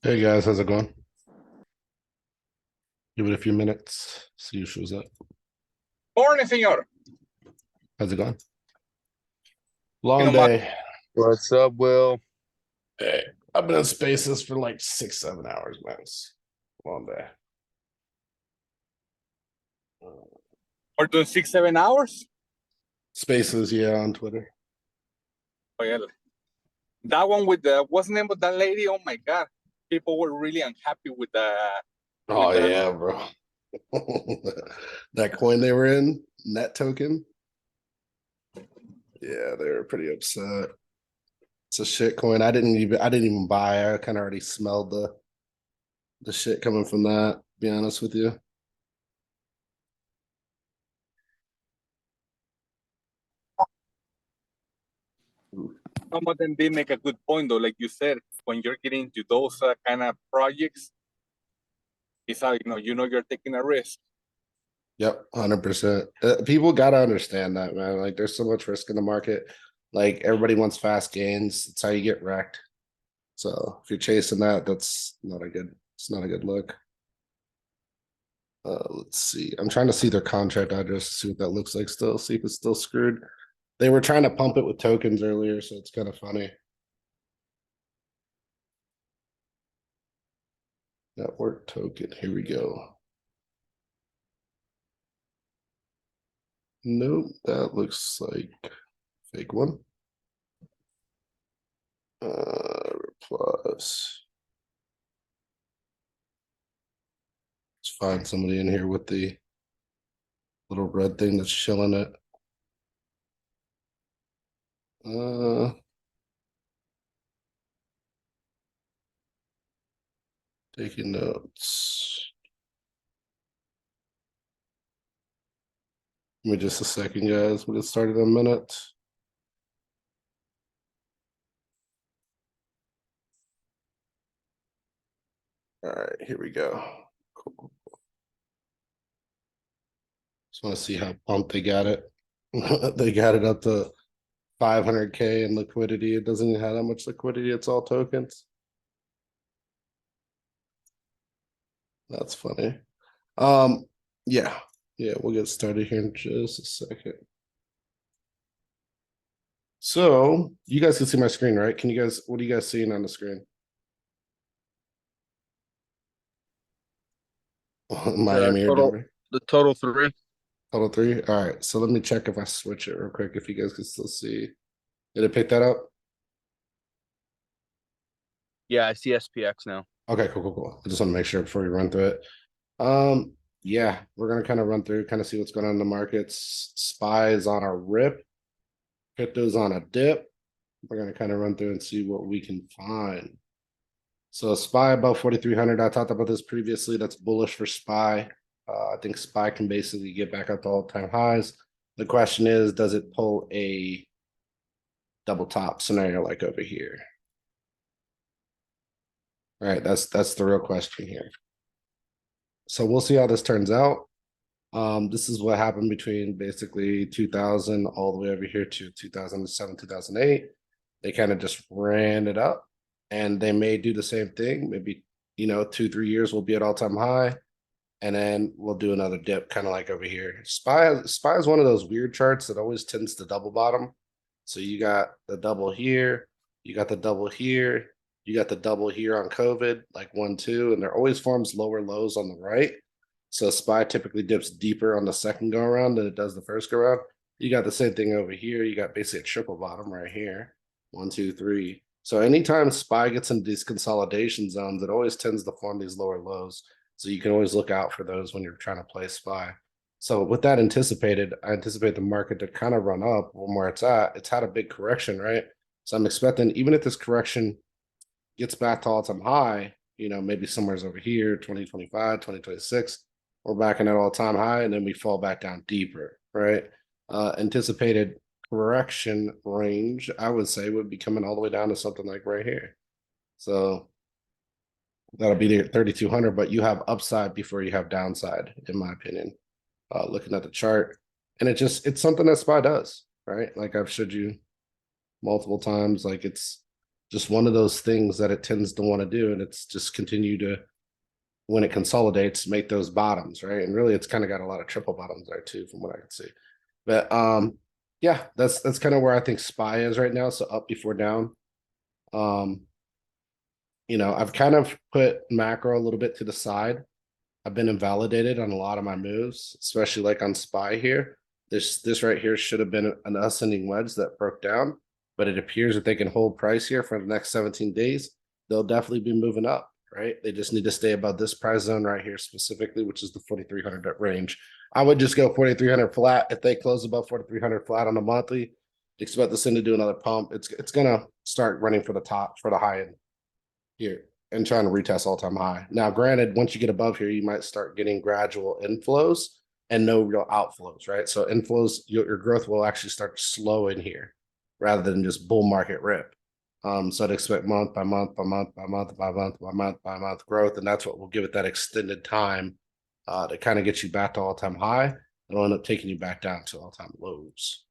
Hey guys, how's it going? Give it a few minutes, see who shows up. Morning, señor. How's it going? You Long know, my, day. What's up, Will? Hey, I've been in spaces for like 6, 7 hours, man. It's a long day. we're doing 6, 7 hours. Spaces, yeah, on Twitter. Oh, yeah. That one with the what's the name of that lady? Oh my God, people were really unhappy with the Oh with the. yeah, bro. That coin they were in, net token. Yeah, they were pretty upset. It's a shit coin. I didn't even buy. I kind of already smelled the shit coming from that, to be honest with you. Some of them did make a good point though, like you said, when you're getting into those kind of projects, it's how you know you're taking a risk. Yep, 100%. People gotta understand that, man. Like, there's so much risk in the market. Like, everybody wants fast gains. It's how you get wrecked. So if you're chasing that, that's not a good. It's not a good look. Let's see. I'm trying to see their contract address, see what that looks like. Still, see if it's still screwed. They were trying to pump it with tokens earlier, so it's kind of funny. Network token. Here we go. Nope, that looks like fake one. Plus. Let's find somebody in here with the little red thing that's chilling it. Taking notes. Give me just a second, guys. We'll get started in a minute. All right, here we go. Cool. Just want to see how pumped they got it. They got it up to 500K in liquidity. It doesn't even have that much liquidity. It's all tokens. That's funny. Yeah, we'll get started here in just a second. So you guys can see my screen, right? Can you guys, what are you guys seeing on the screen? Miami or Denver? The total three. Total three. All right. So let me check if I switch it real quick. If you guys can still see, did it pick that up? Yeah, I see SPX now. Okay, cool. I just want to make sure before we run through it. Yeah, we're gonna kind of run through, kind of see what's going on in the markets. SPY is on a rip, crypto's on a dip. We're gonna kind of run through and see what we can find. So SPY above 4,300. I talked about this previously. That's bullish for SPY. I think SPY can basically get back up to all-time highs. The question is, does it pull a double top scenario like over here? All right, that's the real question here. So we'll see how this turns out. This is what happened between basically 2000 all the way over here to 2007, 2008. They kind of just ran it up, and they may do the same thing. Maybe 2, 3 years will be at all-time high, and then we'll do another dip, kind of like over here. SPY is one of those weird charts that always tends to double bottom. So you got the double here, you got the double here, you got the double here on COVID, like 1, 2, and there always forms lower lows on the right. So SPY typically dips deeper on the second go around than it does the first go around. You got the same thing over here. You got basically a triple bottom right here. 1, 2, 3. So anytime SPY gets into these consolidation zones, it always tends to form these lower lows. So you can always look out for those when you're trying to play SPY. So with that anticipated, I anticipate the market to kind of run up from where it's at. It's had a big correction, right? So I'm expecting, even if this correction gets back to all-time high, maybe somewhere's over here, 2025, 2026, we're back in at all-time high, and then we fall back down deeper, right? Anticipated correction range, I would say, would be coming all the way down to something like right here. So that'll be the 3,200, but you have upside before you have downside, in my opinion. Looking at the chart, and it's something that SPY does, right? Like I've showed you multiple times. Like it's just one of those things that it tends to want to do, and it's just continue to, when it consolidates, make those bottoms, right? And really, it's kind of got a lot of triple bottoms there too, from what I can see. But yeah, that's kind of where I think SPY is right now. So up before down. You know, I've kind of put macro a little bit to the side. I've been invalidated on a lot of my moves, especially like on SPY here. This right here should have been an ascending wedge that broke down, but it appears that they can hold price here for the next 17 days. They'll definitely be moving up, right? They just need to stay above this price zone right here specifically, which is the 4,300 range. I would just go 4,300 flat. If they close above 4,300 flat on the monthly, expect this thing to do another pump. It's gonna start running for the top, for the high end here and trying to retest all-time high. Now, granted, once you get above here, you might start getting gradual inflows and no real outflows, right? So inflows, your growth will actually start to slow in here rather than just bull market rip. So I'd expect month by month by month by month by month by month by month growth, and that's what will give it that extended time to kind of get you back to all-time high. It'll end up taking you back down to all-time lows.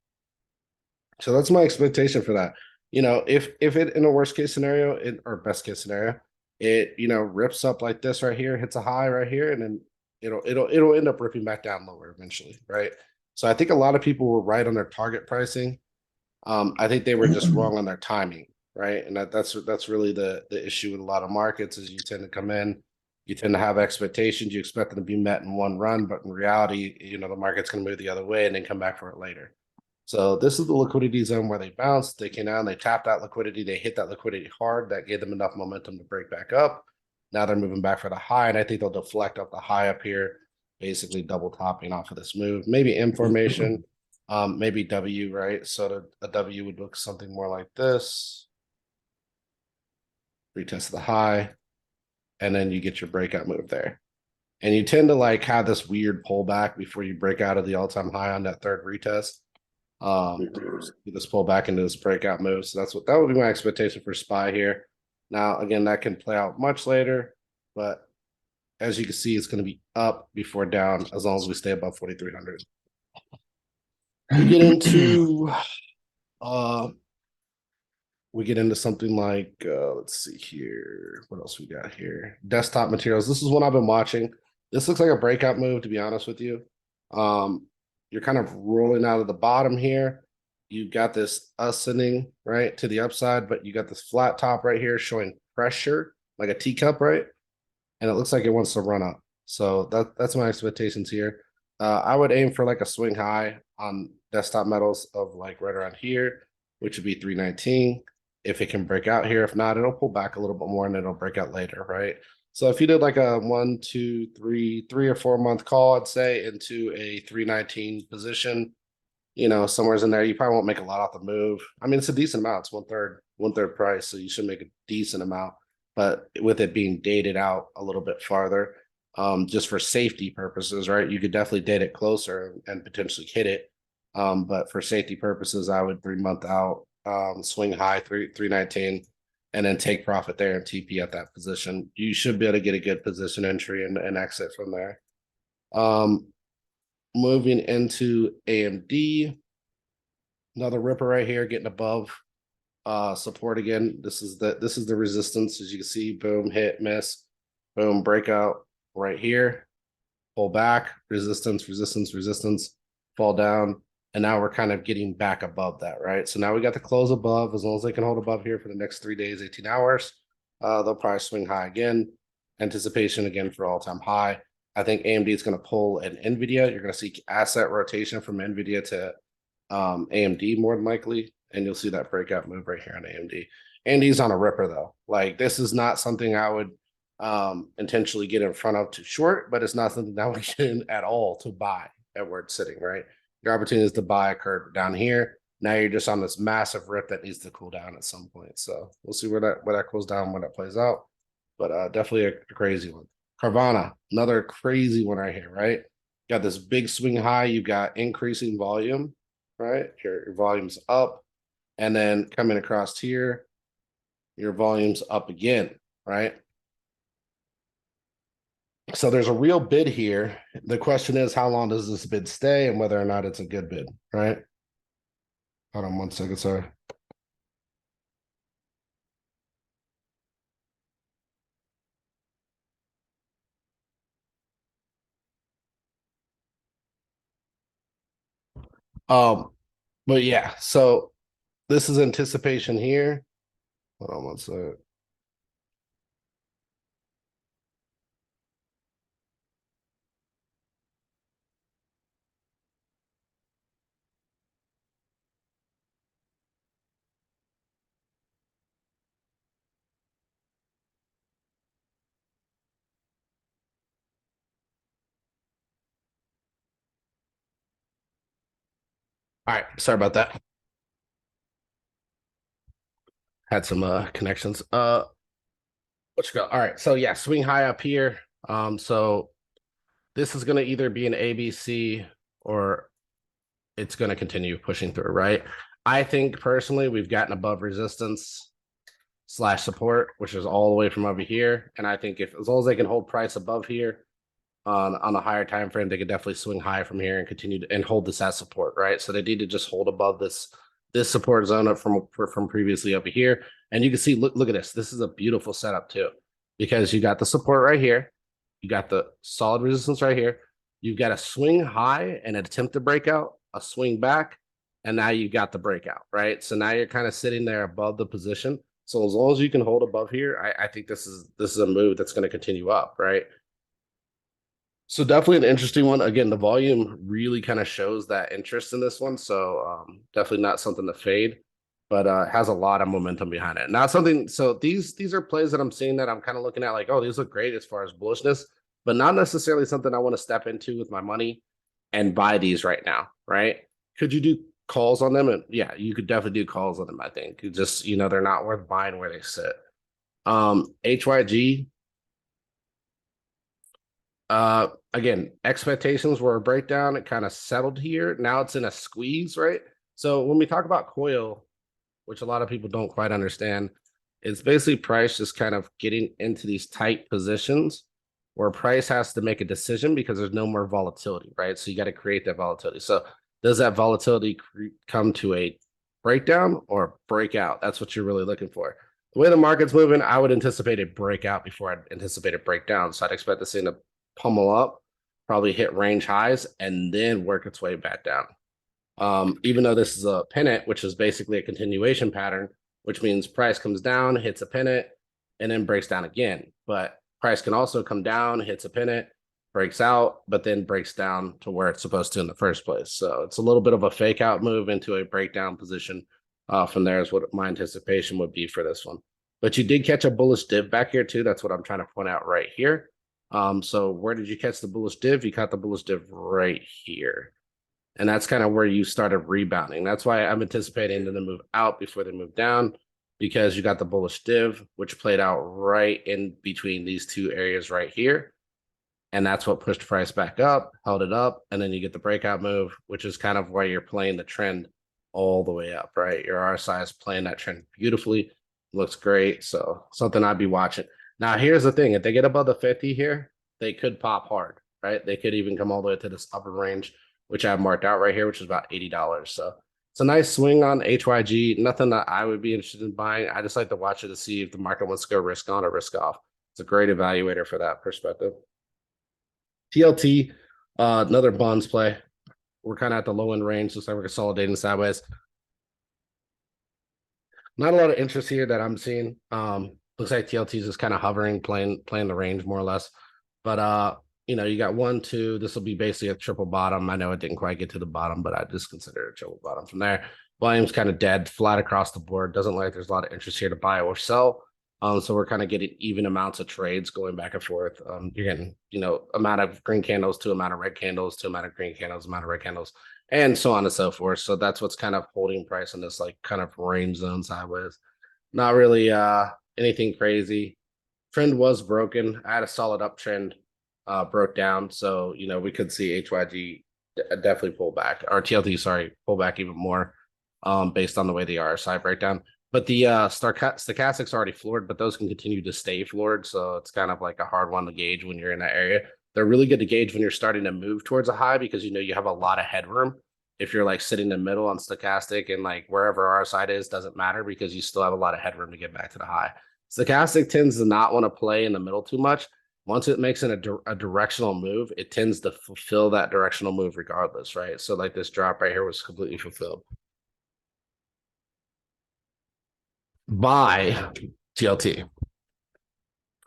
So that's my expectation for that. You know, if it in a worst case scenario, or best case scenario, it, you know, rips up like this right here, hits a high right here, and then it'll end up ripping back down lower eventually, right? So I think a lot of people were right on their target pricing. I think they were just wrong on their timing, right? And that's really the issue with a lot of markets is you tend to come in, you tend to have expectations, you expect them to be met in one run, but in reality, you know, the market's going to move the other way and then come back for it later. So this is the liquidity zone where they bounced, they came down, they tapped that liquidity, they hit that liquidity hard, that gave them enough momentum to break back up. Now they're moving back for the high, and I think they'll deflect off the high up here, basically double topping off of this move. Maybe M formation, maybe W, right? So a W would look something more like this. Retest the high, and then you get your breakout move there. And you tend to like have this weird pullback before you break out of the all-time high on that third retest. This pull back into this breakout move. So that would be my expectation for SPY here. Now, again, that can play out much later, but as you can see, it's going to be up before down as long as we stay above 4,300. We get into something like let's see here. What else we got here? Desktop materials. This is one I've been watching. This looks like a breakout move, to be honest with you. You're kind of rolling out of the bottom here. You got this ascending right to the upside, but you got this flat top right here showing pressure like a teacup, right? And it looks like it wants to run up. So that's my expectations here. I would aim for like a swing high on desktop metals of like right around here, which would be 319. If it can break out here, if not, it'll pull back a little bit more and it'll break out later, right? So if you did like a 1, 2, 3 or 4 month call, I'd say into a 319 position, you know, somewhere's in there, you probably won't make a lot off the move. I mean, it's a decent amount. It's one third price, so you should make a decent amount. But with it being dated out a little bit farther, just for safety purposes, right? You could definitely date it closer and potentially hit it. But for safety purposes, I would 3 month out, swing high 319. And then take profit there and TP at that position. You should be able to get a good position entry and exit from there. Moving into AMD, another ripper right here, getting above support again. This is the resistance, as you can see. Boom, hit, miss, boom, breakout right here. Pull back, resistance, resistance, resistance, fall down. And now we're kind of getting back above that, right? So now we got the close above. As long as they can hold above here for the next 3 days, 18 hours, they'll probably swing high again. Anticipation again for all-time high. I think AMD is going to pull an NVIDIA. You're going to see asset rotation from NVIDIA to AMD more than likely. And you'll see that breakout move right here on AMD. AMD's on a ripper though. Like this is not something I would intentionally get in front of to short, but it's not something that I would get in at all to buy at where it's sitting, right? Your opportunity is to buy occurred down here. Now you're just on this massive rip that needs to cool down at some point. So we'll see where that cools down, when that plays out. But definitely a crazy one. Carvana, another crazy one right here, right? You got this big swing high. You've got increasing volume, right? Your volume's up. And then coming across here, your volume's up again, right? So there's a real bid here. The question is, how long does this bid stay and whether or not it's a good bid, right? Hold on 1 second, sorry. But yeah, so this is anticipation here. Hold on one second. All right, sorry about that. Had some connections. What you got? All right, so yeah, swing high up here. So this is gonna either be an ABC or it's gonna continue pushing through, right? I think personally we've gotten above resistance slash support, which is all the way from over here. And I think if as long as they can hold price above here on a higher time frame, they could definitely swing high from here and continue to, and hold this as support, right? So they need to just hold above this support zone up from previously over here. And you can see, look at this. This is a beautiful setup too, because you got the support right here, you got the solid resistance right here, you've got a swing high and an attempt to break out, a swing back, and now you got the breakout, right? So now you're kind of sitting there above the position. So as long as you can hold above here, I think this is a move that's going to continue up, right? So definitely an interesting one. Again, the volume really kind of shows that interest in this one. So definitely not something to fade, but has a lot of momentum behind it. Not something. So these are plays that I'm seeing that I'm kind of looking at like, oh, these look great as far as bullishness, but not necessarily something I want to step into with my money and buy these right now, right? Could you do calls on them? And yeah, you could definitely do calls on them. I think you just they're not worth buying where they sit. HYG. Again, expectations were a breakdown. It kind of settled here. Now it's in a squeeze, right? So when we talk about coil, which a lot of people don't quite understand, it's basically price just kind of getting into these tight positions where price has to make a decision because there's no more volatility, right? So you got to create that volatility. So does that volatility come to a breakdown or breakout? That's what you're really looking for. The way the market's moving, I would anticipate a breakout before I'd anticipate a breakdown. So I'd expect this thing to pummel up, probably hit range highs, and then work its way back down. Even though this is a pennant, which is basically a continuation pattern, which means price comes down, hits a pennant, and then breaks down again. But price can also come down, hits a pennant, breaks out, but then breaks down to where it's supposed to in the first place. So it's a little bit of a fake out move into a breakdown position. From there is what my anticipation would be for this one. But you did catch a bullish div back here too. That's what I'm trying to point out right here. So where did you catch the bullish div? You caught the bullish div right here. And that's kind of where you started rebounding. That's why I'm anticipating them to move out before they move down, because you got the bullish div, which played out right in between these two areas right here. And that's what pushed price back up, held it up, and then you get the breakout move, which is kind of where you're playing the trend all the way up, right? Your RSI is playing that trend beautifully. Looks great. So something I'd be watching. Now, here's the thing. If they get above the 50 here, they could pop hard, right? They could even come all the way to this upper range, which I've marked out right here, which is about $80. So it's a nice swing on HYG. Nothing that I would be interested in buying. I just like to watch it to see if the market wants to go risk on or risk off. It's a great evaluator for that perspective. TLT, another bonds play. We're kind of at the low end range. Looks like we're consolidating sideways. Not a lot of interest here that I'm seeing. Looks like TLT is just kind of hovering, playing the range more or less. But you got 1, 2. This will be basically a triple bottom. I know it didn't quite get to the bottom, but I just consider it a triple bottom from there. Volume's kind of dead, flat across the board. Doesn't look like there's a lot of interest here to buy or sell. So we're kind of getting even amounts of trades going back and forth. You're getting, amount of green candles to amount of red candles to amount of green candles, amount of red candles, and so on and so forth. So that's what's kind of holding price in this like kind of range zone sideways. Not really anything crazy. Trend was broken. I had a solid uptrend, broke down. So, we could see HYG definitely pull back, or TLT, sorry, pull back even more based on the way the RSI breakdown. But the stochastics already floored, but those can continue to stay floored. So it's kind of like a hard one to gauge when you're in that area. They're really good to gauge when you're starting to move towards a high because you have a lot of headroom. If you're like sitting in the middle on stochastic and like wherever RSI is, doesn't matter because you still have a lot of headroom to get back to the high. Stochastic tends to not want to play in the middle too much once it makes a directional move, it tends to fulfill that directional move regardless, right? So like this drop right here was completely fulfilled by TLT.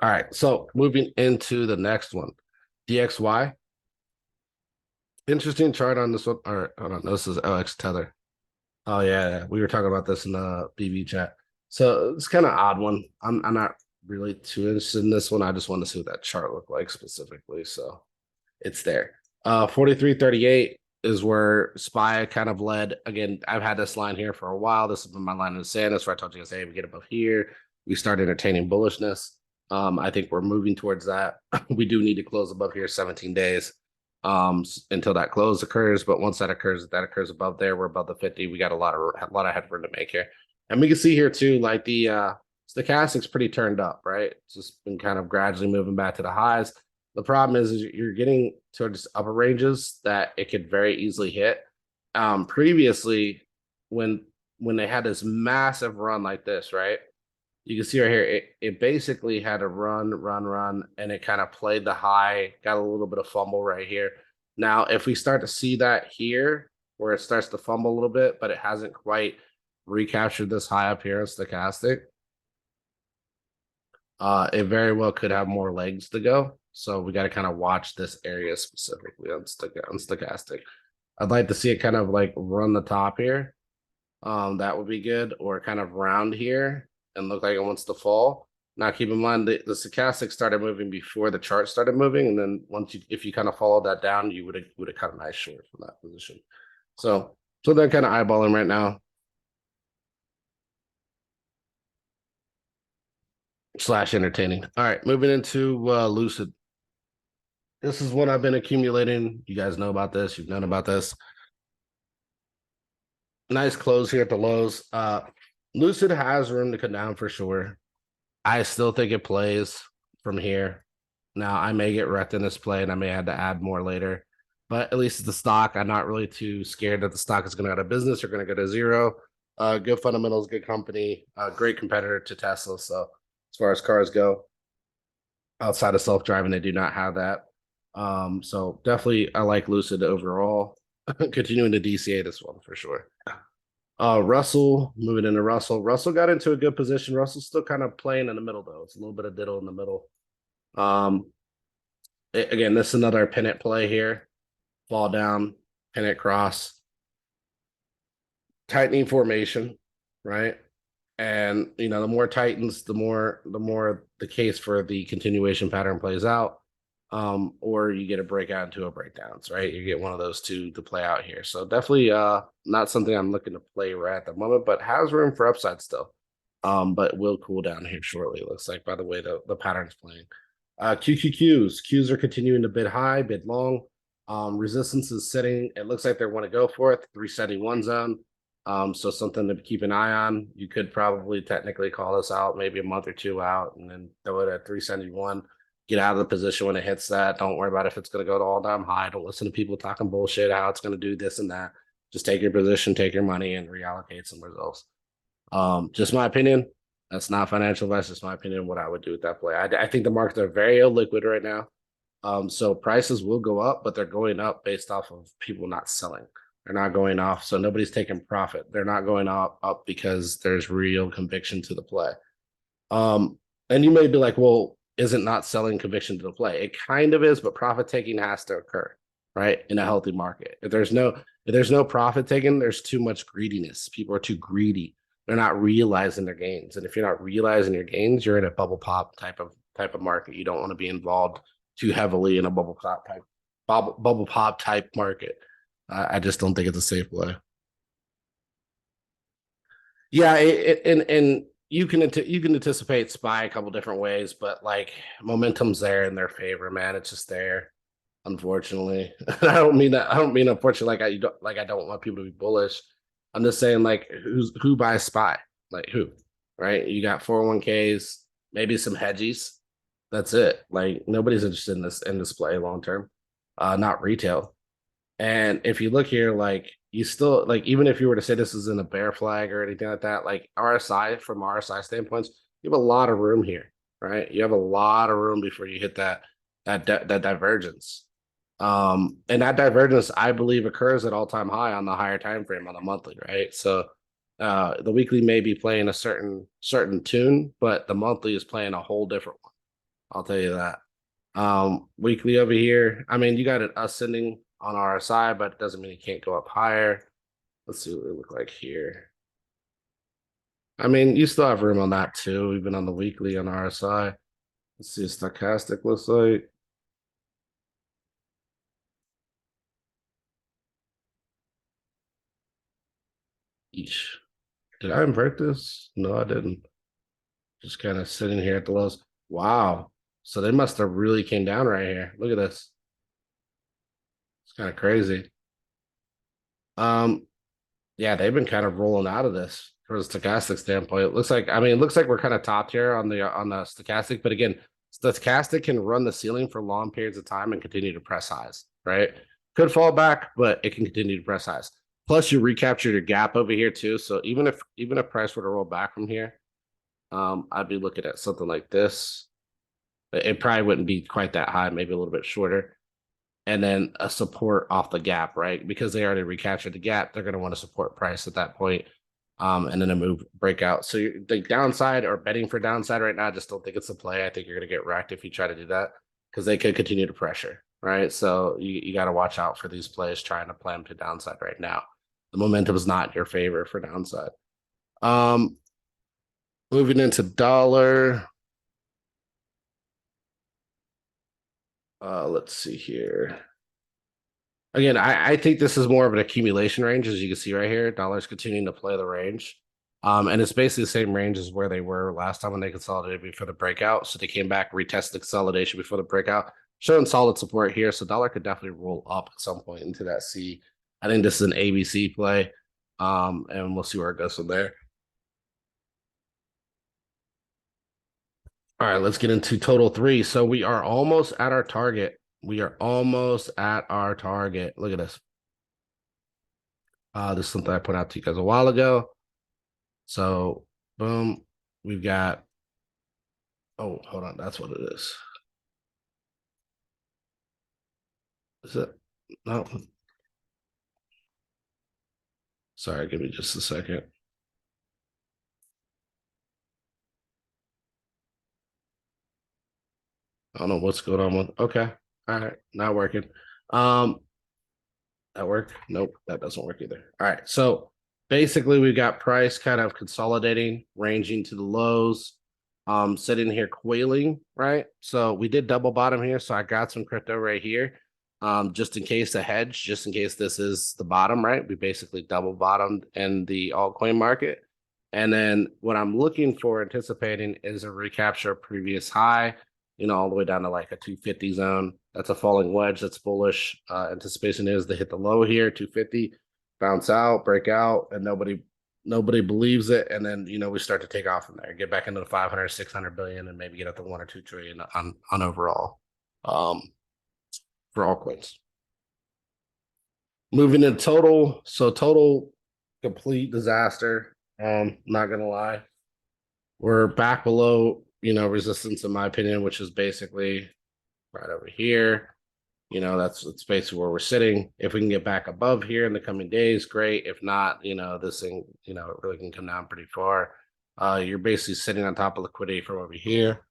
All right, so moving into the next one, DXY. Interesting chart on this one. All right, hold on. This is LX Tether. Oh yeah, we were talking about this in the BB chat. So it's kind of odd one. I'm not really too interested in this one. I just want to see what that chart looked like specifically. So it's there. 43.38 is where SPY kind of led. Again, I've had this line here for a while. This has been my line in the sand. That's where I told you guys, hey, we get above here, we start entertaining bullishness. I think we're moving towards that. We do need to close above here 17 days until that close occurs. But once that occurs above there, we're above the 50. We got a lot of headroom to make here. And we can see here too, like the stochastic's pretty turned up, right? It's just been kind of gradually moving back to the highs. The problem is you're getting towards upper ranges that it could very easily hit. Previously, when they had this massive run like this, right? You can see right here, it basically had a run, and it kind of played the high, got a little bit of fumble right here. Now, if we start to see that here, where it starts to fumble a little bit, but it hasn't quite recaptured this high up here in stochastic, it very well could have more legs to go. So we got to kind of watch this area specifically on stochastic. I'd like to see it kind of like run the top here. That would be good, or kind of round here and look like it wants to fall. Now, keep in mind the stochastic started moving before the chart started moving, and then if you kind of followed that down, you would have cut a nice short from that position. So they're kind of eyeballing right now. / entertaining. All right, moving into Lucid. This is what I've been accumulating. You guys know about this. You've known about this. Nice close here at the lows. Lucid has room to come down for sure. I still think it plays from here. Now, I may get wrecked in this play, and I may have to add more later. But at least the stock, I'm not really too scared that the stock is going to go out of business or going to go to zero. Good fundamentals, good company, great competitor to Tesla. So as far as cars go, outside of self-driving, they do not have that. So definitely I like Lucid overall. Continuing to DCA this one for sure. Russell, moving into Russell. Russell got into a good position. Russell's still kind of playing in the middle though. It's a little bit of diddle in the middle. Again, this is another pennant play here. Fall down, pennant cross. Tightening formation, right? And the more tightens, the more the case for the continuation pattern plays out. Or you get a breakout into a breakdowns, right? You get one of those two to play out here. So definitely not something I'm looking to play right at the moment, but has room for upside still. But will cool down here shortly, it looks like, by the way the pattern's playing. Qs are continuing to bid high, bid long. Resistance is sitting. It looks like they want to go for it, 371 zone. So something to keep an eye on. You could probably technically call this out maybe a month or two out and then throw it at 371. Get out of the position when it hits that. Don't worry about if it's going to go to all-time high. Don't listen to people talking bullshit, how it's going to do this and that. Just take your position, take your money, and reallocate some results. Just my opinion. That's not financial advice. It's my opinion what I would do with that play. I think the markets are very illiquid right now. So prices will go up, but they're going up based off of people not selling. They're not going off, so nobody's taking profit. They're not going up because there's real conviction to the play. And you may be like, well, isn't not selling conviction to the play? It kind of is, but profit taking has to occur, right? In a healthy market. If there's no profit taking, there's too much greediness. People are too greedy. They're not realizing their gains. And if you're not realizing your gains, you're in a bubble pop type of market. You don't want to be involved too heavily in a bubble pop type market. I just don't think it's a safe play. Yeah, and you can anticipate SPY a couple different ways, but like momentum's there in their favor, man. It's just there, unfortunately. I don't mean unfortunately like I don't want people to be bullish. I'm just saying like who buys SPY? Like who? Right? You got 401ks, maybe some hedgies. That's it. Like nobody's interested in this play long term. Not retail. And if you look here, like you still like, even if you were to say this is in a bear flag or anything like that, like RSI, from RSI standpoints, you have a lot of room here. right? You have a lot of room before you hit that divergence. And that divergence, I believe, occurs at all-time high on the higher time frame on the monthly, right? So the weekly may be playing a certain tune, but the monthly is playing a whole different one. I'll tell you that. Weekly over here, I mean, you got it ascending on RSI, but it doesn't mean it can't go up higher. Let's see what it look like here. I mean, you still have room on that too, even on the weekly on RSI. Let's see what stochastic looks like. Eesh. Did I invert this? No, I didn't. Just kind of sitting here at the lows. Wow. So they must have really came down right here. Look at this. It's kind of crazy. Yeah, they've been kind of rolling out of this from a stochastic standpoint. It looks like, I mean, it looks like we're kind of topped here on the stochastic, but again, stochastic can run the ceiling for long periods of time and continue to press highs, right? Could fall back, but it can continue to press highs. Plus, you recaptured your gap over here too. So even if price were to roll back from here, I'd be looking at something like this. It probably wouldn't be quite that high, maybe a little bit shorter. And then a support off the gap, right? Because they already recaptured the gap, they're going to want to support price at that point. And then a move breakout. So you think downside or betting for downside right now, I just don't think it's a play. I think you're going to get wrecked if you try to do that because they could continue to pressure, right? So you got to watch out for these plays trying to play them to downside right now. The momentum is not in your favor for downside. Moving into dollar. Let's see here. Again, I think this is more of an accumulation range, as you can see right here. Dollar's continuing to play the range. And it's basically the same range as where they were last time when they consolidated before the breakout. So they came back, retested the consolidation before the breakout, showing solid support here. So dollar could definitely roll up at some point into that C. I think this is an ABC play. And we'll see where it goes from there. All right, let's get into total 3. So we are almost at our target. We are almost at our target. Look at this. This is something I put out to you guys a while ago. So, boom, we've got. Oh, hold on. That's what it is. Is it? No. Sorry, give me just a second. I don't know what's going on with. Okay. All right. Not working. That work? Nope, that doesn't work either. All right. So basically we've got price kind of consolidating, ranging to the lows, sitting here quailing, right? So we did double bottom here. So I got some crypto right here. Just in case the hedge, just in case this is the bottom, right? We basically double bottomed in the altcoin market. And then what I'm looking for, anticipating, is a recapture of previous high, all the way down to like a 250 zone. That's a falling wedge. That's bullish. Anticipation is to hit the low here, 250, bounce out, break out, and nobody believes it. And then, we start to take off from there, get back into the 500, 600 billion, and maybe get up to 1 or 2 trillion on overall for altcoins. Moving in total. So total complete disaster. Not going to lie. We're back below resistance, in my opinion, which is basically right over here. That's basically where we're sitting. If we can get back above here in the coming days, great. If not, this thing, it really can come down pretty far. You're basically sitting on top of liquidity from over here.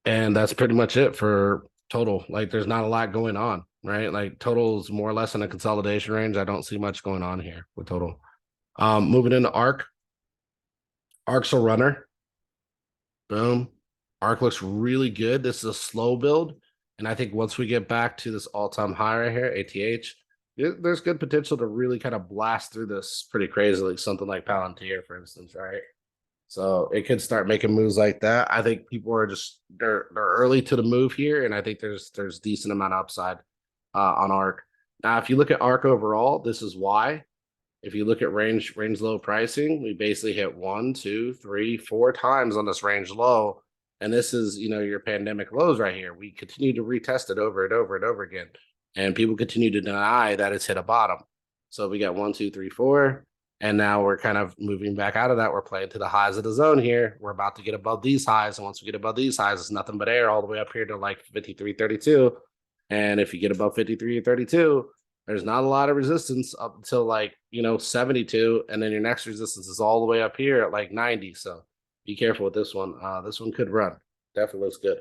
And that's pretty much it for total. Like, there's not a lot going on, right? Like, total is more or less in a consolidation range. I don't see much going on here with total. Moving into ARK. ARK's a runner. Boom. ARK looks really good. This is a slow build. And I think once we get back to this all-time high right here, ATH, there's good potential to really kind of blast through this pretty crazily. Something like Palantir, for instance, right? So it could start making moves like that. I think people are they're early to the move here. And I think there's decent amount of upside on ARK. Now, if you look at ARK overall, this is why. If you look at range low pricing, we basically hit 1, 2, 3, 4 times on this range low. And this is, your pandemic lows right here. We continue to retest it over and over and over again. And people continue to deny that it's hit a bottom. So we got 1, 2, 3, 4. And now we're kind of moving back out of that. We're playing to the highs of the zone here. We're about to get above these highs. And once we get above these highs, it's nothing but air all the way up here to like 53.32. And if you get above 53.32, there's not a lot of resistance up until like, 72. And then your next resistance is all the way up here at like 90. So be careful with this one. This one could run. Definitely looks good.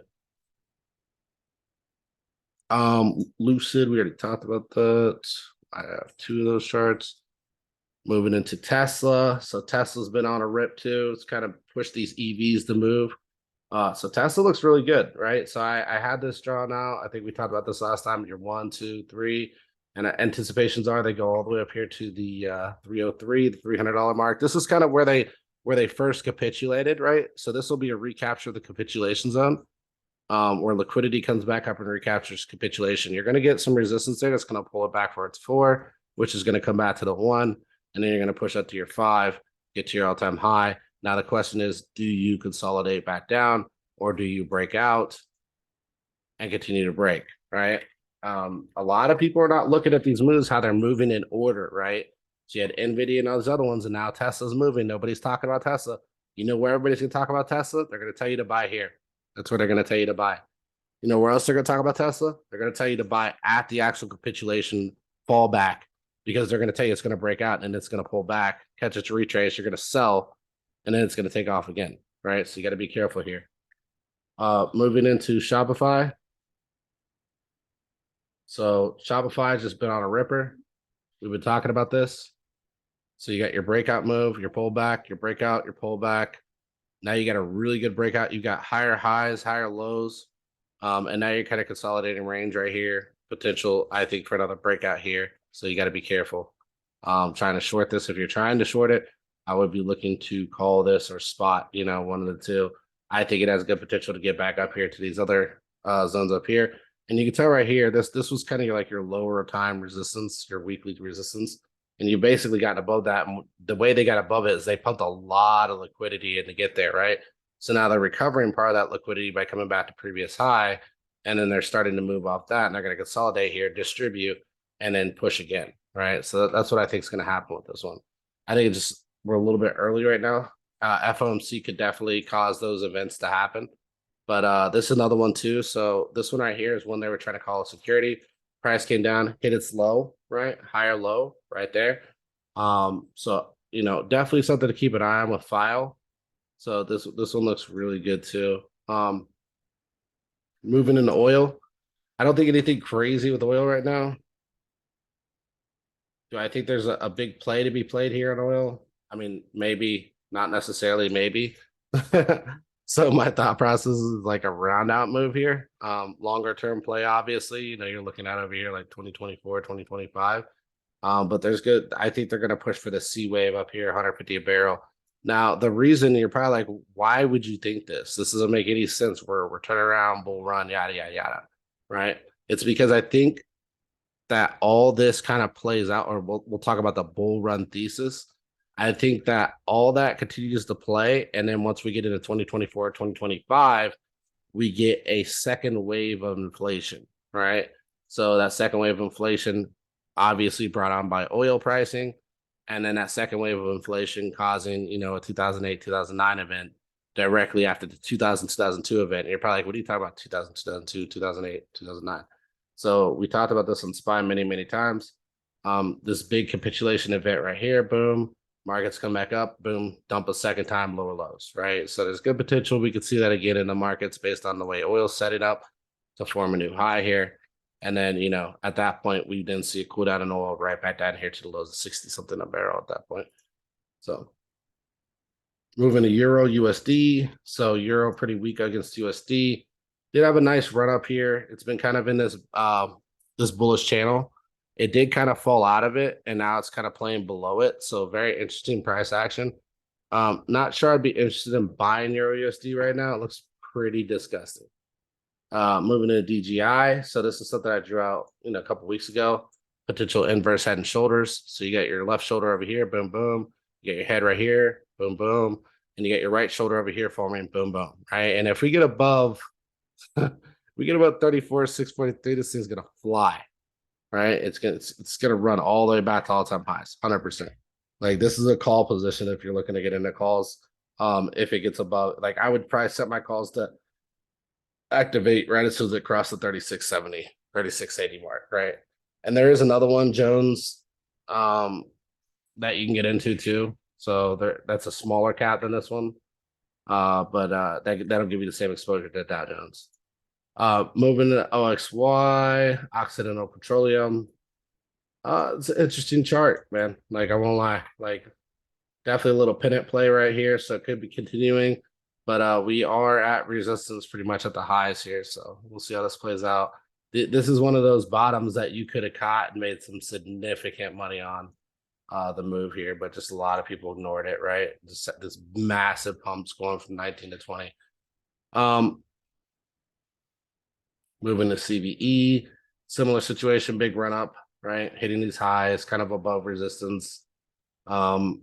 Lucid, we already talked about that. I have two of those charts. Moving into Tesla. So Tesla's been on a rip too. It's kind of pushed these EVs to move. So Tesla looks really good, right? So I had this drawn out. I think we talked about this last time. You're 1, 2, 3. And anticipations are they go all the way up here to the 303, the $300 mark. This is kind of where they first capitulated, right? So this will be a recapture of the capitulation zone. Where liquidity comes back up and recaptures capitulation. You're going to get some resistance there. That's going to pull it back for its 4, which is going to come back to the 1. And then you're going to push up to your 5, get to your all-time high. Now the question is, do you consolidate back down or do you break out and continue to break, right? A lot of people are not looking at these moves, how they're moving in order, right? So you had NVIDIA and all those other ones, and now Tesla's moving. Nobody's talking about Tesla. You know where everybody's going to talk about Tesla? They're going to tell you to buy here. That's where they're going to tell you to buy. You know where else they're going to talk about Tesla? They're going to tell you to buy at the actual capitulation fallback, because they're going to tell you it's going to break out and it's going to pull back, catch its retrace. You're going to sell, and then it's going to take off again, right? So you got to be careful here. Moving into Shopify. So Shopify has just been on a ripper. We've been talking about this. So you got your breakout move, your pullback, your breakout, your pullback. Now you got a really good breakout. You got higher highs, higher lows. And now you're kind of consolidating range right here. Potential, I think, for another breakout here. So you got to be careful. Trying to short this. If you're trying to short it, I would be looking to call this or spot, one of the two. I think it has good potential to get back up here to these other zones up here. And you can tell right here, this was kind of like your lower time resistance, your weekly resistance. And you basically got above that. And the way they got above it is they pumped a lot of liquidity in to get there, right? So now they're recovering part of that liquidity by coming back to previous high. And then they're starting to move off that. And they're going to consolidate here, distribute, and then push again, right? So that's what I think is going to happen with this one. I think it's just we're a little bit early right now. FOMC could definitely cause those events to happen. But this is another one too. So this one right here is one they were trying to call a security. Price came down, hit its low, right? Higher low right there. So definitely something to keep an eye on with File. So this one looks really good too. Moving into oil. I don't think anything crazy with oil right now. Do I think there's a big play to be played here on oil? I mean, maybe, not necessarily, maybe. So my thought process is like a round out move here. Longer term play, obviously, you're looking at over here like 2024, 2025. But there's good. I think they're going to push for the C wave up here, 150 a barrel. Now, the reason you're probably like, why would you think this? This doesn't make any sense. We're turning around, bull run, yada, yada, yada. Right? It's because I think that all this kind of plays out, or we'll talk about the bull run thesis. I think that all that continues to play. And then once we get into 2024, 2025, we get a second wave of inflation, right? So that second wave of inflation obviously brought on by oil pricing. And then that second wave of inflation causing, a 2008, 2009 event directly after the 2000, 2002 event. And you're probably like, what are you talking about? 2000, 2002, 2008, 2009. So we talked about this on SPY many, many times. This big capitulation event right here, boom. Markets come back up, boom, dump a second time, lower lows, right? So there's good potential. We could see that again in the markets based on the way oil's setting up to form a new high here. And then, at that point, we then see a cool down in oil right back down here to the lows of 60 something a barrel at that point. So moving to Euro USD. So Euro pretty weak against USD. Did have a nice run up here. It's been kind of in this this bullish channel. It did kind of fall out of it, and now it's kind of playing below it. So very interesting price action. Not sure I'd be interested in buying Euro USD right now. It looks pretty disgusting. Moving into DGI. So this is something I drew out, a couple weeks ago. Potential inverse head and shoulders. So you got your left shoulder over here, boom, boom. You got your head right here, boom, boom. And you got your right shoulder over here forming boom, boom, right? And if we get above, 34, 6.3, this thing's going to fly. Right, it's gonna run all the way back to all-time highs, 100%. Like this is a call position if you're looking to get into calls. If it gets above, like I would probably set my calls to activate right as soon as it crossed the 3670, 3680 mark, right? And there is another one, Jones, that you can get into too. So that's a smaller cap than this one. But that'll give you the same exposure to Dow Jones. Moving to OXY, Occidental Petroleum. It's an interesting chart, man. Like I won't lie. Like definitely a little pennant play right here, so it could be continuing. But we are at resistance pretty much at the highs here, so we'll see how this plays out. This is one of those bottoms that you could have caught and made some significant money on the move here, but just a lot of people ignored it, right? Just this massive pumps going from 19 to 20. Moving to CVE, similar situation, big run up, right? Hitting these highs, kind of above resistance.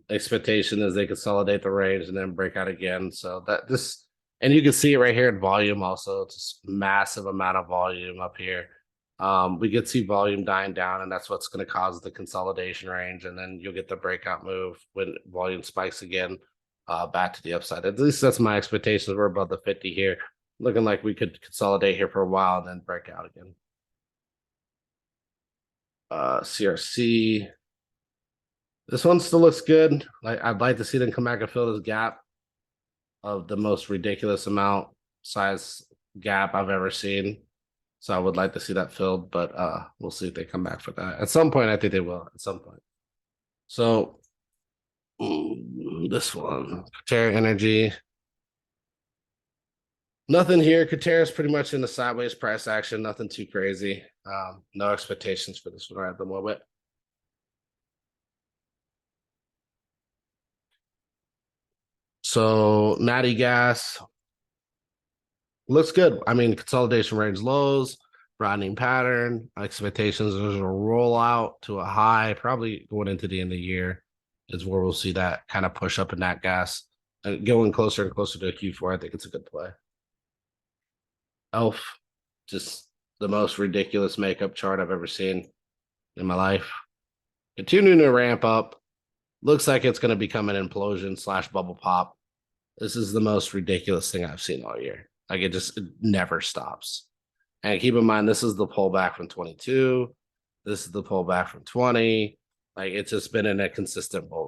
Expectation is they consolidate the range and then break out again. So that this, and you can see it right here in volume also. It's a massive amount of volume up here. We could see volume dying down, and that's what's going to cause the consolidation range, and then you'll get the breakout move when volume spikes again back to the upside. At least that's my expectations. We're above the 50 here, looking like we could consolidate here for a while and then break out again. CRC, this one still looks good. Like I'd like to see them come back and fill this gap of the most ridiculous amount size gap I've ever seen. So I would like to see that filled, but we'll see if they come back for that. At some point, I think they will. At some point. So this one, Katerra Energy. Nothing here. Katerra is pretty much in the sideways price action. Nothing too crazy. No expectations for this one right at the moment. So Natty Gas looks good. I mean, consolidation range lows, broadening pattern, expectations there's a rollout to a high, probably going into the end of the year is where we'll see that kind of push up in that gas and going closer and closer to Q4. I think it's a good play. Elf, just the most ridiculous makeup chart I've ever seen in my life. Continuing to ramp up. Looks like it's going to become an implosion / bubble pop. This is the most ridiculous thing I've seen all year. Like it never stops. And keep in mind, this is the pullback from 22. This is the pullback from 20. Like it's just been in a consistent bull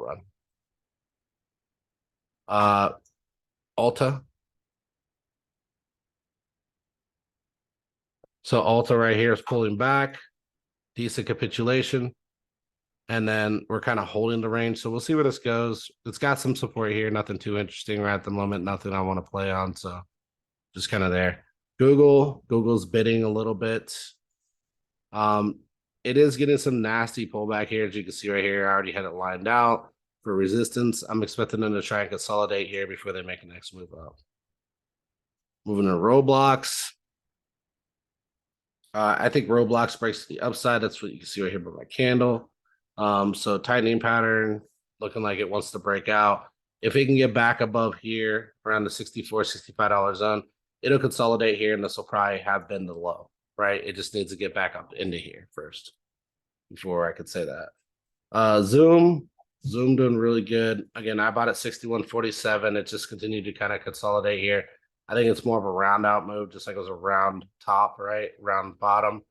run. Alta. So Alta right here is pulling back. Decent capitulation. And then we're kind of holding the range. So we'll see where this goes. It's got some support here. Nothing too interesting right at the moment. Nothing I want to play on. So just kind of there. Google's bidding a little bit. It is getting some nasty pullback here. As you can see right here, I already had it lined out for resistance. I'm expecting them to try and consolidate here before they make a next move up. Moving to Roblox. I think Roblox breaks to the upside. That's what you can see right here by my candle. So tightening pattern looking like it wants to break out. If it can get back above here around the $64, $65 zone, it'll consolidate here, and this will probably have been the low, right? It just needs to get back up into here first before I could say that. Zoom doing really good. Again, I bought at 61.47. It just continued to kind of consolidate here. I think it's more of a round out move, just like it was a round top, right? Round bottom.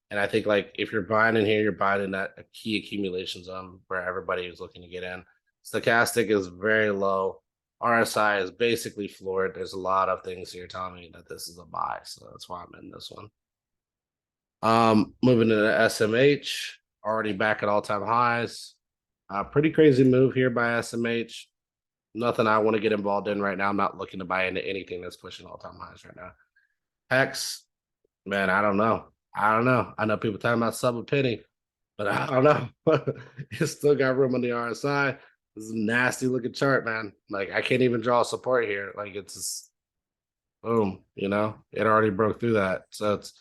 And I think like if you're buying in here, you're buying in that key accumulation zone where everybody is looking to get in. Stochastic is very low. RSI is basically floored. There's a lot of things here telling me that this is a buy. So that's why I'm in this one. Moving to the SMH, already back at all-time highs. Pretty crazy move here by SMH. Nothing I want to get involved in right now. I'm not looking to buy into anything that's pushing all-time highs right now. Hex, man, I don't know. I know people talking about sub a penny, but I don't know. It's still got room on the RSI. This is a nasty looking chart, man. Like I can't even draw support here. Like it's just boom, it already broke through that. So it's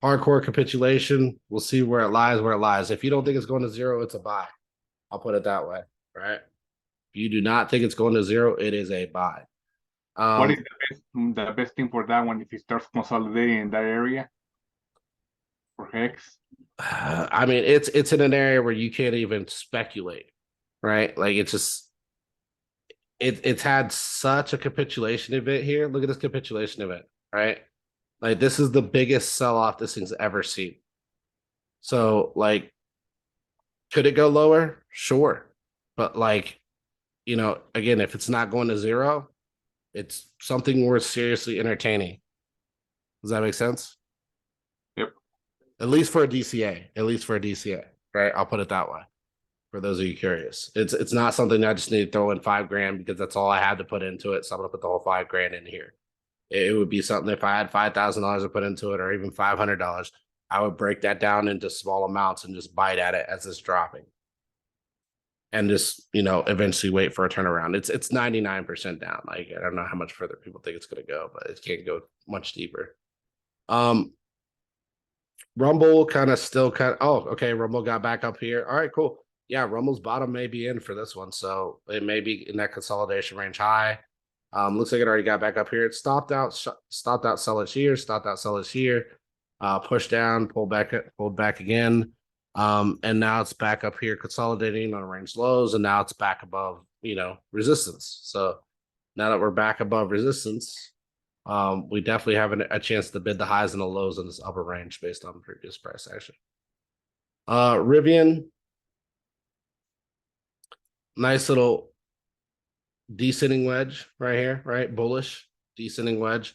hardcore capitulation. We'll see where it lies. If you don't think it's going to zero, it's a buy. I'll put it that way, right? If you do not think it's going to zero, it is a buy. What is the best thing for that one if it starts consolidating in that area? For Hex? I mean, it's in an area where you can't even speculate, right? Like it's just it's had such a capitulation event here. Look at this capitulation event, right? Like this is the biggest sell-off this thing's ever seen. So like, could it go lower? Sure. But like, again, if it's not going to zero, it's something worth seriously entertaining. Does that make sense? Yep. At least for a DCA. At least for a DCA, right? I'll put it that way. For those of you curious, it's not something I just need to throw in $5,000 because that's all I had to put into it. So I'm gonna put the whole $5,000 in here. It would be something if I had $5,000 to put into it, or even $500, I would break that down into small amounts and just bite at it as it's dropping, and just eventually wait for a turnaround. It's 99% down. Like I don't know how much further people think it's gonna go, but it can't go much deeper. Rumble Rumble got back up here. All right, cool. Yeah, Rumble's bottom may be in for this one, so it may be in that consolidation range high. Looks like it already got back up here. It stopped out, sell it here, stopped out, sell it here, pushed down, pulled back again. And now it's back up here consolidating on range lows, and now it's back above, resistance. So now that we're back above resistance, we definitely have a chance to bid the highs and the lows in this upper range based on previous price action. Rivian, nice little descending wedge right here, right? Bullish descending wedge.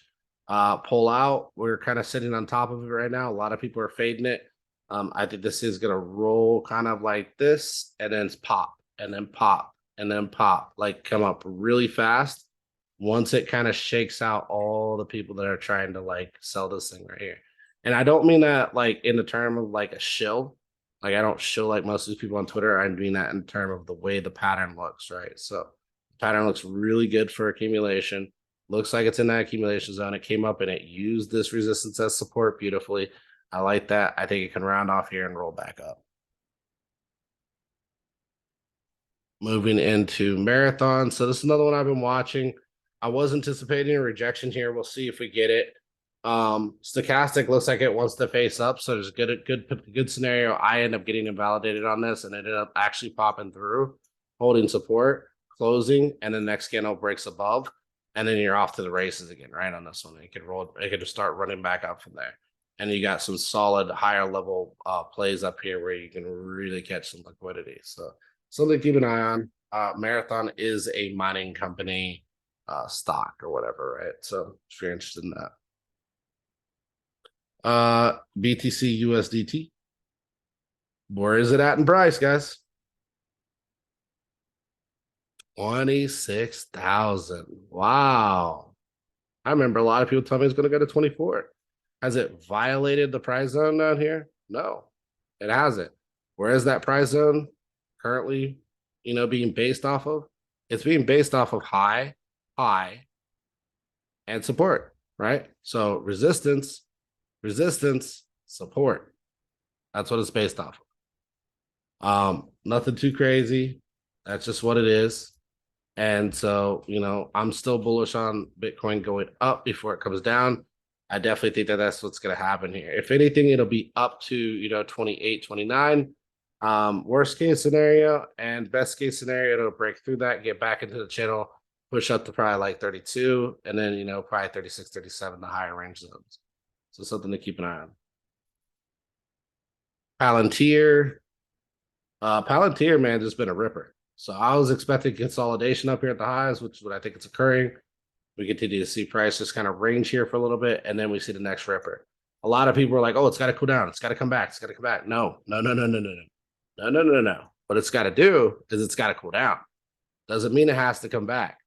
Pull out. We're kind of sitting on top of it right now. A lot of people are fading it. I think this is gonna roll kind of like this, and then pop, and then pop, and then pop, like come up really fast. Once it kind of shakes out all the people that are trying to like sell this thing right here. And I don't mean that like in the term of like a shill. Like I don't shill like most of these people on Twitter. I mean that in terms of the way the pattern looks, right? So the pattern looks really good for accumulation. Looks like it's in that accumulation zone. It came up and it used this resistance as support beautifully. I like that. I think it can round off here and roll back up. Moving into Marathon. So this is another one I've been watching. I was anticipating a rejection here. We'll see if we get it. Stochastic looks like it wants to face up. So there's a good scenario. I end up getting invalidated on this and ended up actually popping through, holding support, closing, and the next candle breaks above. And then you're off to the races again, right? On this one. It could just start running back up from there. And you got some solid higher level plays up here where you can really catch some liquidity. So something to keep an eye on. Marathon is a mining company stock or whatever, right? So if you're interested in that. BTC USDT. Where is it at in price, guys? 26,000. Wow. I remember a lot of people telling me it's going to go to 24. Has it violated the price zone down here? No, it hasn't. Where is that price zone currently, being based off of? It's being based off of high, and support, right? So resistance, support. That's what it's based off of. Nothing too crazy. That's just what it is. And so, I'm still bullish on Bitcoin going up before it comes down. I definitely think that that's what's going to happen here. If anything, it'll be up to, 28, 29. Worst case scenario and best case scenario, it'll break through that, get back into the channel, push up to probably like 32, and then, probably 36, 37, the higher range zones. So something to keep an eye on. Palantir. Palantir, man, just been a ripper. So I was expecting consolidation up here at the highs, which is what I think it's occurring. We continue to see price just kind of range here for a little bit, and then we see the next ripper. A lot of people are like, oh, it's got to cool down. It's got to come back. It's got to come back. No. What it's got to do is it's got to cool down. Doesn't mean it has to come back.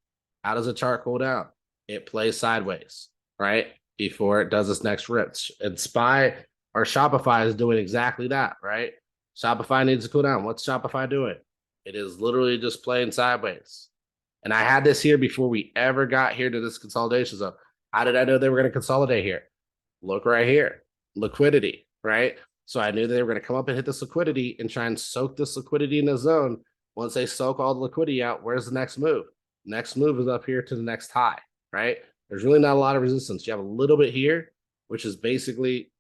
How does a chart cool down? It plays sideways, right? Before it does its next rip. And SPY or Shopify is doing exactly that, right? Shopify needs to cool down. What's Shopify doing? It is literally just playing sideways. And I had this here before we ever got here to this consolidation zone. How did I know they were going to consolidate here? Look right here. Liquidity, right? So I knew they were going to come up and hit this liquidity and try and soak this liquidity in the zone. Once they soak all the liquidity out, where's the next move? Next move is up here to the next high, right? There's really not a lot of resistance. You have a little bit here, which is basically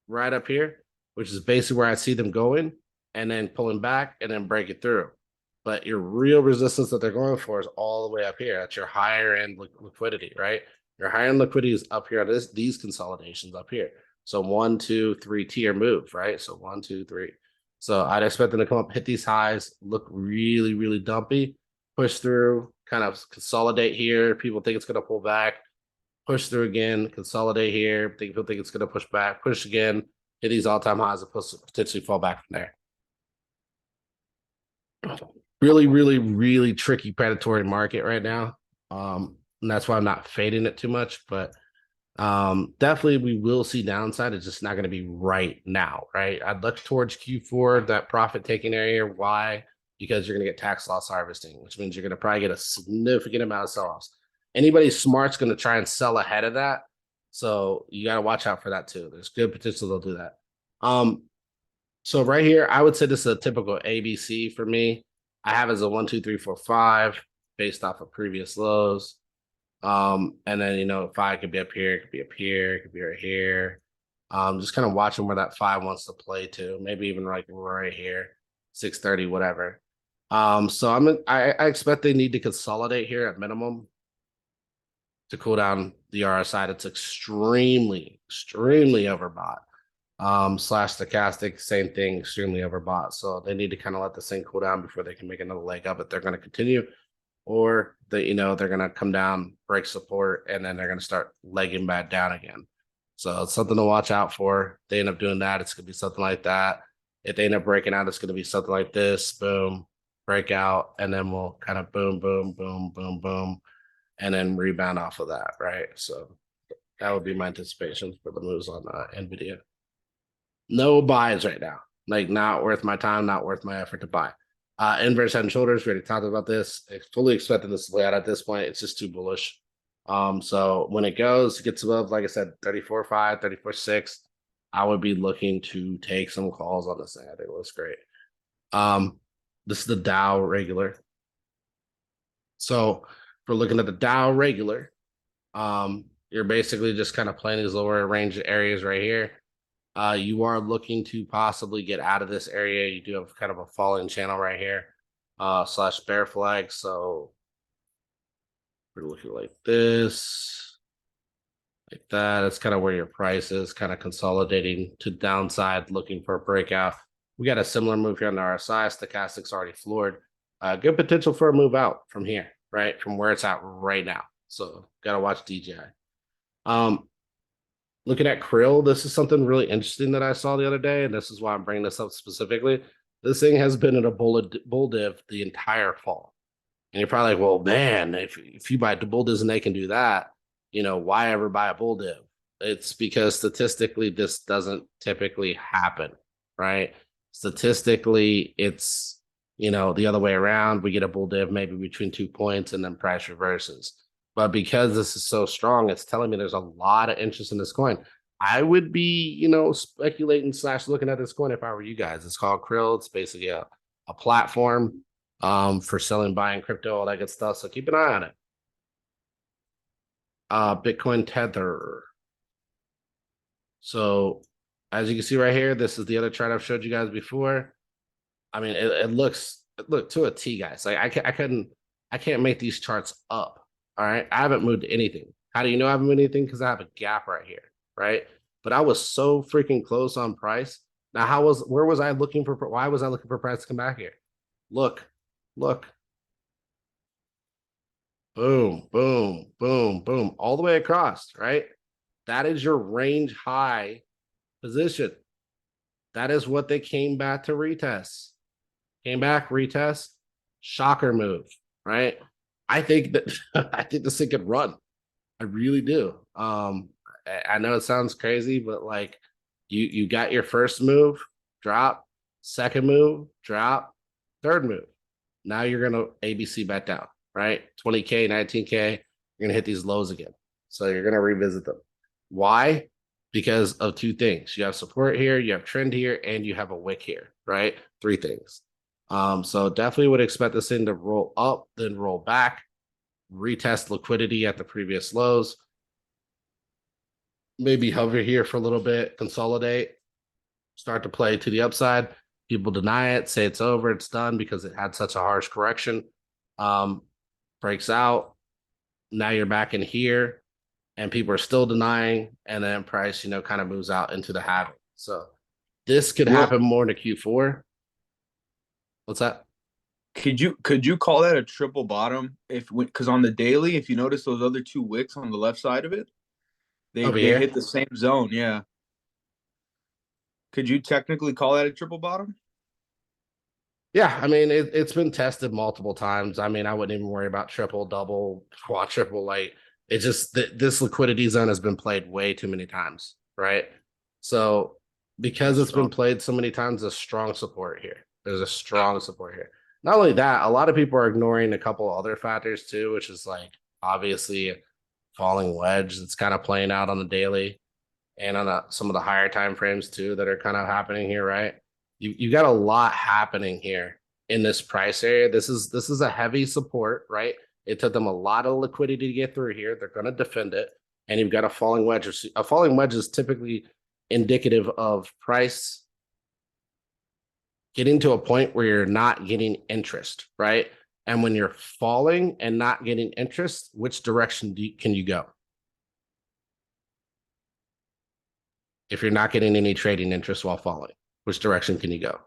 right up here, which is basically where I see them going and then pulling back and then break it through. But your real resistance that they're going for is all the way up here. That's your higher end liquidity, right? Your higher end liquidity is up here on these consolidations up here. So 1, 2, 3 tier move, right? So 1, 2, 3. So I'd expect them to come up, hit these highs, look really, really dumpy, push through, kind of consolidate here. People think it's going to pull back, push through again, consolidate here. People think it's going to push back, push again, hit these all-time highs, and potentially fall back from there. Really, really, really tricky predatory market right now. And that's why I'm not fading it too much, but definitely we will see downside. It's just not going to be right now, right? I'd look towards Q4, that profit taking area. Why? Because you're going to get tax loss harvesting, which means you're going to probably get a significant amount of sell-offs. Anybody smart's going to try and sell ahead of that. So you got to watch out for that too. There's good potential they'll do that. So right here, I would say this is a typical ABC for me. I have it as a 1, 2, 3, 4, 5 based off of previous lows. And then, you know, 5 could be up here, it could be up here, it could be right here. Just kind of watching where that 5 wants to play to, maybe even like right here, 630, whatever. So I expect they need to consolidate here at minimum to cool down the RSI. It's extremely, extremely overbought. Stochastic, same thing, extremely overbought. So they need to kind of let this thing cool down before they can make another leg up if they're going to continue, or they're going to come down, break support, and then they're going to start legging back down again. So it's something to watch out for. If they end up doing that, it's going to be something like that. If they end up breaking out, it's going to be something like this, boom, breakout, and then we'll kind of boom, boom, boom, boom, boom, and then rebound off of that, right? So that would be my anticipation for the moves on NVIDIA. No buys right now. Like, not worth my time, not worth my effort to buy. Inverse head and shoulders, we already talked about this. I fully expected this to play out at this point. It's just too bullish. So when it gets above, like I said, 34.5, 34.6, I would be looking to take some calls on this thing. I think it looks great. This is the Dow regular. So if we're looking at the Dow regular, you're basically just kind of playing these lower range areas right here. You are looking to possibly get out of this area. You do have kind of a falling channel right here, slash bear flag. So we're looking like this, like that. That's kind of where your price is, kind of consolidating to downside, looking for a breakout. We got a similar move here on the RSI. Stochastic's already floored. Good potential for a move out from here, right? From where it's at right now. So got to watch DJI. Looking at Krill, this is something really interesting that I saw the other day, and this is why I'm bringing this up specifically. This thing has been in a bull div the entire fall. And you're probably like, well, man, if you buy bull divs and they can do that, you know, why ever buy a bull div? It's because statistically, this doesn't typically happen, right? Statistically, it's, you know, the other way around. We get a bull div maybe between 2 points and then price reverses. But because this is so strong, it's telling me there's a lot of interest in this coin. I would be, you know, speculating / looking at this coin if I were you guys. It's called Krill. It's basically a platform for selling, buying crypto, all that good stuff. So keep an eye on it. Bitcoin Tether. So as you can see right here, this is the other chart I've showed you guys before. I mean, it looks to a T, guys. Like I can't make these charts up. All right, I haven't moved anything. How do you know I haven't moved anything? Because I have a gap right here, right? But I was so freaking close on price. Now, where was I looking for? Why was I looking for price to come back here? Look. Boom, boom, boom, boom, all the way across, right? That is your range high position. That is what they came back to retest. Came back, retest, shocker move, right? I think this thing could run. I really do. I know it sounds crazy, but like you got your first move, drop, second move, drop, third move. Now you're gonna ABC back down, right? 20K, 19K, you're gonna hit these lows again. So you're gonna revisit them. Why? Because of 2 things. You have support here, you have trend here, and you have a wick here, right? 3 things. So definitely would expect this thing to roll up, then roll back, retest liquidity at the previous lows, maybe hover here for a little bit, consolidate, start to play to the upside, People deny it, say it's over, it's done because it had such a harsh correction. Breaks out. Now you're back in here, and people are still denying, and then price, kind of moves out into the halving. So this could Well- happen more to Q4. What's that? Could you call that a triple bottom because on the daily, if you notice those other two wicks on the left side of it, they Over here? hit the same zone. Yeah. Could you technically call that a triple bottom? Yeah, I mean it's been tested multiple times. I mean, I wouldn't even worry about triple, double, quadruple. Like it's just this liquidity zone has been played way too many times, right? So because it's been played so many times, there's strong support here. There's a strong support here. Not only that, a lot of people are ignoring a couple other factors too, which is like obviously falling wedge that's kind of playing out on the daily and on some of the higher time frames too that are kind of happening here, right? You got a lot happening here in this price area. This is a heavy support, right? It took them a lot of liquidity to get through here. They're going to defend it, and you've got a falling wedge. A falling wedge is typically indicative of price getting to a point where you're not getting interest, right? And when you're falling and not getting interest, which direction can you go? If you're not getting any trading interest while falling, which direction can you go?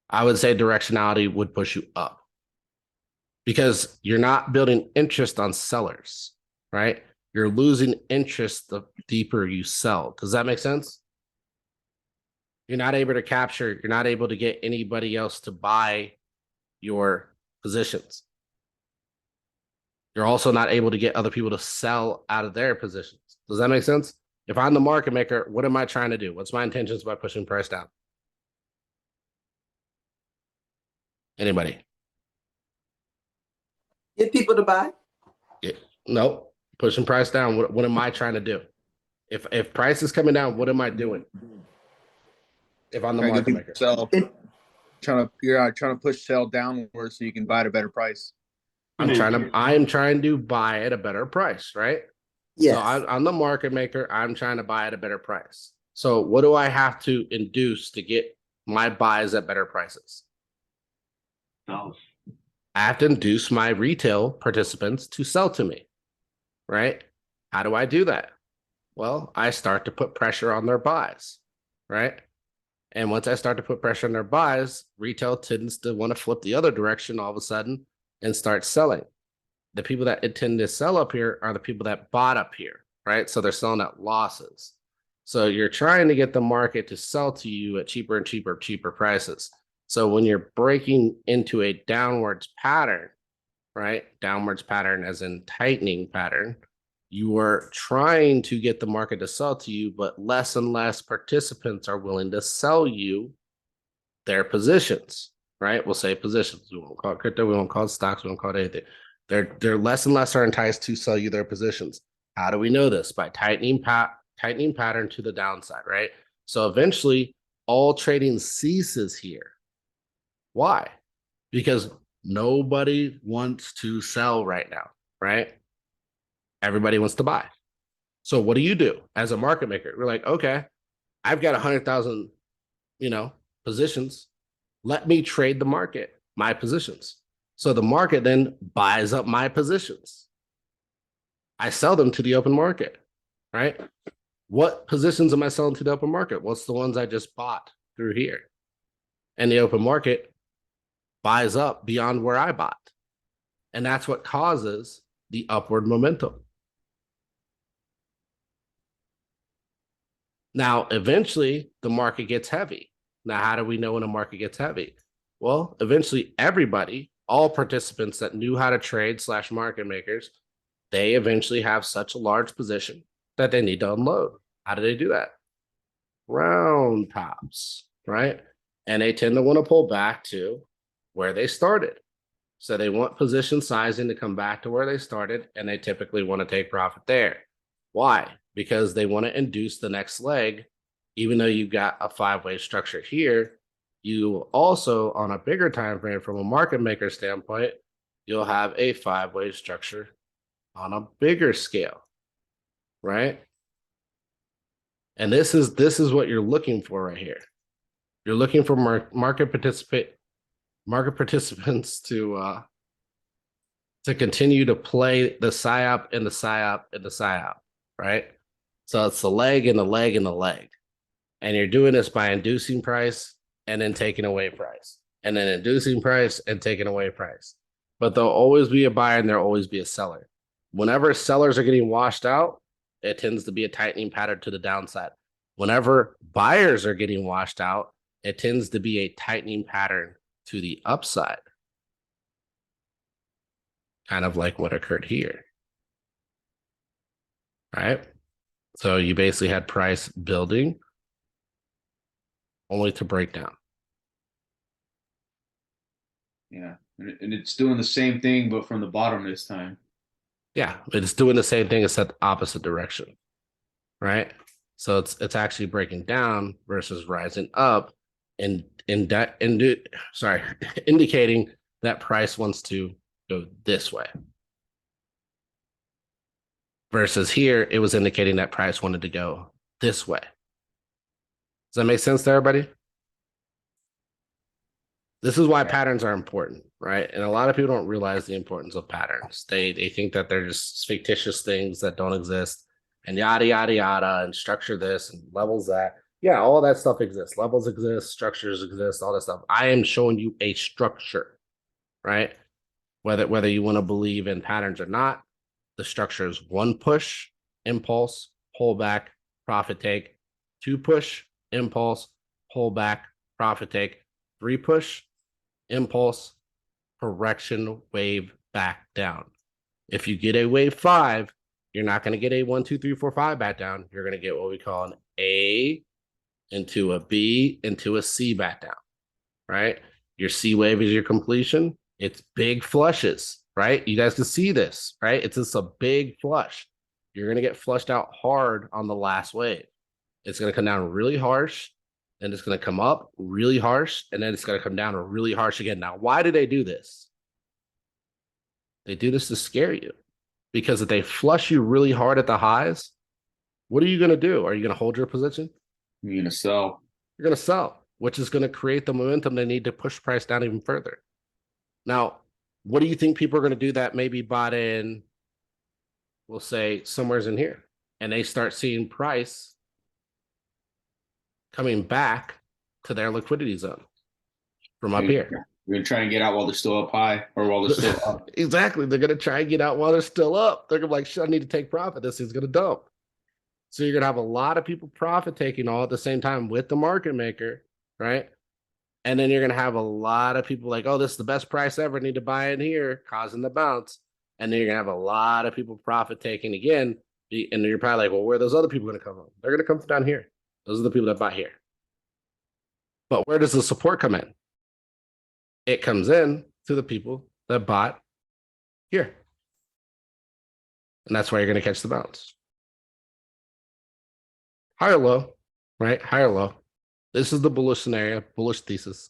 I would say directionality would push you up because you're not building interest on sellers, right? You're losing interest the deeper you sell. Does that make sense? You're not able to capture, you're not able to get anybody else to buy your positions. You're also not able to get other people to sell out of their positions. Does that make sense? If I'm the market maker, what am I trying to do? What's my intentions by pushing price down? Anybody? Get people to buy. No, pushing price down. What am I trying to do? If price is coming down, what am I doing? If I'm the Trying to market get maker, people to sell. You're trying to push sell downward so you can buy at a better price. I am trying to buy at a better price, right? Yes. So I'm the market maker. I'm trying to buy at a better price. So what do I have to induce to get my buys at better prices? I have to induce my retail participants to sell to me, right? How do I do that? Well, I start to put pressure on their buys, right? And once I start to put pressure on their buys, retail tends to want to flip the other direction all of a sudden and start selling. The people that intend to sell up here are the people that bought up here, right? So they're selling at losses. So you're trying to get the market to sell to you at cheaper and cheaper prices. So when you're breaking into a downwards pattern, right? Downwards pattern as in tightening pattern, you are trying to get the market to sell to you, but less and less participants are willing to sell you their positions, right? We'll say positions. We won't call it crypto. We won't call it stocks. We won't call it anything. They're less and less are enticed to sell you their positions. How do we know this? By tightening pattern to the downside, right? So eventually all trading ceases here. Why? Because nobody wants to sell right now, right? Everybody wants to buy. So what do? As a market maker? We're like, okay, I've got 100,000, positions. Let me trade the market, my positions. So the market then buys up my positions. I sell them to the open market, right? What positions am I selling to the open market? What's the ones I just bought through here? And the open market buys up beyond where I bought. And that's what causes the upward momentum. Now, eventually, the market gets heavy. Now, how do we know when a market gets heavy? Well, eventually, everybody, all participants that knew how to trade / market makers, they eventually have such a large position that they need to unload. How do they do that? Round tops, right? And they tend to want to pull back to where they started. So they want position sizing to come back to where they started, and they typically want to take profit there. Why? Because they want to induce the next leg. Even though you've got a 5-way structure here, you also, on a bigger time frame from a market maker standpoint, you'll have a 5-way structure on a bigger scale, right? And this is what you're looking for right here. You're looking for market participants to continue to play the psyop and the psyop and the psyop, right? So it's the leg and the leg and the leg. And you're doing this by inducing price and then taking away price, and then inducing price and taking away price. But there'll always be a buyer and there'll always be a seller. Whenever sellers are getting washed out, it tends to be a tightening pattern to the downside. Whenever buyers are getting washed out, it tends to be a tightening pattern to the upside. Kind of like what occurred here. Right? So you basically had price building only to break down. Yeah, and it's doing the same thing, but from the bottom this time. Yeah, it's doing the same thing except the opposite direction. Right? So it's actually breaking down versus rising up and indicating that price wants to go this way. Versus here, it was indicating that price wanted to go this way. Does that make sense to everybody? This is why patterns are important, right? And a lot of people don't realize the importance of patterns. They think that they're just fictitious things that don't exist and yada, yada, yada, and structure this and levels that. Yeah, all that stuff exists. Levels exist, structures exist, all that stuff. I am showing you a structure, right? Whether you want to believe in patterns or not, the structure is 1 push, impulse, pullback, profit take, 2 push, impulse, pullback, profit take, 3 push, impulse, correction, wave, back down. If you get a wave 5, you're not going to get a 1, 2, 3, 4, 5 back down. You're going to get what we call an A into a B into a C back down, right? Your C wave is your completion. It's big flushes, right? You guys can see this, right? It's just a big flush. You're going to get flushed out hard on the last wave. It's going to come down really harsh, then it's going to come up really harsh, and then it's going to come down really harsh again. Now, why do they do this? They do this to scare you, because if they flush you really hard at the highs, what are you going to do? Are you going to hold your position? You're going to sell. You're going to sell, which is going to create the momentum they need to push price down even further. Now, what do you think people are going to do that maybe bought in, we'll say, somewhere's in here, and they start seeing price coming back to their liquidity zone from up here? We're going to try and get out while they're still up high, or while they're still up. Exactly. They're going to try and get out while they're still up. They're going to be like, shit, I need to take profit. This is going to dump. So you're going to have a lot of people profit taking all at the same time with the market maker, right? And then you're going to have a lot of people like, oh, this is the best price ever. Need to buy in here, causing the bounce. And then you're going to have a lot of people profit taking again. And you're probably like, well, where are those other people going to come from? They're going to come from down here. Those are the people that buy here. But where does the support come in? It comes in to the people that bought here. And that's why you're going to catch the bounce. High or low, right? High or low. This is the bullish scenario, bullish thesis.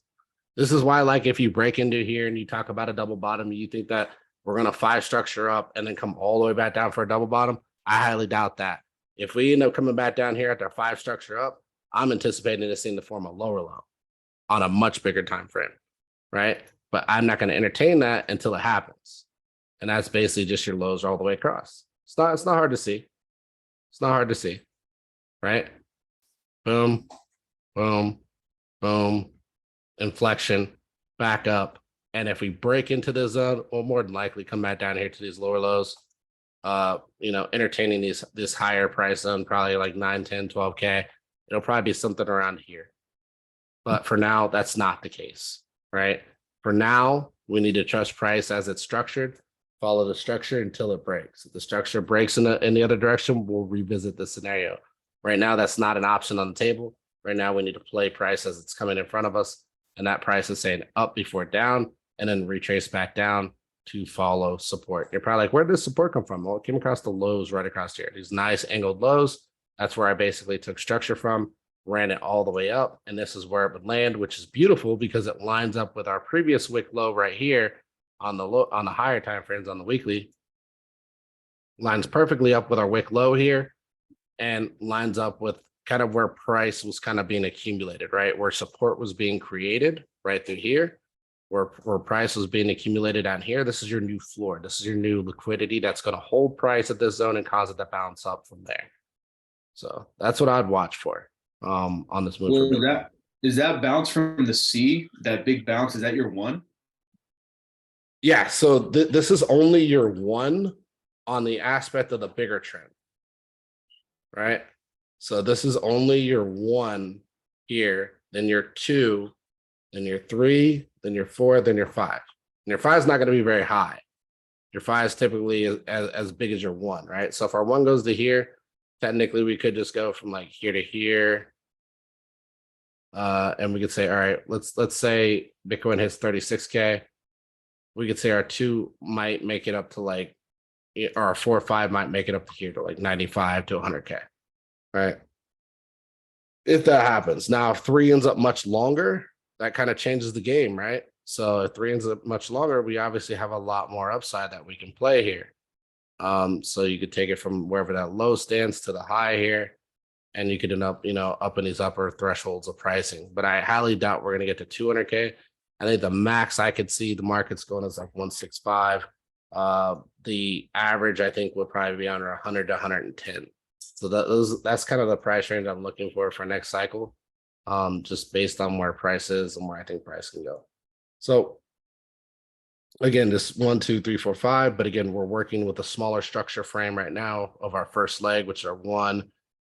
This is why, like, if you break into here and you talk about a double bottom, you think that we're going to 5 structure up and then come all the way back down for a double bottom. I highly doubt that. If we end up coming back down here after 5 structure up, I'm anticipating this thing to form a lower low on a much bigger time frame, right? But I'm not going to entertain that until it happens. And that's basically just your lows all the way across. It's not hard to see. It's not hard to see, right? Boom, boom, boom, inflection, back up. And if we break into the zone, we'll more than likely come back down here to these lower lows. Entertaining this higher price zone, probably like 9, 10, 12K. It'll probably be something around here. But for now, that's not the case, right? For now, we need to trust price as it's structured, follow the structure until it breaks. If the structure breaks in the other direction, we'll revisit the scenario. Right now, that's not an option on the table. Right now, we need to play price as it's coming in front of us. And that price is saying up before down, and then retrace back down to follow support. You're probably like, where did this support come from? Well, it came across the lows right across here. These nice angled lows. That's where I basically took structure from, ran it all the way up, and this is where it would land, which is beautiful because it lines up with our previous wick low right here on the low, on the higher time frames on the weekly. Lines perfectly up with our wick low here, and lines up with kind of where price was kind of being accumulated, right? Where support was being created right through here, where price was being accumulated down here. This is your new floor. This is your new liquidity that's going to hold price at this zone and cause it to bounce up from there. So that's what I'd watch for on this move. Well, for Bitcoin. is that bounce from the C, that big bounce, is that your one? Yeah, so this is only your one on the aspect of the bigger trend, right? So this is only your one here, then your two, then your three, then your four, then your five. And your five is not going to be very high. Your five is typically as big as your one, right? So if our one goes to here, technically we could just go from like here to here. And we could say, all right, let's say Bitcoin hits 36K. We could say our two might make it up to like, or our 4 or 5 might make it up to here to like 95 to 100K, right? If that happens. Now, if 3 ends up much longer, that kind of changes the game, right? So if 3 ends up much longer, we obviously have a lot more upside that we can play here. So you could take it from wherever that low stands to the high here, and you could end up, up in these upper thresholds of pricing. But I highly doubt we're going to get to 200K. I think the max I could see the market's going is like 165. The average I think would probably be under 100 to 110. So that's kind of the price range I'm looking for next cycle, just based on where price is and where I think price can go. So again, this 1, 2, 3, 4, 5. But again, we're working with a smaller structure frame right now of our first leg, which are 1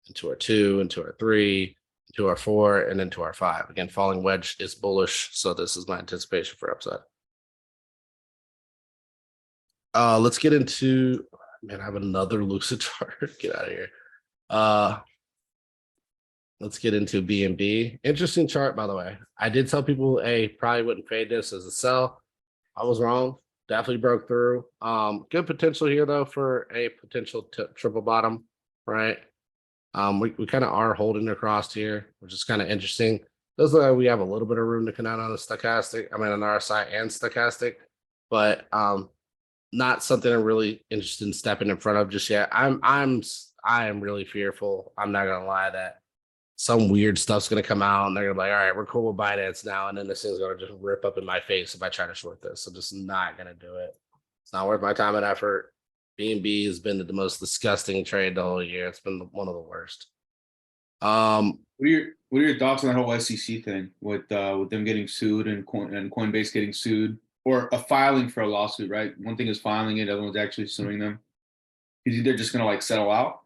into our 2 into our 3. To our 4 and then to our 5. Again, falling wedge is bullish, so this is my anticipation for upside. Let's get into, man, I have another lucid chart. Get out of here. Let's get into BNB. Interesting chart, by the way. I did tell people, hey, probably wouldn't fade this as a sell. I was wrong. Definitely broke through. Good potential here though for a potential triple bottom, right? We kind of are holding across here, which is kind of interesting. Does look like we have a little bit of room to come out on the stochastic, on RSI and stochastic, but not something I'm really interested in stepping in front of just yet. I am really fearful. I'm not gonna lie that some weird stuff's gonna come out and they're gonna be like, all right, we're cool with Binance now, and then this thing's gonna just rip up in my face if I try to short this. So just not gonna do it. It's not worth my time and effort. BNB has been the most disgusting trade the whole year. It's been one of the worst. What are your thoughts on that whole SEC thing with them getting sued and Coinbase getting sued, or a filing for a lawsuit, right? One thing is filing it, the other one's actually suing them. Is they're just gonna like settle out?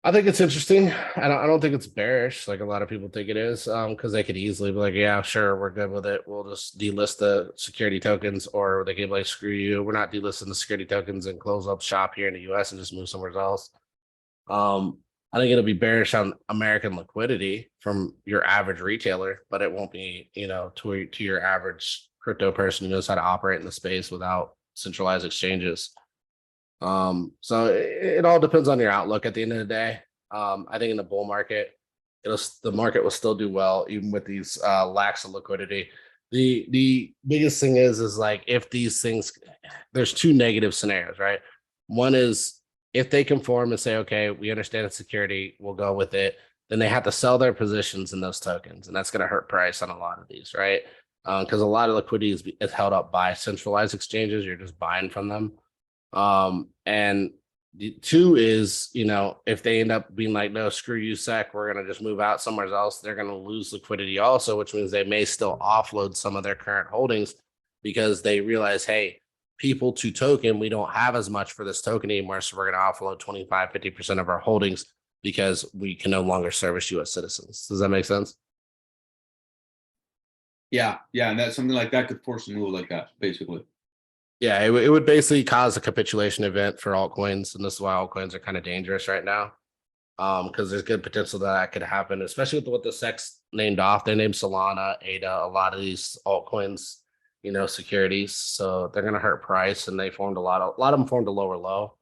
I think it's interesting. I don't think it's bearish like a lot of people think it is, because they could easily be like, yeah, sure, we're good with it. We'll just delist the security tokens, or they could be like, screw you, we're not delisting the security tokens and close up shop here in the US and just move somewhere else. I think it'll be bearish on American liquidity from your average retailer, but it won't be, to your average crypto person who knows how to operate in the space without centralized exchanges. So it all depends on your outlook at the end of the day. I think in the bull market, the market will still do well, even with these lacks of liquidity. The biggest thing is like, if these things, there's 2 negative scenarios, right? One is if they conform and say, okay, we understand it's security, we'll go with it, then they have to sell their positions in those tokens. And that's going to hurt price on a lot of these, right? Because a lot of liquidity is held up by centralized exchanges. You're just buying from them. And the 2 is, if they end up being like, no, screw you, SEC, we're going to just move out somewhere else, they're going to lose liquidity also, which means they may still offload some of their current holdings because they realize, hey, people to token, we don't have as much for this token anymore. So we're going to offload 25, 50% of our holdings because we can no longer service US citizens. Does that make sense? Yeah. And that's something like that could force a move like that, basically. Yeah, it would basically cause a capitulation event for altcoins, and this is why altcoins are kind of dangerous right now, because there's good potential that could happen, especially with what the SEC's named off. They named Solana, ADA, a lot of these altcoins, securities, so they're gonna hurt price, and they formed a lot of them formed a lower low,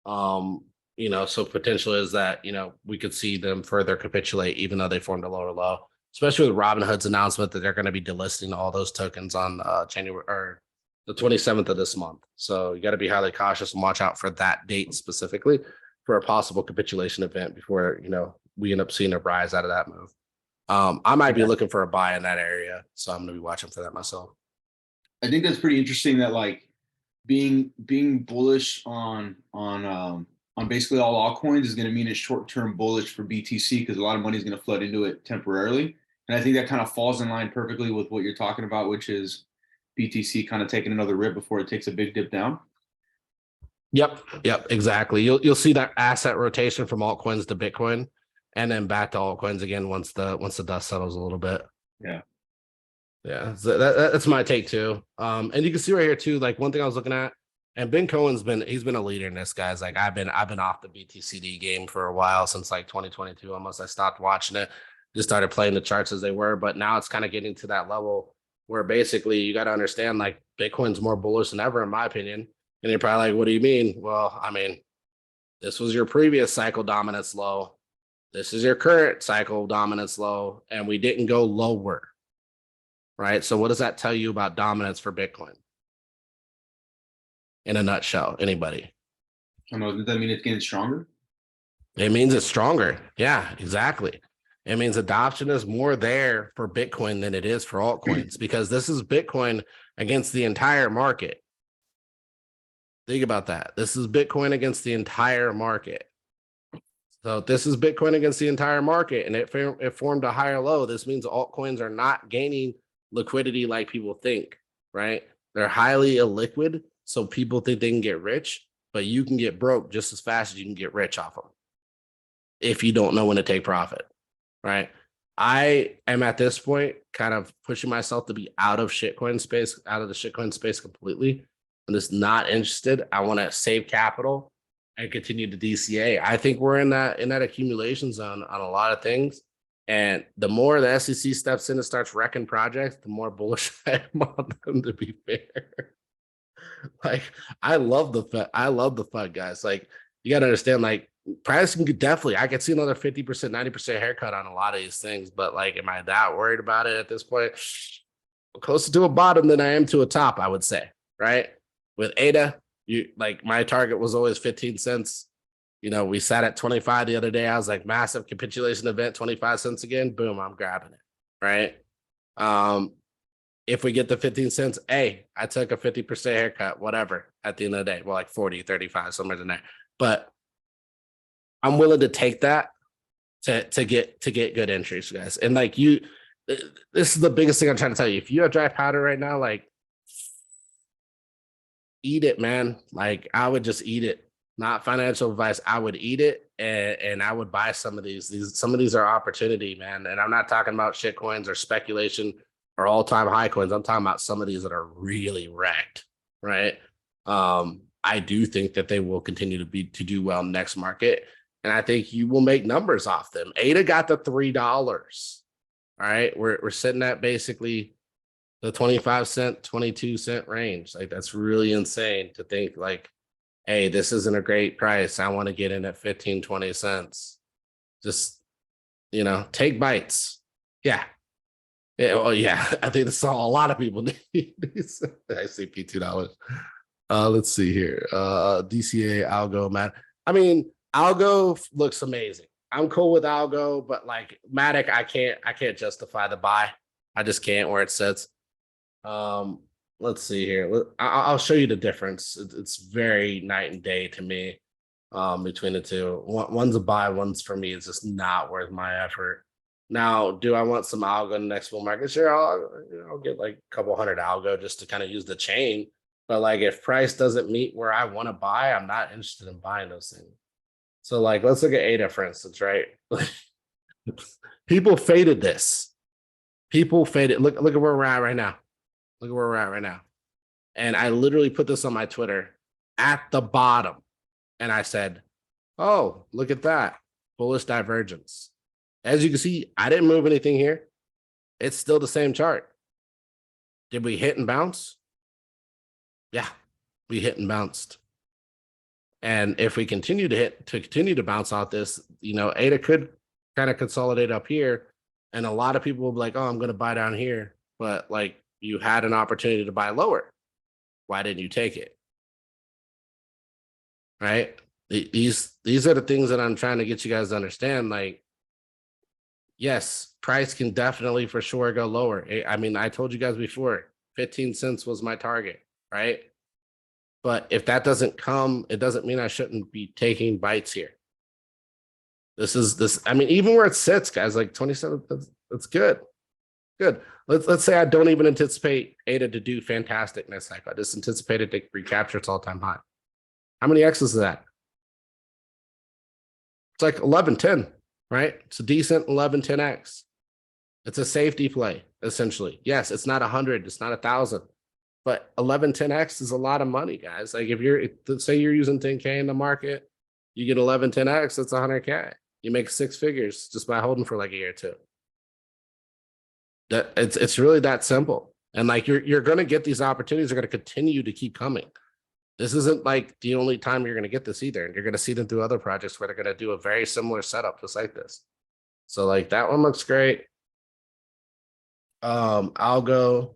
so potential is that we could see them further capitulate even though they formed a lower low, especially with Robinhood's announcement that they're going to be delisting all those tokens on January or the 27th of this month. So you got to be highly cautious and watch out for that date specifically for a possible capitulation event before, we end up seeing a rise out of that move. I might be Okay. looking for a buy in that area, so I'm gonna be watching for that myself. I think that's pretty interesting that like being bullish on basically all altcoins is going to mean it's short term bullish for BTC because a lot of money is going to flood into it temporarily. And I think that kind of falls in line perfectly with what you're talking about, which is BTC kind of taking another rip before it takes a big dip down. Yep, exactly. You'll see that asset rotation from altcoins to Bitcoin, and then back to altcoins again once the dust settles a little bit. Yeah, so that's my take too. And you can see right here too, like one thing I was looking at, and Ben Cohen's he's been a leader in this, guys. Like I've been off the BTCD game for a while, since like 2022 almost. I stopped watching it, just started playing the charts as they were, but now it's kind of getting to that level where basically you got to understand like Bitcoin's more bullish than ever, in my opinion. And you're probably like, what do you mean? Well, I mean, this was your previous cycle dominance low. This is your current cycle dominance low, and we didn't go lower. Right? So what does that tell you about dominance for Bitcoin? In a nutshell, anybody? I don't know. Does that mean it's getting stronger? It means it's stronger. Yeah, exactly. It means adoption is more there for Bitcoin than it is for altcoins, because this is Bitcoin against the entire market. Think about that. This is Bitcoin against the entire market. So if this is Bitcoin against the entire market and it formed a higher low, this means altcoins are not gaining liquidity like people think, right? They're highly illiquid, so people think they can get rich, but you can get broke just as fast as you can get rich off them if you don't know when to take profit, right? I am at this point kind of pushing myself to be out of the shitcoin space completely. I'm just not interested. I want to save capital and continue to DCA. I think we're in that accumulation zone on a lot of things. And the more the SEC steps in and starts wrecking projects, the more bullish I am on them, to be fair. Like, I love the FUD, guys. Like, you got to understand, like, pricing could definitely, I could see another 50%, 90% haircut on a lot of these things. But, like, am I that worried about it at this point? I'm closer to a bottom than I am to a top, I would say, right? With ADA, my target was always 15 cents. You know, we sat at 25 the other day. I was like, massive capitulation event, 25 cents again. Boom, I'm grabbing it. Right. If we get the 15 cents, hey, I took a 50% haircut, whatever, at the end of the day. Well, like 40, 35, somewhere in there. But I'm willing to take that to get good entries, guys. And like this is the biggest thing I'm trying to tell you. If you have dry powder right now, like, eat it, man. Like, I would just eat it. Not financial advice. I would eat it, and I would buy some of these. Some of these are opportunity, man. And I'm not talking about shit coins or speculation or all-time high coins. I'm talking about some of these that are really wrecked, right? I do think that they will continue to do well next market, and I think you will make numbers off them. ADA got the $3. All right, we're sitting at basically the 25 cent, 22 cent range. Like, that's really insane to think like, hey, this isn't a great price. I want to get in at 15, 20 cents. Just, take bites. Yeah. Well, yeah, I think that's all a lot of people need. I see $2. Let's see here. DCA, Algo, man. I mean, Algo looks amazing. I'm cool with Algo, but like Matic, I can't justify the buy. I just can't where it sits. Let's see here. I'll show you the difference. It's very night and day to me between the two. One's a buy, one's for me. It's just not worth my effort. Now, do I want some algo in the next bull market? Sure, I'll get like a couple hundred algo just to kind of use the chain. But like, if price doesn't meet where I want to buy, I'm not interested in buying those things. So like, let's look at ADA, for instance, right? People faded this. People faded. Look at where we're at right now. Look at where we're at right now. And I literally put this on my Twitter at the bottom. And I said, oh, look at that. Bullish divergence. As you can see, I didn't move anything here. It's still the same chart. Did we hit and bounce? Yeah, we hit and bounced. And if we continue to bounce off this, ADA could kind of consolidate up here. And a lot of people will be like, oh, I'm going to buy down here. But like, you had an opportunity to buy lower. Why didn't you take it? Right? These are the things that I'm trying to get you guys to understand. Like, yes, price can definitely for sure go lower. I mean, I told you guys before, 15 cents was my target, right? But if that doesn't come, it doesn't mean I shouldn't be taking bites here. This, I mean, even where it sits, guys, like 27, that's good. Good. Let's say I don't even anticipate ADA to do fantastic next cycle. I just anticipated to recapture its all-time high. How many X's is that? It's like 11, 10, right? It's a decent 11, 10X. It's a safety play, essentially. Yes, it's not 100, it's not 1,000, but 11, 10X is a lot of money, guys. Like if you're, say you're using 10K in the market, you get 11, 10X, that's 100K. You make 6 figures just by holding for like a year or two. That it's really that simple. And like you're gonna get these opportunities are gonna continue to keep coming. This isn't like the only time you're gonna get this either. And you're gonna see them through other projects where they're gonna do a very similar setup just like this. So like that one looks great. Algo.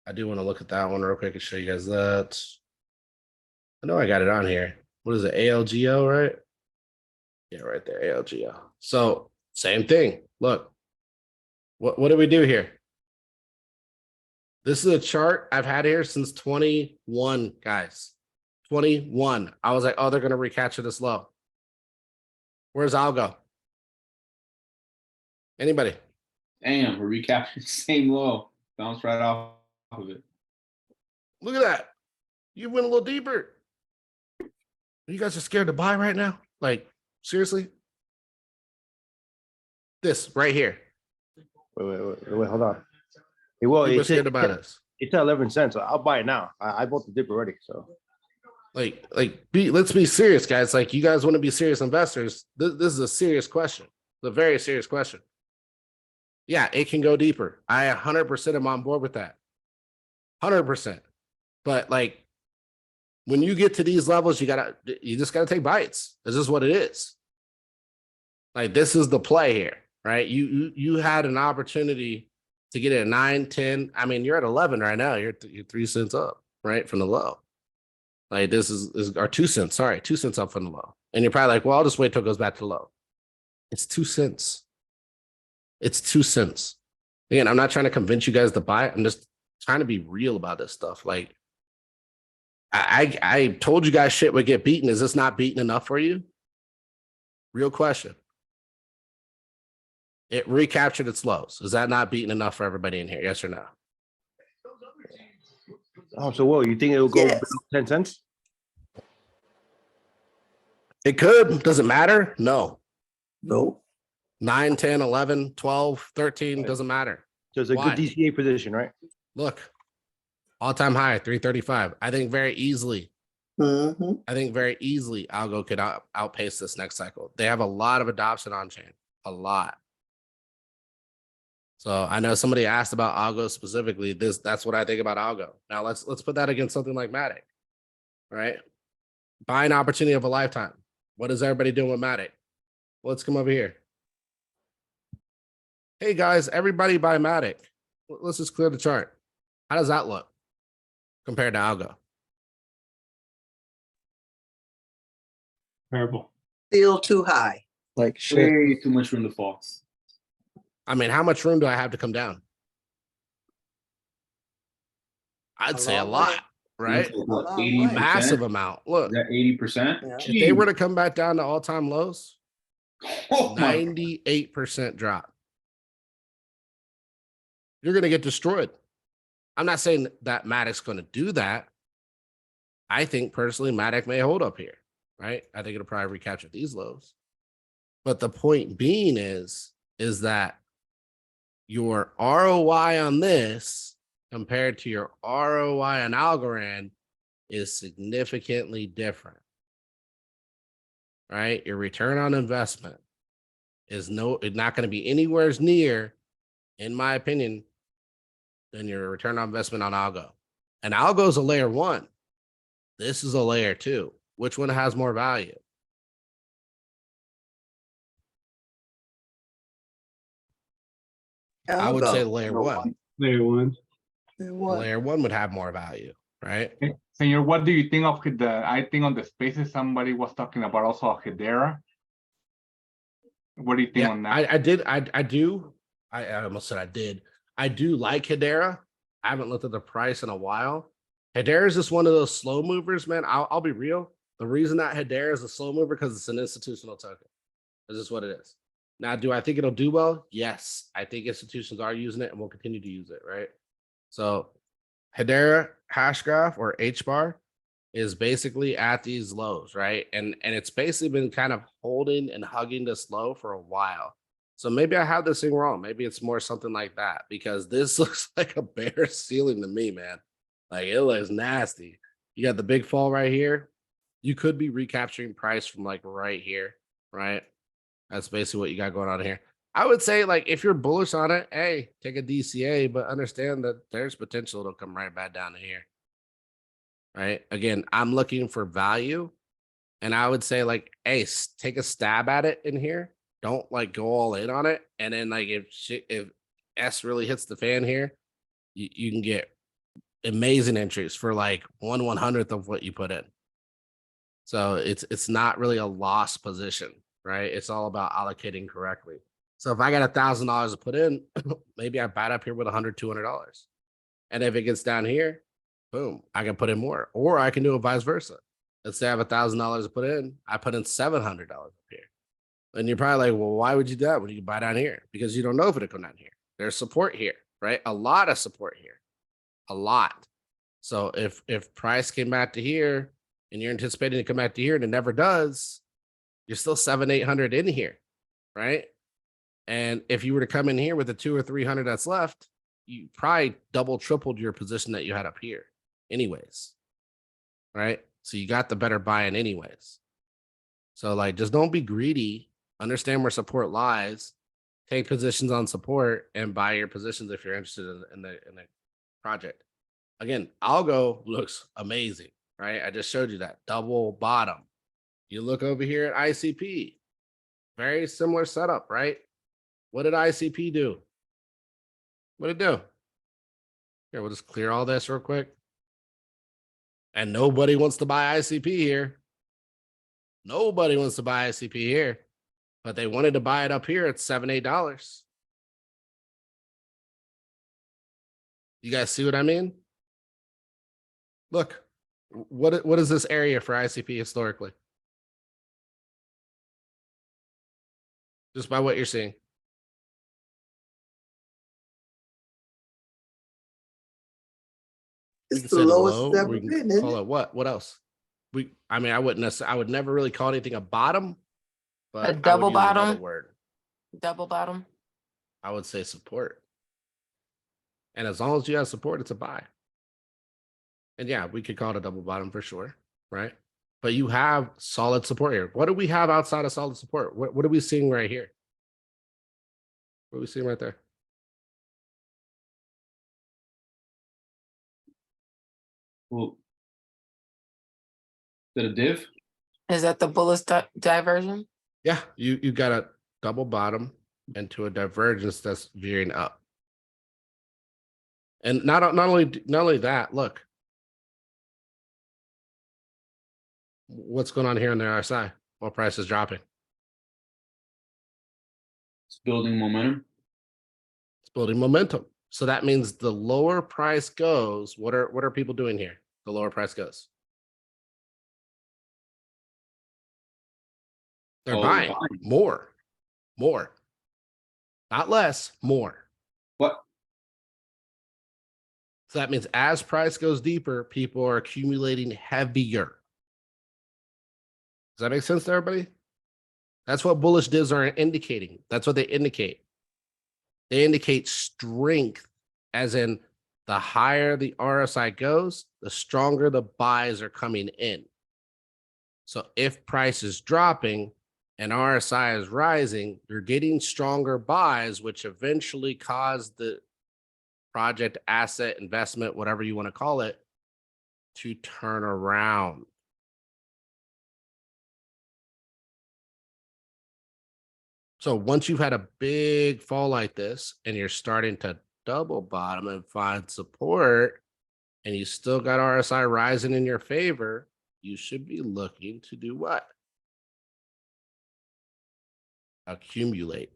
I do want to look at that one real quick and show you guys that. I know I got it on here. What is it? ALGO, right? Yeah, right there, ALGO. So same thing. Look, what do we do here? This is a chart I've had here since 21, guys. 21. I was like, oh, they're going to recapture this low. Where's Algo? Anybody? Damn, we're recapturing the same low. Bounce right off of it. Look at that. You went a little deeper. You guys are scared to buy right now? Like, seriously? This right here. Wait, hold on. Well, You were it's scared to buy this. at 11 cents. So I'll buy it now. I bought the dip already. So Let's be serious, guys. Like, you guys want to be serious investors. This is a serious question. It's a very serious question. Yeah, it can go deeper. I 100% am on board with that. 100%. But like, when you get to these levels, you just gotta take bites. This is what it is. Like, this is the play here, right? You had an opportunity to get it at 9, 10. I mean, you're at 11 right now. You're 3 cents up, right, from the low. Like, this is or 2 cents. Sorry, 2 cents up from the low. And you're probably like, well, I'll just wait till it goes back to the low. It's 2 cents. It's 2 cents. Again, I'm not trying to convince you guys to buy it. I'm just trying to be real about this stuff. Like, I told you guys shit would get beaten. Is this not beaten enough for you? Real question. It recaptured its lows. Is that not beaten enough for everybody in here? Yes or no? oh, so what? You think it will go Yes. below 10 cents? It could. Does it matter? No. No. 9, 10, 11, 12, 13, doesn't matter. So it's a Why? good DCA position, right? Look, all-time high, 335. I think very easily Algo could outpace this next cycle. They have a lot of adoption on chain, a lot. So I know somebody asked about Algo specifically. That's what I think about Algo. Now let's put that against something like Matic, right? Buying opportunity of a lifetime. What is everybody doing with Matic? Let's come over here. Hey guys, everybody buy Matic. Let's just clear the chart. How does that look compared to Algo? Terrible. Still too high. Like shit. Way too much room to fall. I mean, how much room do I have to come down? I'd say a long way. lot, right? What, Long 80%? way. Massive amount. Look, Is that 80%? Yeah. if they were to come back down to all-time lows, Oh my 98% drop. You're going to get destroyed. I'm not saying that Matic's going to do that. I think personally, Matic may hold up here, right? I think it'll probably recapture these lows. But the point being is that your ROI on this compared to your ROI on Algorand is significantly different, right? Your return on investment is not going to be anywhere near, in my opinion, than your return on investment on Algo. And Algo is a layer 1. This is a layer 2. Which one has more value? I would say layer 1. Layer one. Layer 1 would have more value, right? Senor, what do you think of I think on the spaces somebody was talking about also Hedera? What do you think Yeah, on that? I almost said I did. I do like Hedera. I haven't looked at the price in a while. Hedera is just one of those slow movers, man. I'll be real. The reason that Hedera is a slow mover because it's an institutional token. This is what it is. Now, do I think it'll do well? Yes. I think institutions are using it and will continue to use it, right? So Hedera Hashgraph or HBAR is basically at these lows, right? And it's basically been kind of holding and hugging this low for a while. So maybe I have this thing wrong. Maybe it's more something like that because this looks like a bear ceiling to me, man. Like it looks nasty. You got the big fall right here. You could be recapturing price from like right here, right? That's basically what you got going on here. I would say, like, if you're bullish on it, hey, take a DCA, but understand that there's potential it'll come right back down to here. Right? Again, I'm looking for value. And I would say, like, hey, take a stab at it in here. Don't like go all in on it. And then, like, if S really hits the fan here, you can get amazing entries for like 1/100th of what you put in. So it's not really a lost position, right? It's all about allocating correctly. So if I got $1,000 to put in, maybe I buy it up here with $100, $200. And if it gets down here, boom, I can put in more. Or I can do it vice versa. Let's say I have $1,000 to put in, I put in $700 up here. And you're probably like, well, why would you do that when you can buy down here? Because you don't know if it'll come down here. There's support here, right? A lot of support here. A lot. So if price came back to here and you're anticipating to come back to here and it never does, you're still 700-800 in here, right? And if you were to come in here with the 200 or 300 that's left, you probably double, tripled your position that you had up here anyways, right? So you got the better buy-in anyways. So like, just don't be greedy. Understand where support lies. Take positions on support and buy your positions if you're interested in the project. Again, Algo looks amazing, right? I just showed you that double bottom. You look over here at ICP, very similar setup, right? What did ICP do? What did it do? Here, we'll just clear all this real quick. And nobody wants to buy ICP here. Nobody wants to buy ICP here, but they wanted to buy it up here at $7, $8. You guys see what I mean? Look, what is this area for ICP historically? Just by what you're seeing. It's You the said lowest low, it's ever we can been, isn't call it? it what? What else? I mean, I would never really call anything a bottom, but I would double use another bottom? word. Double bottom. I would say support. And as long as you have support, it's a buy. And yeah, we could call it a double bottom for sure, right? But you have solid support here. What do we have outside of solid support? What are we seeing right here? What are we seeing right there? Well, is that a div? Is that the bullish diversion? Yeah, you got a double bottom into a divergence that's veering up. And not only that, look. What's going on here on the RSI? What price is dropping? It's building momentum. It's building momentum. So that means the lower price goes. What are people doing here? The lower price goes. They're Oh, buying buying. more, not less, more. What? So that means as price goes deeper, people are accumulating heavier. Does that make sense to everybody? That's what bullish divs are indicating. That's what they indicate. They indicate strength, as in the higher the RSI goes, the stronger the buys are coming in. So if price is dropping and RSI is rising, you're getting stronger buys, which eventually cause the project, asset, investment, whatever you want to call it, to turn around. So once you've had a big fall like this and you're starting to double bottom and find support and you still got RSI rising in your favor, you should be looking to do what? accumulate.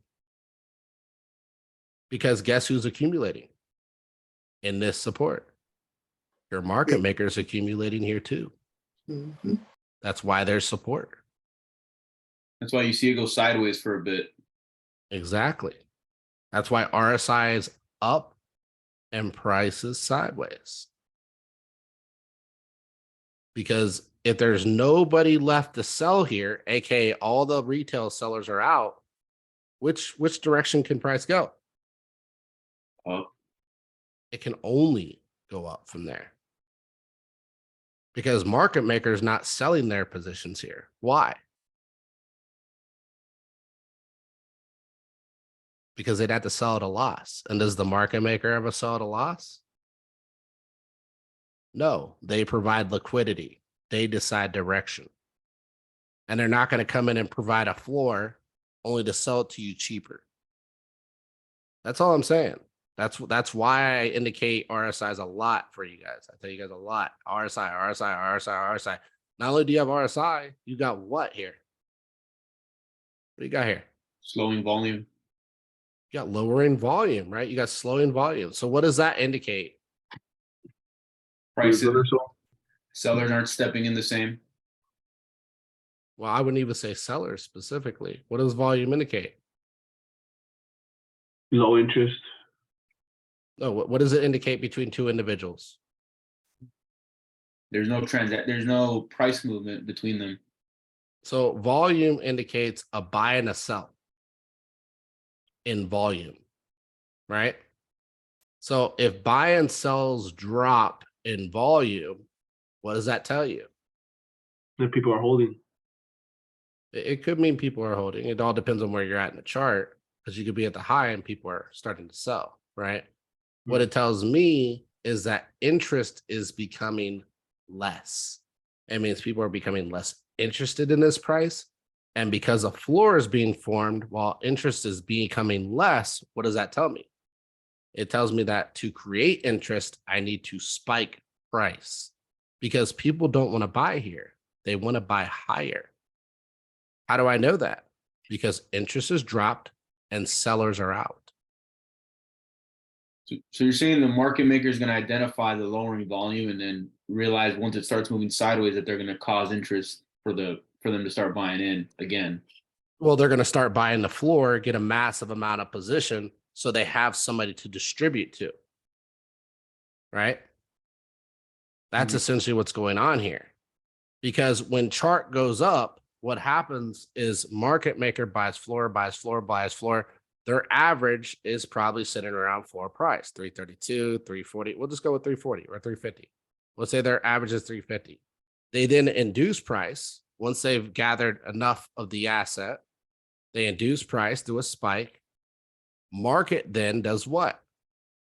Because guess who's accumulating in this support? Your market Big. makers accumulating here too. Mhm. That's why there's support. That's why you see it go sideways for a bit. Exactly. That's why RSI is up and price is sideways. Because if there's nobody left to sell here, aka all the retail sellers are out, which direction can price go? Up. It can only go up from there. Because market makers not selling their positions here. Why? Because they'd have to sell at a loss. And does the market maker ever sell at a loss? No, they provide liquidity. They decide direction. And they're not going to come in and provide a floor only to sell it to you cheaper. That's all I'm saying. That's why I indicate RSI is a lot for you guys. I tell you guys a lot. RSI. Not only do you have RSI, you got what here? What do you got here? Slowing volume. You got lowering volume, right? You got slowing volume. So what does that indicate? Prices. Reversal. Sellers aren't stepping in the same. Well, I wouldn't even say sellers specifically. What does volume indicate? Low interest. No, what does it indicate between two individuals? There's no price movement between them. So volume indicates a buy and a sell in volume, right? So if buy and sells drop in volume, what does that tell you? That people are holding. It could mean people are holding. It all depends on where you're at in the chart, because you could be at the high and people are starting to sell, right? What it tells me is that interest is becoming less. It means people are becoming less interested in this price. And because a floor is being formed while interest is becoming less, what does that tell me? It tells me that to create interest, I need to spike price, because people don't want to buy here. They want to buy higher. How do I know that? Because interest is dropped and sellers are out. So you're saying the market maker is going to identify the lowering volume and then realize once it starts moving sideways that they're going to cause interest for them to start buying in again. Well, they're going to start buying the floor, get a massive amount of position, so they have somebody to distribute to. Right? That's essentially what's going on here. Because when chart goes up, what happens is market maker buys floor. Their average is probably sitting around floor price, 332, 340. We'll just go with 340 or 350. Let's say their average is 350. They then induce price. Once they've gathered enough of the asset, they induce price through a spike. Market then does what?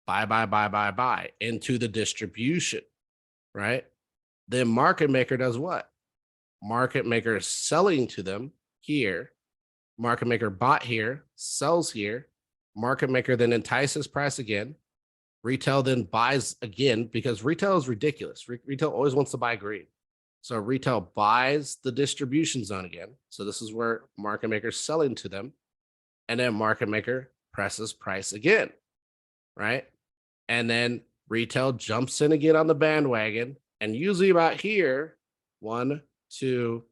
Buy into the distribution, right? Then market maker does what? Market maker is selling to them here. Market maker bought here, sells here. Market maker then entices price again. Retail then buys again, because retail is ridiculous. Retail always wants to buy green. So retail buys the distribution zone again. So this is where market maker is selling to them. And then market maker presses price again, right? And then retail jumps in again on the bandwagon. And usually about here, 1, 2,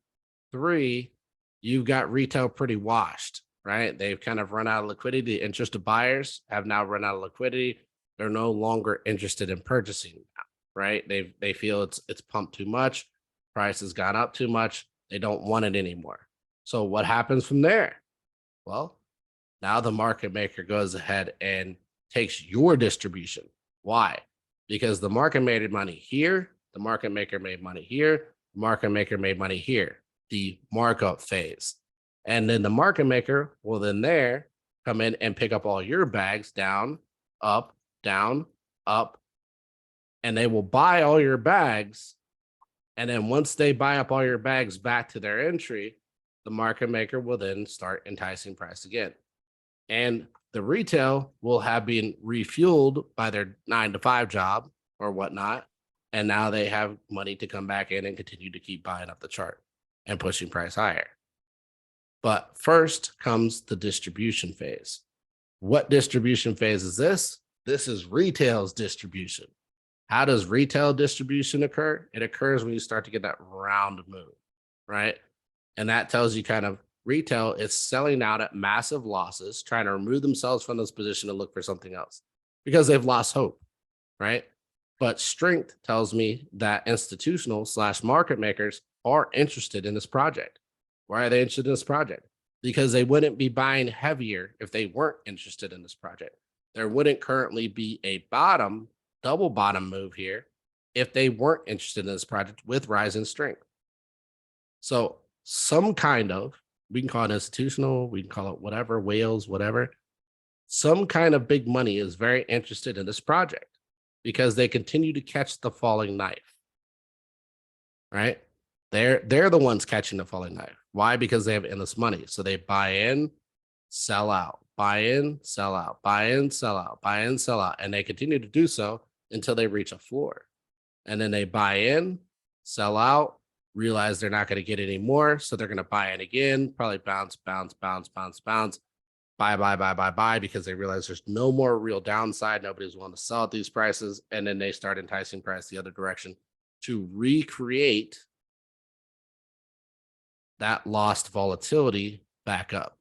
3, you've got retail pretty washed, right? They've kind of run out of liquidity. The interested buyers have now run out of liquidity. They're no longer interested in purchasing now, right? They feel it's pumped too much. Price has gone up too much. They don't want it anymore. So what happens from there? Well, now the market maker goes ahead and takes your distribution. Why? Because the market made money here. The market maker made money here. The market maker made money here. The markup phase. And then the market maker will then there come in and pick up all your bags down, up, and they will buy all your bags. And then once they buy up all your bags back to their entry, the market maker will then start enticing price again. And the retail will have been refueled by their 9-to-5 job or whatnot. And now they have money to come back in and continue to keep buying up the chart and pushing price higher. But first comes the distribution phase. What distribution phase is this? This is retail's distribution. How does retail distribution occur? It occurs when you start to get that round move, right? And that tells you kind of retail is selling out at massive losses, trying to remove themselves from this position and look for something else because they've lost hope, right? But strength tells me that institutional / market makers are interested in this project. Why are they interested in this project? Because they wouldn't be buying heavier if they weren't interested in this project. There wouldn't currently be a double bottom move here if they weren't interested in this project with rising strength. So some kind of, we can call it institutional, we can call it whatever, whales, whatever. Some kind of big money is very interested in this project because they continue to catch the falling knife, right? They're the ones catching the falling knife. Why? Because they have endless money. So they buy in, sell out, buy in, sell out, buy in, sell out, buy in, sell out. And they continue to do so until they reach a floor. And then they buy in, sell out, realize they're not going to get any more. So they're going to buy in again, probably bounce, buy, because they realize there's no more real downside. Nobody's willing to sell at these prices. And then they start enticing price the other direction to recreate that lost volatility back up.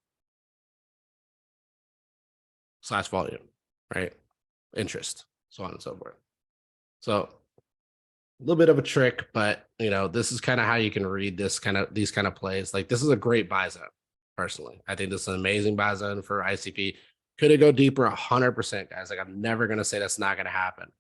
/ volume, right? Interest, so on and so forth. So a little bit of a trick, but this is kind of how you can read these kind of plays. Like this is a great buy zone, personally. I think this is an amazing buy zone for ICP. Could it go deeper? 100%, guys. Like I'm never going to say that's not going to happen,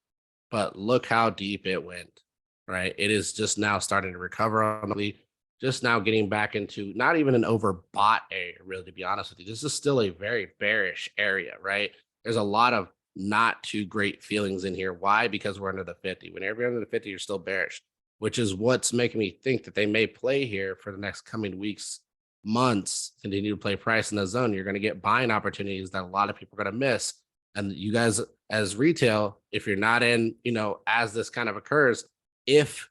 but look how deep it went, right? It is just now starting to recover on the just now getting back into not even an overbought area, really, to be honest with you. This is still a very bearish area, right? There's a lot of not too great feelings in here. Why? Because we're under the 50. Whenever you're under the 50, you're still bearish, which is what's making me think that they may play here for the next coming weeks, months, continue to play price in the zone. You're going to get buying opportunities that a lot of people are going to miss. And you guys, as retail, if you're not in, as this kind of occurs, if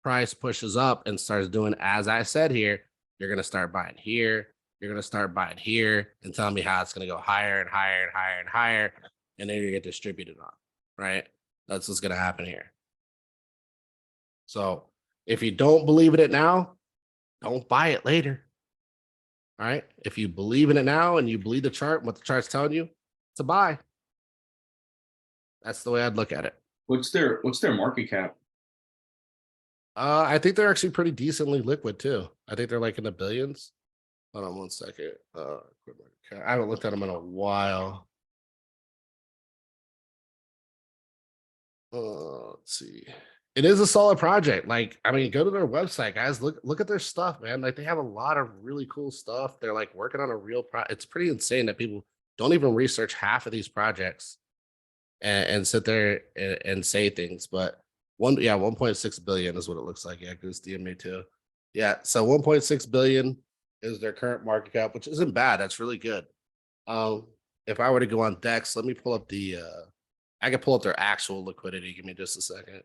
price pushes up and starts doing as I said here, you're going to start buying here. You're going to start buying here and tell me how it's going to go higher and higher and higher and higher. And then you get distributed on, right? That's what's going to happen here. So if you don't believe in it now, don't buy it later. All right. If you believe in it now and you believe the chart, what the chart's telling you, it's a buy. That's the way I'd look at it. What's their market cap? I think they're actually pretty decently liquid too. I think they're like in the billions. Hold on 1 second. I haven't looked at them in a while. Let's see. It is a solid project. Like, I mean, go to their website, guys. Look at their stuff, man. Like, they have a lot of really cool stuff. They're like working on a real It's pretty insane that people don't even research half of these projects and sit there and say things. But 1.6 billion is what it looks like. Yeah, Goose DM me too. Yeah, so 1.6 billion is their current market cap, which isn't bad. That's really good. If I were to go on DEX, let me pull up I can pull up their actual liquidity. Give me just a second.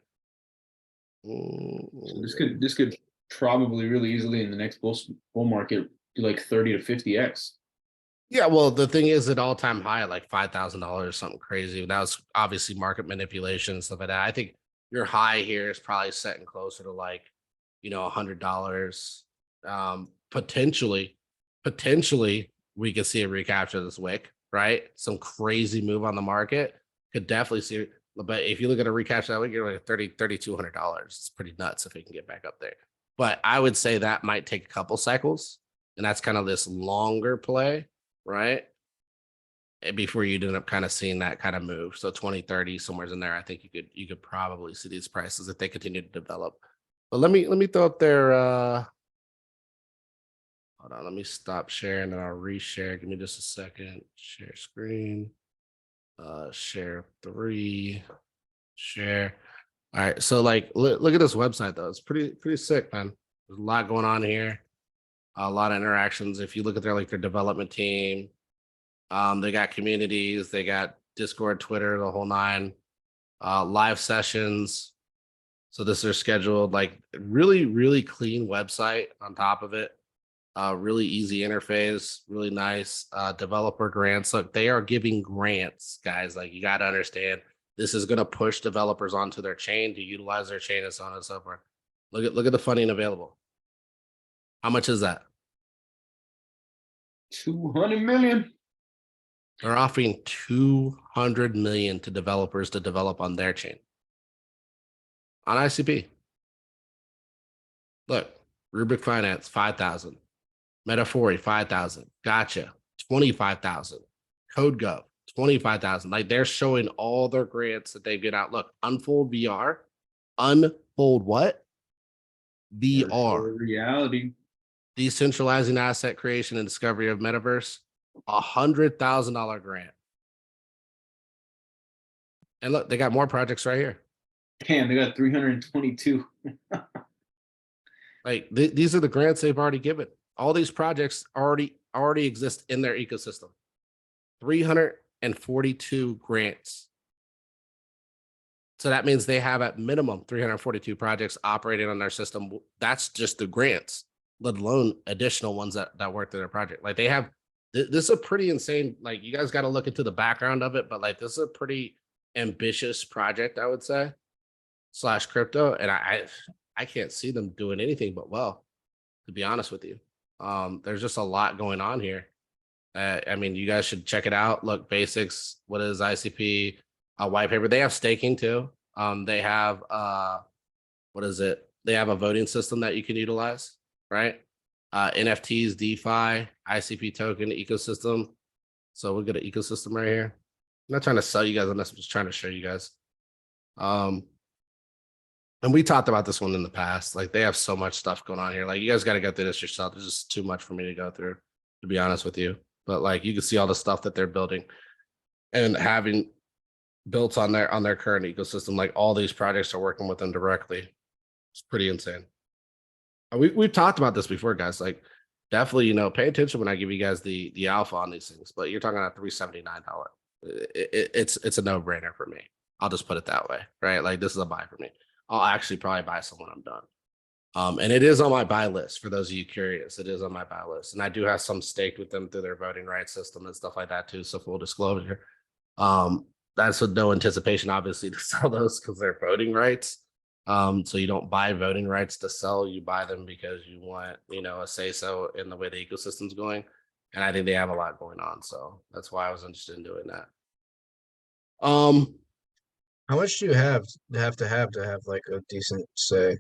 This could probably really easily in the next bull market do like 30 to 50x. Yeah, well, the thing is at all-time high, like $5,000, something crazy. That was obviously market manipulation and stuff like that. I think your high here is probably setting closer to like, $100. Potentially we could see a recapture this wick, right? Some crazy move on the market. Could definitely see it. But if you look at a recapture that wick, you're like $3,200. It's pretty nuts if it can get back up there. But I would say that might take a couple cycles. And that's kind of this longer play, right? Before you'd end up kind of seeing that kind of move. So 2030, somewhere in there, I think you could probably see these prices if they continue to develop. But let me throw up their hold on, let me stop sharing and I'll reshare. Give me just a second. Share screen. Share 3. Share. All right. So like look at this website though. It's pretty sick, man. There's a lot going on here. A lot of interactions. If you look at their development team, they got communities, they got Discord, Twitter, the whole 9, live sessions. So this is scheduled, like really, really clean website on top of it. Really easy interface, really nice. Developer grants. Look, they are giving grants, guys. Like you got to understand, this is going to push developers onto their chain to utilize their chain and so on and so forth. Look at the funding available. How much is that? 200 million. They're offering 200 million to developers to develop on their chain. On ICP. Look, Rubrik Finance, 5,000. Metaphori, 5,000. Gotcha, 25,000. CodeGov, 25,000. Like they're showing all their grants that they get out. Look, Unfold VR. Unfold what? VR. Reality. Decentralizing asset creation and discovery of metaverse. $100,000 grant. And look, they got more projects right here. Damn, they got 322. Like these are the grants they've already given. All these projects already exist in their ecosystem. 342 grants. So that means they have at minimum 342 projects operating on their system. That's just the grants, let alone additional ones that work through their project. Like they have, this is a pretty insane, like you guys got to look into the background of it, but like this is a pretty ambitious project, I would say, / crypto. And I can't see them doing anything but well, to be honest with you. There's just a lot going on here. I mean, you guys should check it out. Look, basics, what is ICP, white paper. They have staking too. They have, what is it? They have a voting system that you can utilize, right? NFTs, DeFi, ICP token ecosystem. So we'll get an ecosystem right here. I'm not trying to sell you guys on this. I'm just trying to show you guys. And we talked about this one in the past. Like they have so much stuff going on here. Like you guys got to go through this yourself. There's just too much for me to go through, to be honest with you. But like you can see all the stuff that they're building and having built on their current ecosystem. Like all these projects are working with them directly. It's pretty insane. We've talked about this before, guys. Like definitely, you know, pay attention when I give you guys the alpha on these things. But you're talking about $379. It's a no-brainer for me. I'll just put it that way, right? Like this is a buy for me. I'll actually probably buy some when I'm done. And it is on my buy list for those of you curious. It is on my buy list. And I do have some staked with them through their voting rights system and stuff like that too. So full disclosure. That's with no anticipation, obviously, to sell those because they're voting rights. So you don't buy voting rights to sell, you buy them because you want, you know, a say-so in the way the ecosystem's going. And I think they have a lot going on. So that's why I was interested in doing that. How much do you have to have like a decent say?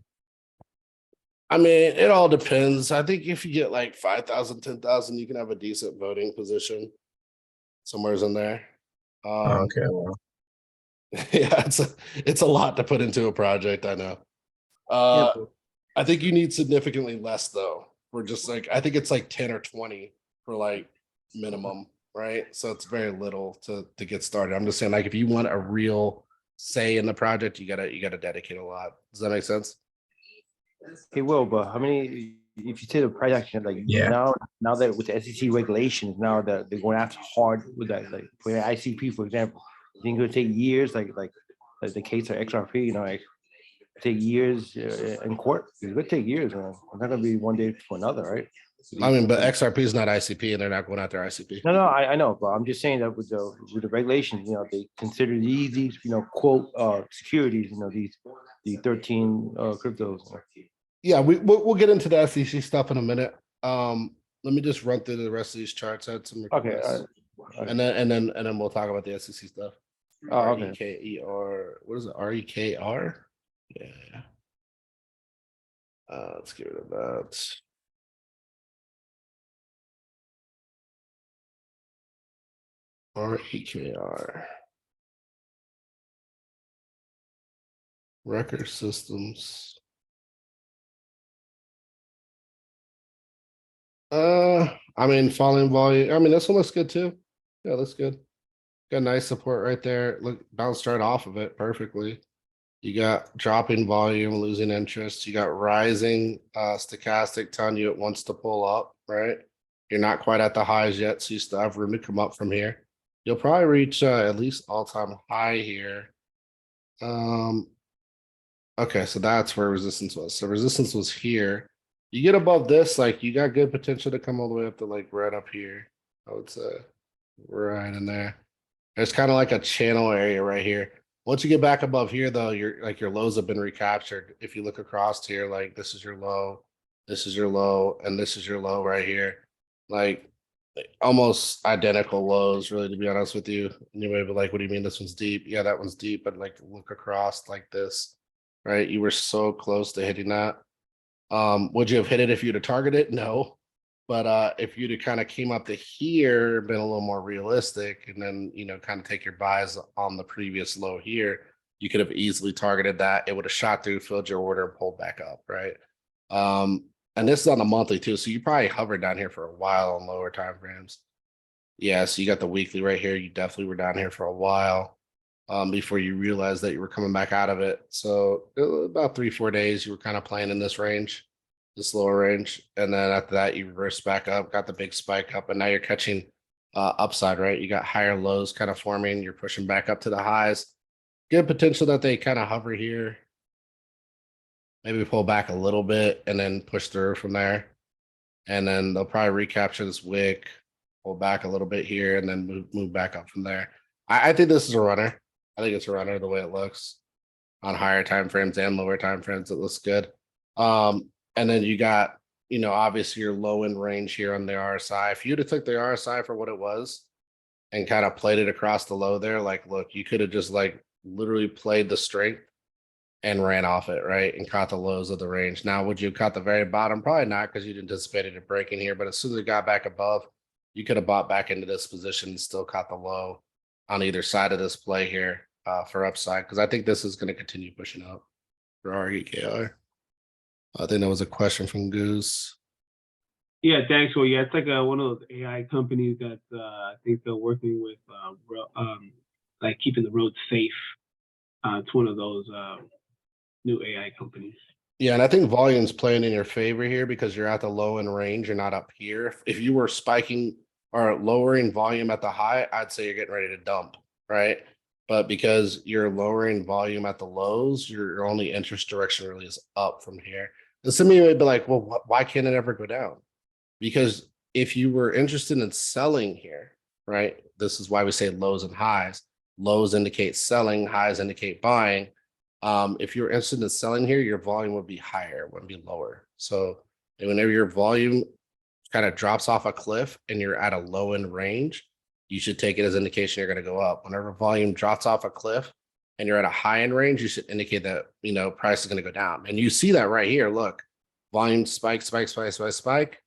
I mean, it all depends. I think if you get like 5,000, 10,000, you can have a decent voting position. Somewhere's in there. Okay, well, Yeah, it's a lot to put into a project, I know. I think you need significantly less though. We're just like, I think it's like 10 or 20 for like minimum, right? So it's very little to get started. I'm just saying, like, if you want a real say in the project, you gotta dedicate a lot. Does that make sense? It will, but how many, if you take the price action, like now that with the SEC regulations, now that they're going after hard with that, like for ICP, for example, you think it'll take years, like the case of XRP, you know, like take years in court. It would take years, man. It's not gonna be one day to another, right? I mean, but XRP is not ICP and they're not going after ICP. No, I know, but I'm just saying that with the regulations, you know, they consider these, you know, quote securities, you know, the 13 cryptos. Yeah, we'll get into the SEC stuff in a minute. Let me just run through the rest of these charts. I had some requests. Okay. And then we'll talk about the SEC stuff. Oh, okay. REKER. What is it? REKR? Yeah. Let's get rid of that. REKR. Record systems. I mean, falling volume. I mean, this one looks good too. Yeah, looks good. Got nice support right there. Look, bounced right off of it perfectly. You got dropping volume, losing interest. You got rising stochastic telling you it wants to pull up, right? You're not quite at the highs yet, so you still have room to come up from here. You'll probably reach at least all-time high here. Okay, so that's where resistance was. So resistance was here. You get above this, like you got good potential to come all the way up to like right up here. I would say right in there. There's kind of like a channel area right here. Once you get back above here, though, your lows have been recaptured. If you look across here, like this is your low, this is your low, and this is your low right here. Like almost identical lows, really, to be honest with you. And you may be like, what do you mean this one's deep? Yeah, that one's deep, but like look across like this, right? You were so close to hitting that. Would you have hit it if you'd have targeted? No. But if you'd have kind of came up to here, been a little more realistic, and then kind of take your buys on the previous low here, you could have easily targeted that. It would have shot through, filled your order, and pulled back up, right? And this is on the monthly too, so you probably hovered down here for a while on lower time frames. Yeah, so you got the weekly right here. You definitely were down here for a while before you realized that you were coming back out of it. So about 3-4 days, you were kind of playing in this range, this lower range, and then after that, you reversed back up, got the big spike up, and now you're catching upside, right? You got higher lows kind of forming. You're pushing back up to the highs. Good potential that they kind of hover here. Maybe pull back a little bit and then push through from there. And then they'll probably recapture this wick, pull back a little bit here, and then move back up from there. I think this is a runner. I think it's a runner the way it looks on higher time frames and lower time frames. It looks good. And then you got, obviously your low end range here on the RSI. If you'd have took the RSI for what it was and kind of played it across the low there, like, look, you could have just like literally played the strength and ran off it, right? And caught the lows of the range. Now, would you have caught the very bottom? Probably not, because you'd anticipated it breaking here. But as soon as it got back above, you could have bought back into this position and still caught the low on either side of this play here for upside. Because I think this is going to continue pushing up for REKR. I think that was a question from Goose. Yeah, thanks. Well, yeah, it's like one of those AI companies that I think they're working with, like keeping the roads safe. It's one of those new AI companies. Yeah, and I think volume's playing in your favor here because you're at the low end range. You're not up here. If you were spiking or lowering volume at the high, I'd say you're getting ready to dump, right? But because you're lowering volume at the lows, your only interest direction really is up from here. And some of you may be like, well, why can't it ever go down? Because if you were interested in selling here, right? This is why we say lows and highs. Lows indicate selling, highs indicate buying. If you're interested in selling here, your volume would be higher, wouldn't be lower. So whenever your volume kind of drops off a cliff and you're at a low end range, you should take it as indication you're going to go up. Whenever volume drops off a cliff and you're at a high end range, you should indicate that, price is going to go down. And you see that right here. Look, volume spike, spike, spike, spike, spike.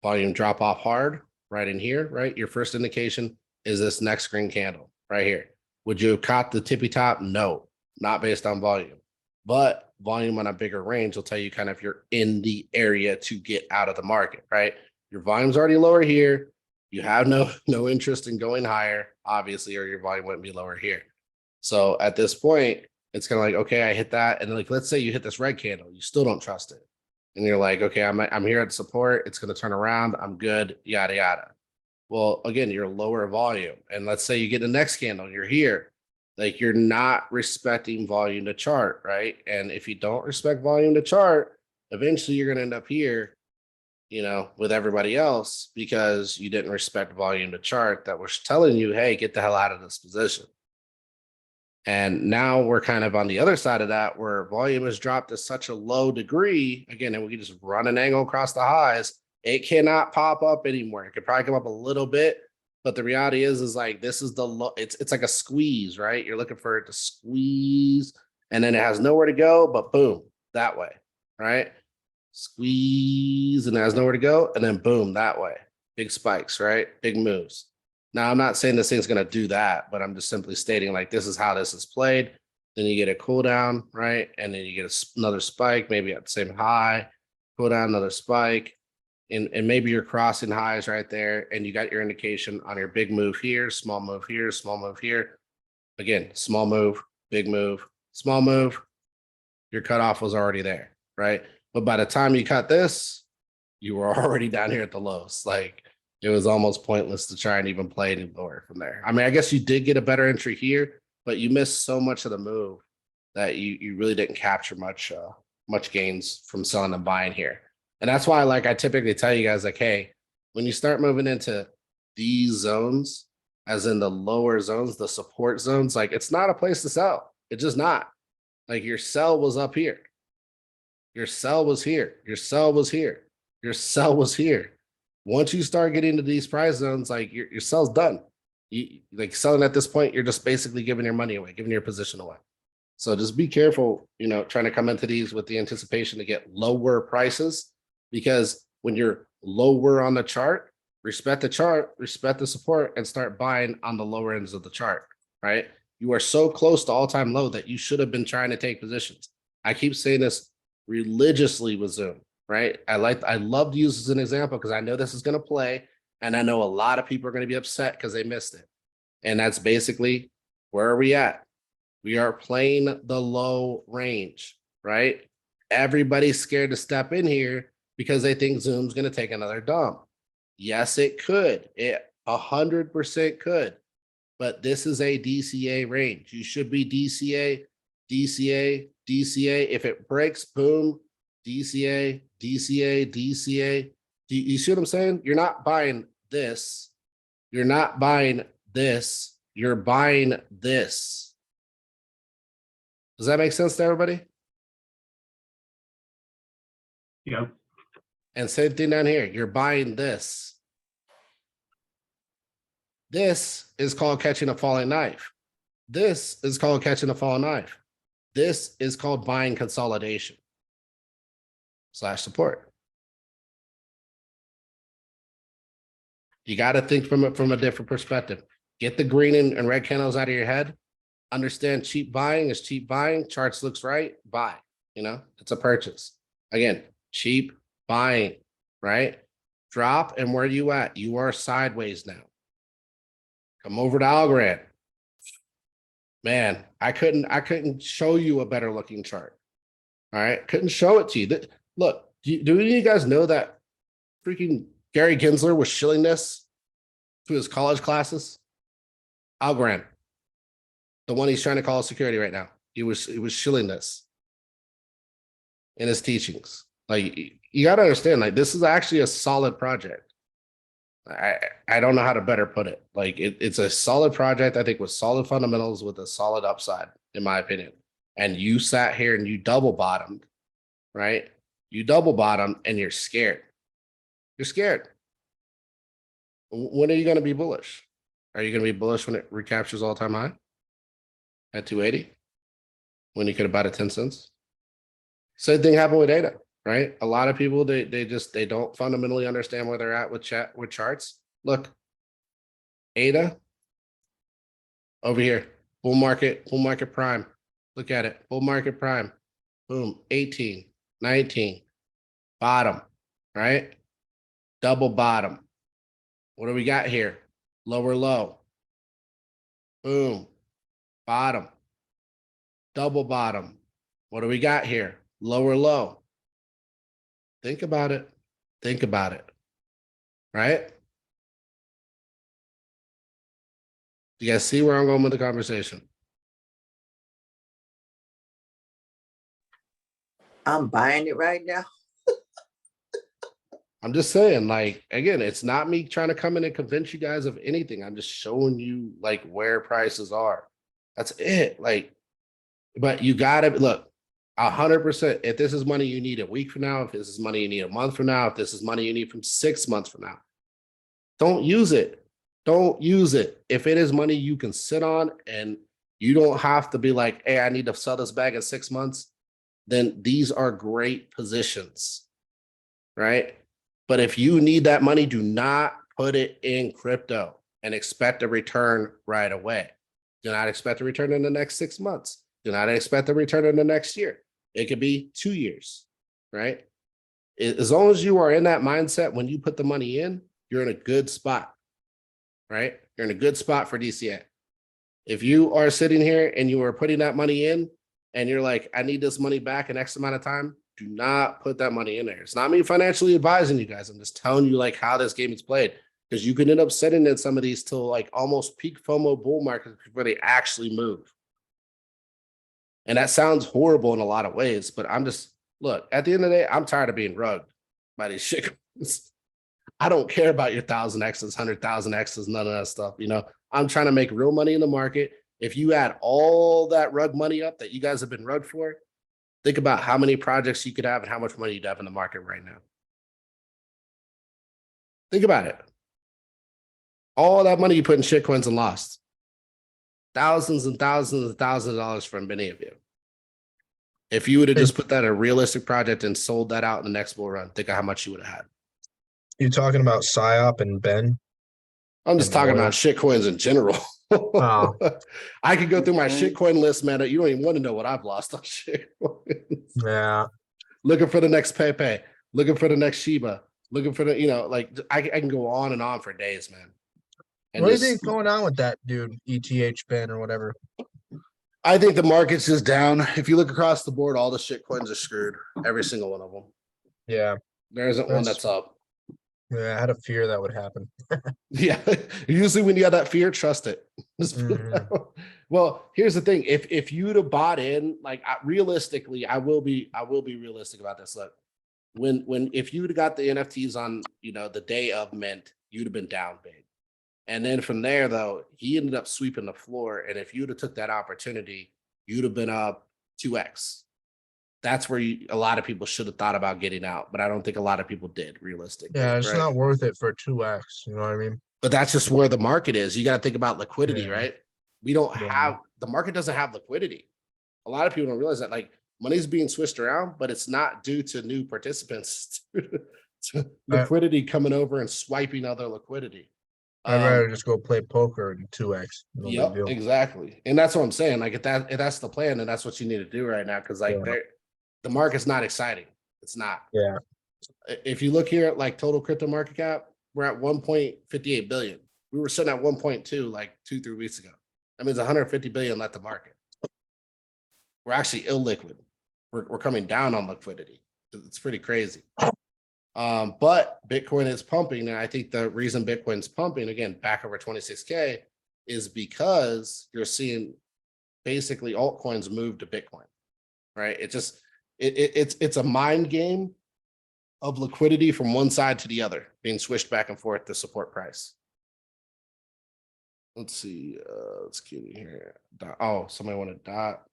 Volume drop off hard right in here, right? Your first indication is this next green candle right here. Would you have caught the tippy top? No, not based on volume, but volume on a bigger range will tell you kind of if you're in the area to get out of the market, right? Your volume's already lower here. You have no interest in going higher, obviously, or your volume wouldn't be lower here. So at this point, it's kind of like, okay, I hit that. And like, let's say you hit this red candle, you still don't trust it. And you're like, okay, I'm here at support. It's going to turn around. I'm good, yada, yada. Well, again, you're lower volume. And let's say you get the next candle, you're here. Like you're not respecting volume to chart, right? And if you don't respect volume to chart, eventually you're going to end up here, with everybody else because you didn't respect volume to chart that was telling you, hey, get the hell out of this position. And now we're kind of on the other side of that where volume has dropped to such a low degree. Again, and we can just run an angle across the highs. It cannot pop up anymore. It could probably come up a little bit, but the reality is like this is the low. It's like a squeeze, right? You're looking for it to squeeze, and then it has nowhere to go, but boom, that way, right? Squeeze, and it has nowhere to go, and then boom, that way. Big spikes, right? Big moves. Now, I'm not saying this thing's going to do that, but I'm just simply stating like this is how this is played. Then you get a cool down, right? And then you get another spike, maybe at the same high, cool down, another spike. And maybe you're crossing highs right there, and you got your indication on your big move here, small move here, small move here. Again, small move, big move, small move. Your cutoff was already there, right? But by the time you cut this, you were already down here at the lows. Like it was almost pointless to try and even play any lower from there. I mean, I guess you did get a better entry here, but you missed so much of the move that you really didn't capture much gains from selling and buying here. And that's why, like, I typically tell you guys, like, hey, when you start moving into these zones, as in the lower zones, the support zones, like, it's not a place to sell. It's just not. Like, your sell was up here. Your sell was here. Your sell was here. Your sell was here. Once you start getting to these price zones, like, your sell's done. You like selling at this point, you're just basically giving your money away, giving your position away. So just be careful, trying to come into these with the anticipation to get lower prices, because when you're lower on the chart, respect the support, and start buying on the lower ends of the chart, right? You are so close to all-time low that you should have been trying to take positions. I keep saying this religiously with Zoom, right? I love to use this as an example because I know this is going to play, and I know a lot of people are going to be upset because they missed it. And that's basically, where are we at? We are playing the low range, right? Everybody's scared to step in here because they think Zoom's going to take another dump. Yes, it could. It 100% could. But this is a DCA range. You should be DCA, DCA, DCA. If it breaks, boom, DCA, DCA, DCA. You see what I'm saying? You're not buying this. You're not buying this. You're buying this. Does that make sense to everybody? Yep. And same thing down here. You're buying this. This is called catching a falling knife. This is called catching a falling knife. This is called buying consolidation / support. You got to think from a different perspective. Get the green and red candles out of your head. Understand cheap buying is cheap buying. Charts looks right, buy. It's a purchase. Again, cheap buying, right? Drop, and where you at? You are sideways now. Come over to Algorand. Man, I couldn't show you a better looking chart. All right, couldn't show it to you. Look, do any of you guys know that freaking Gary Gensler was shilling this to his college classes? Algorand, the one he's trying to call security right now. He was shilling this in his teachings. Like, you got to understand, like, this is actually a solid project. I don't know how to better put it. Like, it's a solid project, I think, with solid fundamentals, with a solid upside, in my opinion. And you sat here and you double bottomed, right? You double bottomed and you're scared. You're scared. When are you going to be bullish? Are you going to be bullish when it recaptures all-time high at 280? When you could have bought it 10 cents? Same thing happened with data, right? A lot of people, they don't fundamentally understand where they're at with charts. Look, ADA over here, bull market prime. Look at it, bull market prime. Boom, 18, 19, bottom, right? Double bottom. What do we got here? Lower low. Boom, bottom, double bottom. What do we got here? Lower low. Think about it. Think about it. Right? You guys see where I'm going with the conversation? I'm buying it right now. I'm just saying, like, again, it's not me trying to come in and convince you guys of anything. I'm just showing you, like, where prices are. That's it. Like, but you gotta look 100%. If this is money you need a week from now, if this is money you need a month from now, if this is money you need from 6 months from now, don't use it. Don't use it. If it is money you can sit on and you don't have to be like, hey, I need to sell this bag in 6 months, then these are great positions, right? But if you need that money, do not put it in crypto and expect a return right away. Do not expect a return in the next 6 months. Do not expect a return in the next year. It could be 2 years, right? As long as you are in that mindset, when you put the money in, you're in a good spot, right? You're in a good spot for DCA. If you are sitting here and you are putting that money in and you're like, I need this money back in X amount of time, do not put that money in there. It's not me financially advising you guys. I'm just telling you, like, how this game is played, because you can end up sitting in some of these till like almost peak FOMO bull markets before they actually move. And that sounds horrible in a lot of ways, but I'm just, look, at the end of the day, I'm tired of being rugged by these shitcoins. I don't care about your 1,000Xs, 100,000Xs, none of that stuff. You know, I'm trying to make real money in the market. If you add all that rug money up that you guys have been rugged for, think about how many projects you could have and how much money you'd have in the market right now. Think about it. All that money you put in shitcoins and lost. Thousands and thousands and thousands of dollars from many of you. If you would have just put that in a realistic project and sold that out in the next bull run, think of how much you would have had. You talking about PSYOP and Ben? I'm just And talking oil. about shitcoins in general. Oh. I could go through my shitcoin list, man. You don't even want to know what I've lost on shitcoins. Yeah. Looking for the next Pepe, looking for the next Shiba, looking for the, you know, like I can go on and on for days, man. And What do you this- think's going on with that dude, ETH Ben or whatever? I think the market's just down. If you look across the board, all the shitcoins are screwed. Every single one of them. Yeah. There isn't one That's- that's up. Yeah, I had a fear that would happen. Yeah. Usually when you have that fear, trust it. Just put it that way. Well, here's the thing. If you'd have bought in, like realistically, I will be realistic about this. Look, if you'd have got the NFTs on, you know, the day of mint, you'd have been down big. And then from there, though, he ended up sweeping the floor. And if you'd have took that opportunity, you'd have been up 2x. That's where a lot of people should have thought about getting out, but I don't think a lot of people did realistically. Yeah, it's right? not worth it for 2x. You know what I mean? But that's just where the market is. You got to think about liquidity, Yeah. right? We don't Yeah. have the market doesn't have liquidity. A lot of people don't realize that like money's being switched around, but it's not due to new participants. To liquidity coming over and swiping other liquidity. I'd rather just go play poker and 2x. No big Yep, deal. exactly. And that's what I'm saying. Like if that's the plan, then that's what you need to do right now. Cause like Yeah. the market's not exciting. It's not. Yeah. If you look here at like total crypto market cap, we're at 1.58 billion. We were sitting at 1.2 like 2-3 weeks ago. That means 150 billion left the market. We're actually illiquid. We're coming down on liquidity. It's pretty crazy. But Bitcoin is pumping, and I think the reason Bitcoin's pumping again back over 26K is because you're seeing basically altcoins move to Bitcoin, right? It's a mind game of liquidity from one side to the other, being switched back and forth to support price. Let's see, let's get in here. Oh, somebody want a dot?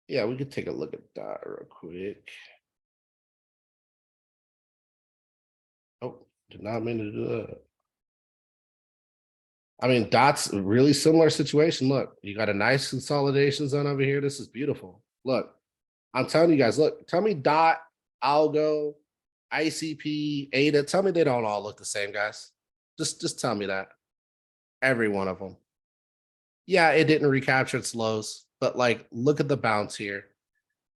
Yeah, we could take a look at dot real quick. Oh, did not mean to do that. I mean, Dot's a really similar situation. Look, you got a nice consolidation zone over here. This is beautiful. Look, I'm telling you guys, look, tell me Dot, Algo, ICP, ADA, tell me they don't all look the same, guys. Just tell me that. Every one of them. Yeah, it didn't recapture its lows, but like, look at the bounce here.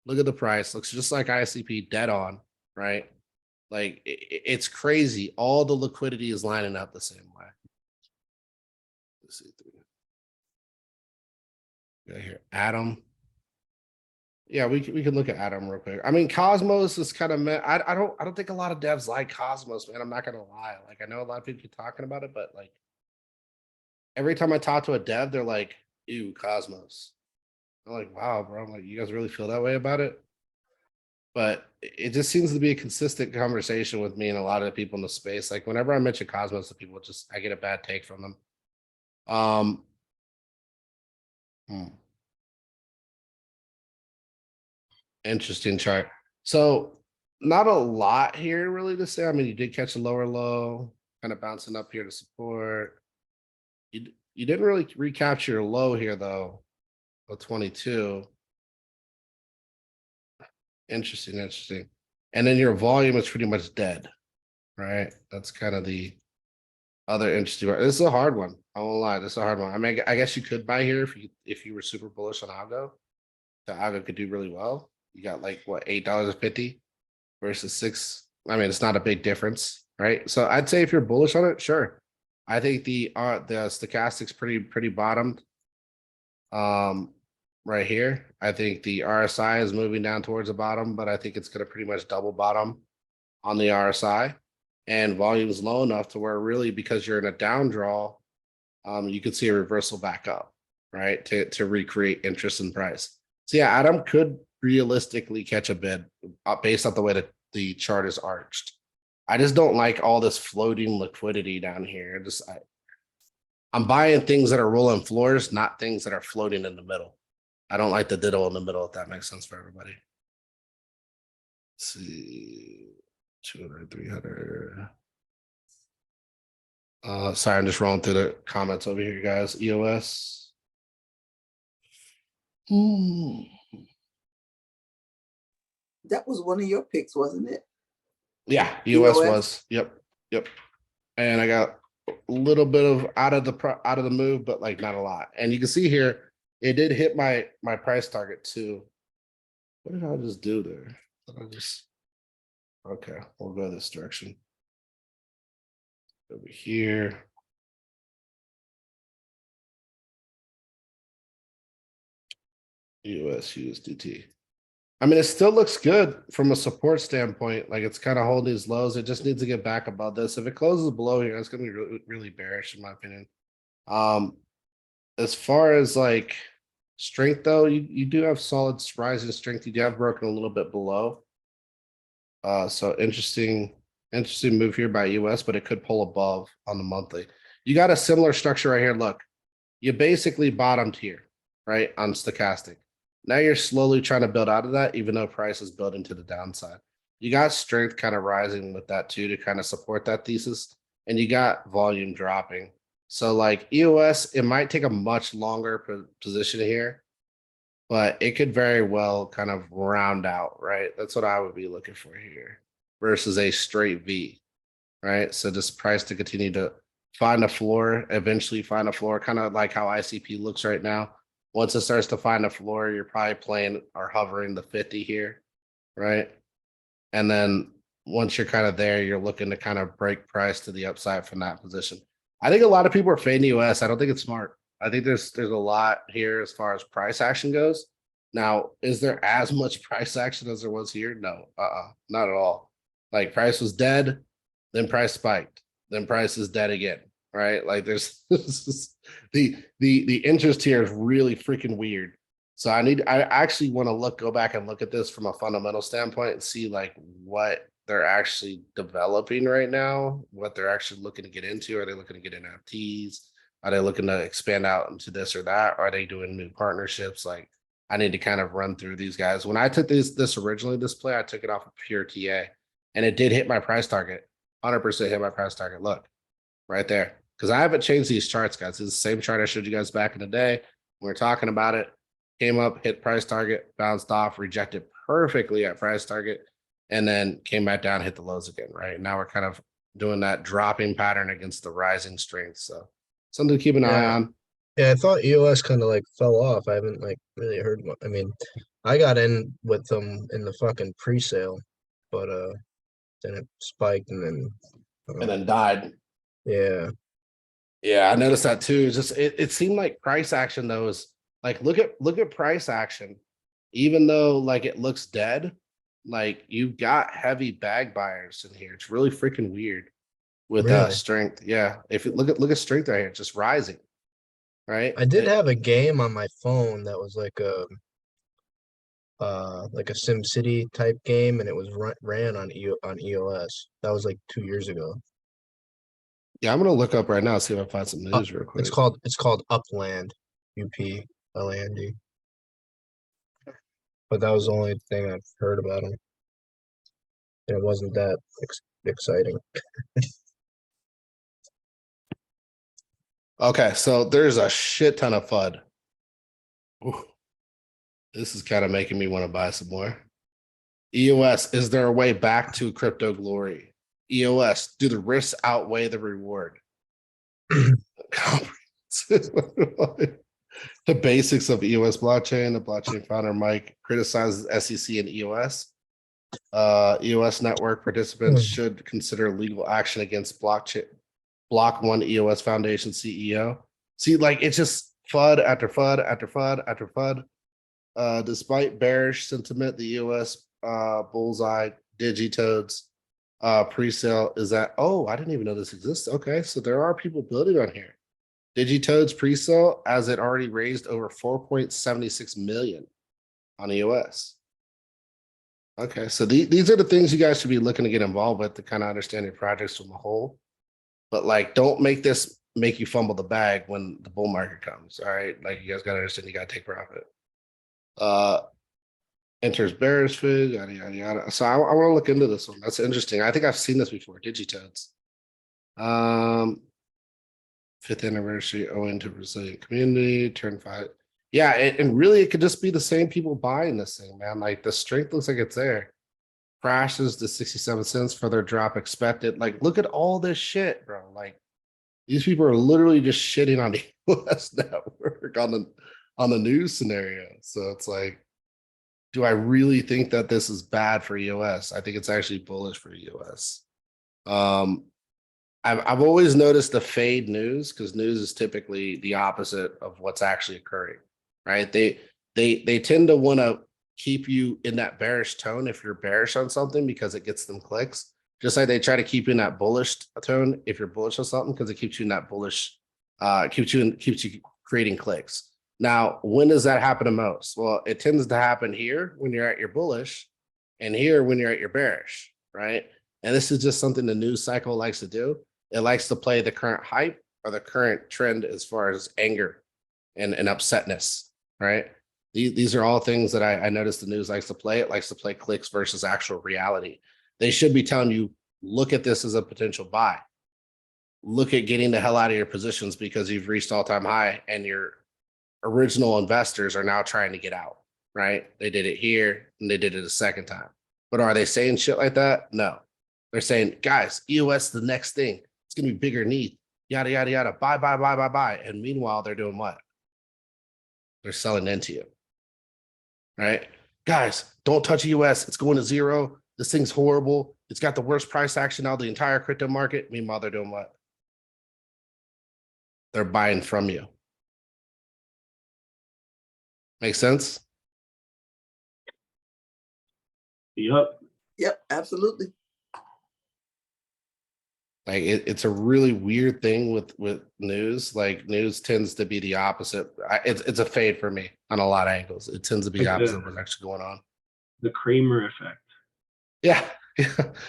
Look at the price. Looks just like ICP, dead on, right? Like it's crazy. All the liquidity is lining up the same way. Let's see. Got here, Atom. Yeah, we can look at Atom real quick. I mean, Cosmos is kind of I don't think a lot of devs like Cosmos, man. I'm not gonna lie. Like I know a lot of people keep talking about it, but like every time I talk to a dev, they're like, "Ew, Cosmos." I'm like, "Wow, bro." I'm like, "You guys really feel that way about it?" But it just seems to be a consistent conversation with me and a lot of the people in the space. Like whenever I mention Cosmos to people, I get a bad take from them. Interesting chart. So not a lot here really to say. I mean, you did catch a lower low, kind of bouncing up here to support. You didn't really recapture your low here though, of 22. Interesting. And then your volume is pretty much dead, right? That's kind of the other interesting part. This is a hard one. I won't lie, this is a hard one. I mean, I guess you could buy here if you were super bullish on Algo. The Algo could do really well. You got like what, $8.50 versus $6. I mean, it's not a big difference, right? So I'd say if you're bullish on it, sure. I think the stochastic's pretty bottomed. Right here. I think the RSI is moving down towards the bottom, but I think it's going to pretty much double bottom on the RSI, and volume's low enough to where really, because you're in a down draw, you could see a reversal back up, right? To recreate interest in price. So yeah, Adam could realistically catch a bid based on the way the chart is arched. I just don't like all this floating liquidity down here. I'm buying things that are rolling floors, not things that are floating in the middle. I don't like the diddle in the middle, if that makes sense for everybody. Let's see, 200, 300. Sorry, I'm just rolling through the comments over here, guys. EOS. That was one of your picks, wasn't it? Yeah, EOS EOS? was. Yep. And I got a little bit of out of the move, but like not a lot. And you can see here, it did hit my price target too. What did I just do there? Okay, we'll go this direction. Over here. US USDT. I mean, it still looks good from a support standpoint. Like it's kind of holding these lows. It just needs to get back above this. If it closes below here, it's going to be really, really bearish, in my opinion. As far as like strength, though, you do have solid rising strength. You do have broken a little bit below. So interesting move here by US, but it could pull above on the monthly. You got a similar structure right here. Look, you basically bottomed here, right, on stochastic. Now you're slowly trying to build out of that, even though price is building to the downside. You got strength kind of rising with that too to kind of support that thesis, and you got volume dropping. So like EOS, it might take a much longer position here, but it could very well kind of round out, right? That's what I would be looking for here versus a straight V, right? So just price to continue to find a floor, eventually find a floor, kind of like how ICP looks right now. Once it starts to find a floor, you're probably playing or hovering the 50 here, right? And then once you're kind of there, you're looking to kind of break price to the upside from that position. I think a lot of people are fading US. I don't think it's smart. I think there's a lot here as far as price action goes. Now, is there as much price action as there was here? No, not at all. Like price was dead, then price spiked, then price is dead again, right? Like there's the interest here is really freaking weird. So I actually want to go back and look at this from a fundamental standpoint and see like what they're actually developing right now, what they're actually looking to get into. Are they looking to get NFTs? Are they looking to expand out into this or that? Are they doing new partnerships? Like I need to kind of run through these guys. When I took this originally, this play, I took it off of pure TA and it did hit my price target. 100% hit my price target. Look right there. Because I haven't changed these charts, guys. It's the same chart I showed you guys back in the day. We were talking about it. Came up, hit price target, bounced off, rejected perfectly at price target, and then came back down, hit the lows again, right? Now we're kind of doing that dropping pattern against the rising strength. So something to keep an eye on. Yeah, I thought EOS kind of like fell off. I haven't like really heard what I mean, I got in with them in the fucking pre-sale, but then it spiked and then Died. yeah. Yeah, I noticed that too. It's just it seemed like price action though is like look at price action, even though like it looks dead, like you've got heavy bag buyers in here. It's really freaking weird with Really? strength. Yeah, if you look at strength right here, it's just rising, right? I did have a game on my phone that was like a SimCity type game, and it was ran on EOS. That was like 2 years ago. Yeah, I'm gonna look up right now, see if I find some news real quick. It's called Upland, UPLAND. But that was the only thing I've heard about him. And it wasn't that exciting. Okay, so there's a shit ton of FUD. Ooh, this is kind of making me want to buy some more. EOS, is there a way back to crypto glory? EOS, do the risks outweigh the reward? The basics of EOS blockchain. The blockchain founder Mike criticizes SEC and EOS. EOS network participants should consider legal action against Block One EOS Foundation CEO. See, like it's just FUD after FUD after FUD after FUD. Despite bearish sentiment, the EOS bullseye Digitodes pre-sale is that, oh, I didn't even know this exists. Okay, so there are people building on here. Digitodes pre-sale, as it already raised over 4.76 million on EOS. Okay, so these are the things you guys should be looking to get involved with to kind of understand your projects from a whole. But like, don't make this make you fumble the bag when the bull market comes. All right, like you guys gotta understand, you gotta take profit. Enters bearish fig, yada yada yada. So I want to look into this one. That's interesting. I think I've seen this before. Digitoads. 5th anniversary owing to resilient community. Turn 5. Yeah, and really, it could just be the same people buying this thing, man. Like the strength looks like it's there. Crashes to 67 cents, further drop expected. Like, look at all this shit, bro. Like, these people are literally just shitting on the US network on the news scenario. So it's like, do I really think that this is bad for EOS? I think it's actually bullish for EOS. I've always noticed the fade news because news is typically the opposite of what's actually occurring, right? They tend to want to keep you in that bearish tone if you're bearish on something because it gets them clicks. Just like they try to keep you in that bullish tone if you're bullish on something because it keeps you in that bullish, keeps you creating clicks. Now, when does that happen the most? Well, it tends to happen here when you're at your bullish and here when you're at your bearish, right? And this is just something the news cycle likes to do. It likes to play the current hype or the current trend as far as anger and upsetness, right? These are all things that I notice the news likes to play. It likes to play clicks versus actual reality. They should be telling you, look at this as a potential buy. Look at getting the hell out of your positions because you've reached all-time high and your original investors are now trying to get out, right? They did it here and they did it a second time. But are they saying shit like that? No. They're saying, guys, EOS the next thing. It's going to be bigger need. Yada, yada, yada. Buy, buy, buy, buy, buy. And meanwhile, they're doing what? They're selling into you, right? Guys, don't touch EOS. It's going to zero. This thing's horrible. It's got the worst price action out of the entire crypto market. Meanwhile, they're doing what? They're buying from you. Make sense? Yep. Yep, absolutely. Like it's a really weird thing with news. Like news tends to be the opposite. It's a fade for me on a lot of angles. It tends to be It's opposite a- of what's actually going on. The Kramer effect. Yeah,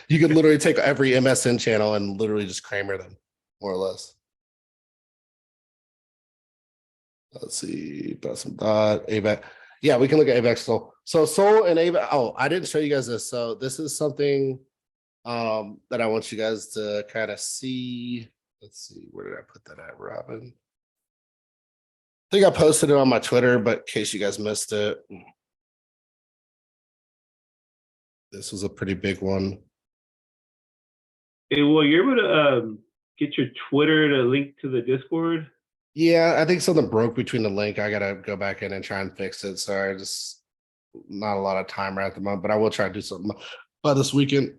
you could literally take every MSN channel and literally just Kramer them, more or less. Let's see, some dot AVAX. Yeah, we can look at AVAX Sol. So Sol and AVAX. Oh, I didn't show you guys this. So this is something that I want you guys to kind of see. Let's see, where did I put that at, Robin? I think I posted it on my Twitter, but in case you guys missed it, this was a pretty big one. Hey, well, you're able to get your Twitter to link to the Discord. Yeah, I think something broke between the link. I gotta go back in and try and fix it. So I just not a lot of time right at the moment, but I will try to do something by this weekend.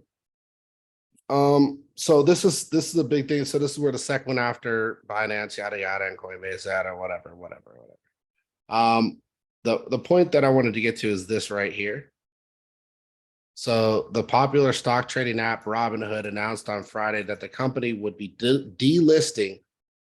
So this is a big thing. So this is where the SEC went after Binance, yada yada, and Coinbase, yada, whatever. The point that I wanted to get to is this right here. So the popular stock trading app Robinhood announced on Friday that the company would be delisting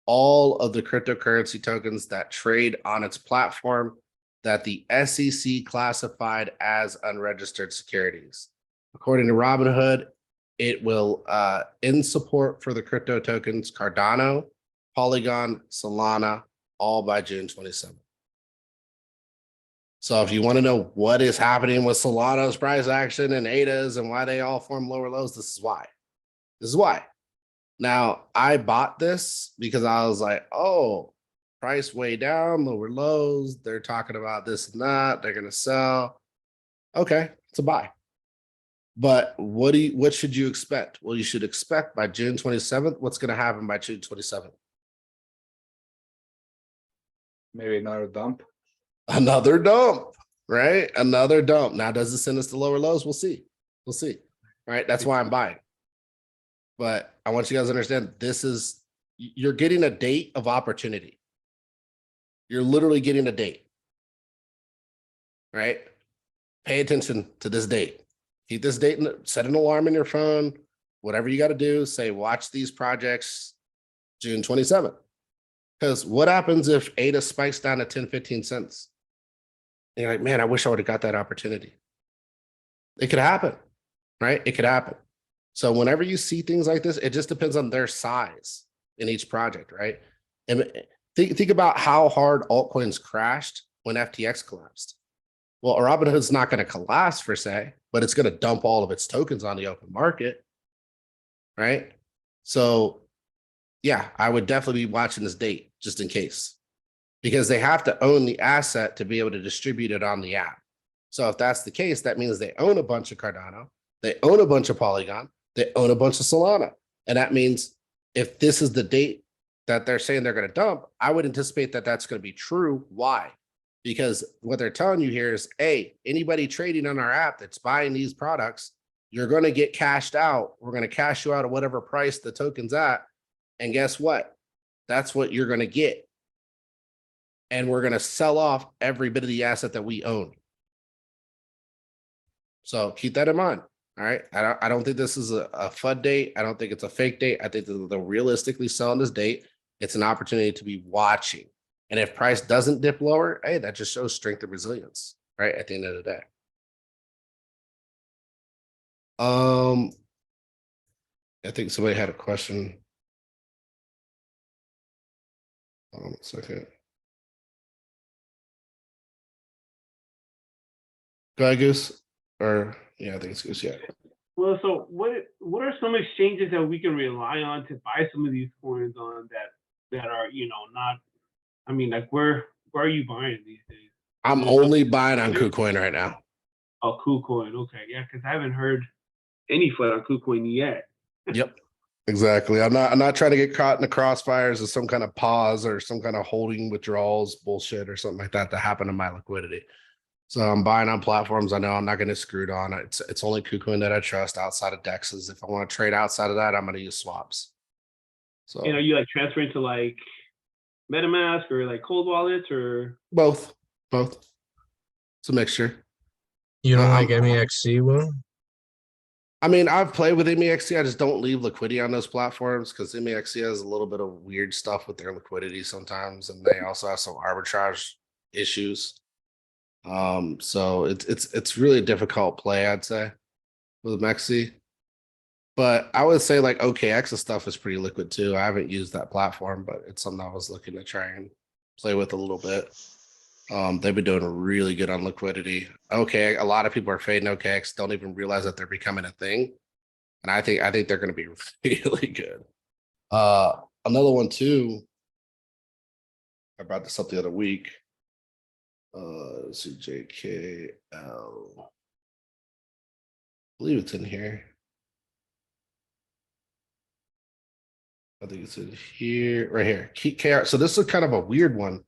all of the cryptocurrency tokens that trade on its platform that the SEC classified as unregistered securities. According to Robinhood, it will end support for the crypto tokens Cardano, Polygon, Solana, all by June 27th. So if you want to know what is happening with Solana's price action and ADAs and why they all form lower lows, this is why. This is why. Now, I bought this because I was like, oh, price way down, lower lows. They're talking about this and that. They're going to sell. Okay, it's a buy. But what should you expect? Well, you should expect by June 27th, what's going to happen by June 27th? Maybe another dump. Another dump, right? Another dump. Now, does it send us to lower lows? We'll see. We'll see. All right. That's why I'm buying. But I want you guys to understand you're getting a date of opportunity. You're literally getting a date. Right? Pay attention to this date. Keep this date, set an alarm in your phone, whatever you got to do, say, watch these projects June 27th. Because what happens if ADA spikes down to 10, 15 cents? And you're like, man, I wish I would have got that opportunity. It could happen, right? It could happen. So whenever you see things like this, it just depends on their size in each project, right? And think about how hard altcoins crashed when FTX collapsed. Well, Robinhood's not going to collapse per se, but it's going to dump all of its tokens on the open market, right? So, yeah, I would definitely be watching this date just in case, because they have to own the asset to be able to distribute it on the app. So if that's the case, that means they own a bunch of Cardano, they own a bunch of Polygon, they own a bunch of Solana. And that means if this is the date that they're saying they're going to dump, I would anticipate that that's going to be true. Why? Because what they're telling you here is, hey, anybody trading on our app that's buying these products, you're going to get cashed out. We're going to cash you out at whatever price the token's at. And guess what? That's what you're going to get. And we're going to sell off every bit of the asset that we own. So keep that in mind. All right. I don't think this is a FUD date. I don't think it's a fake date. I think that they'll realistically sell on this date. It's an opportunity to be watching. And if price doesn't dip lower, hey, that just shows strength and resilience, right? At the end of the day. I think somebody had a question. Hold on a second. Go ahead, Goose. Or yeah, I think it's Goose. Yeah. Well, so what are some exchanges that we can rely on to buy some of these coins on that are, you know, not, I mean, like where are you buying these days? I'm only buying on KuCoin right now. Oh, KuCoin. Okay. Yeah, because I haven't heard any FUD on KuCoin yet. Yep. Exactly. I'm not trying to get caught in the crossfires of some kind of pause or some kind of holding withdrawals bullshit or something like that happen to my liquidity. So I'm buying on platforms I know I'm not going to screwed on. It's only KuCoin that I trust outside of DEXs. If I want to trade outside of that, I'm going to use swaps. So And are you like transferring to like MetaMask or like cold wallets or both? It's a mixture. You don't I'm- like MEXC, Will? I mean, I've played with MEXC. I just don't leave liquidity on those platforms because MEXC has a little bit of weird stuff with their liquidity sometimes, and they also have some arbitrage issues. So it's really a difficult play, I'd say, with MEXC. But I would say like OKX's stuff is pretty liquid too. I haven't used that platform, but it's something I was looking to try and play with a little bit. They've been doing really good on liquidity. Okay, a lot of people are fading OKX, don't even realize that they're becoming a thing. And I think they're going to be really good. Another one too. I brought this up the other week. Let's see, JKL. I believe it's in here. I think it's in here, right here. KR. So this is kind of a weird one,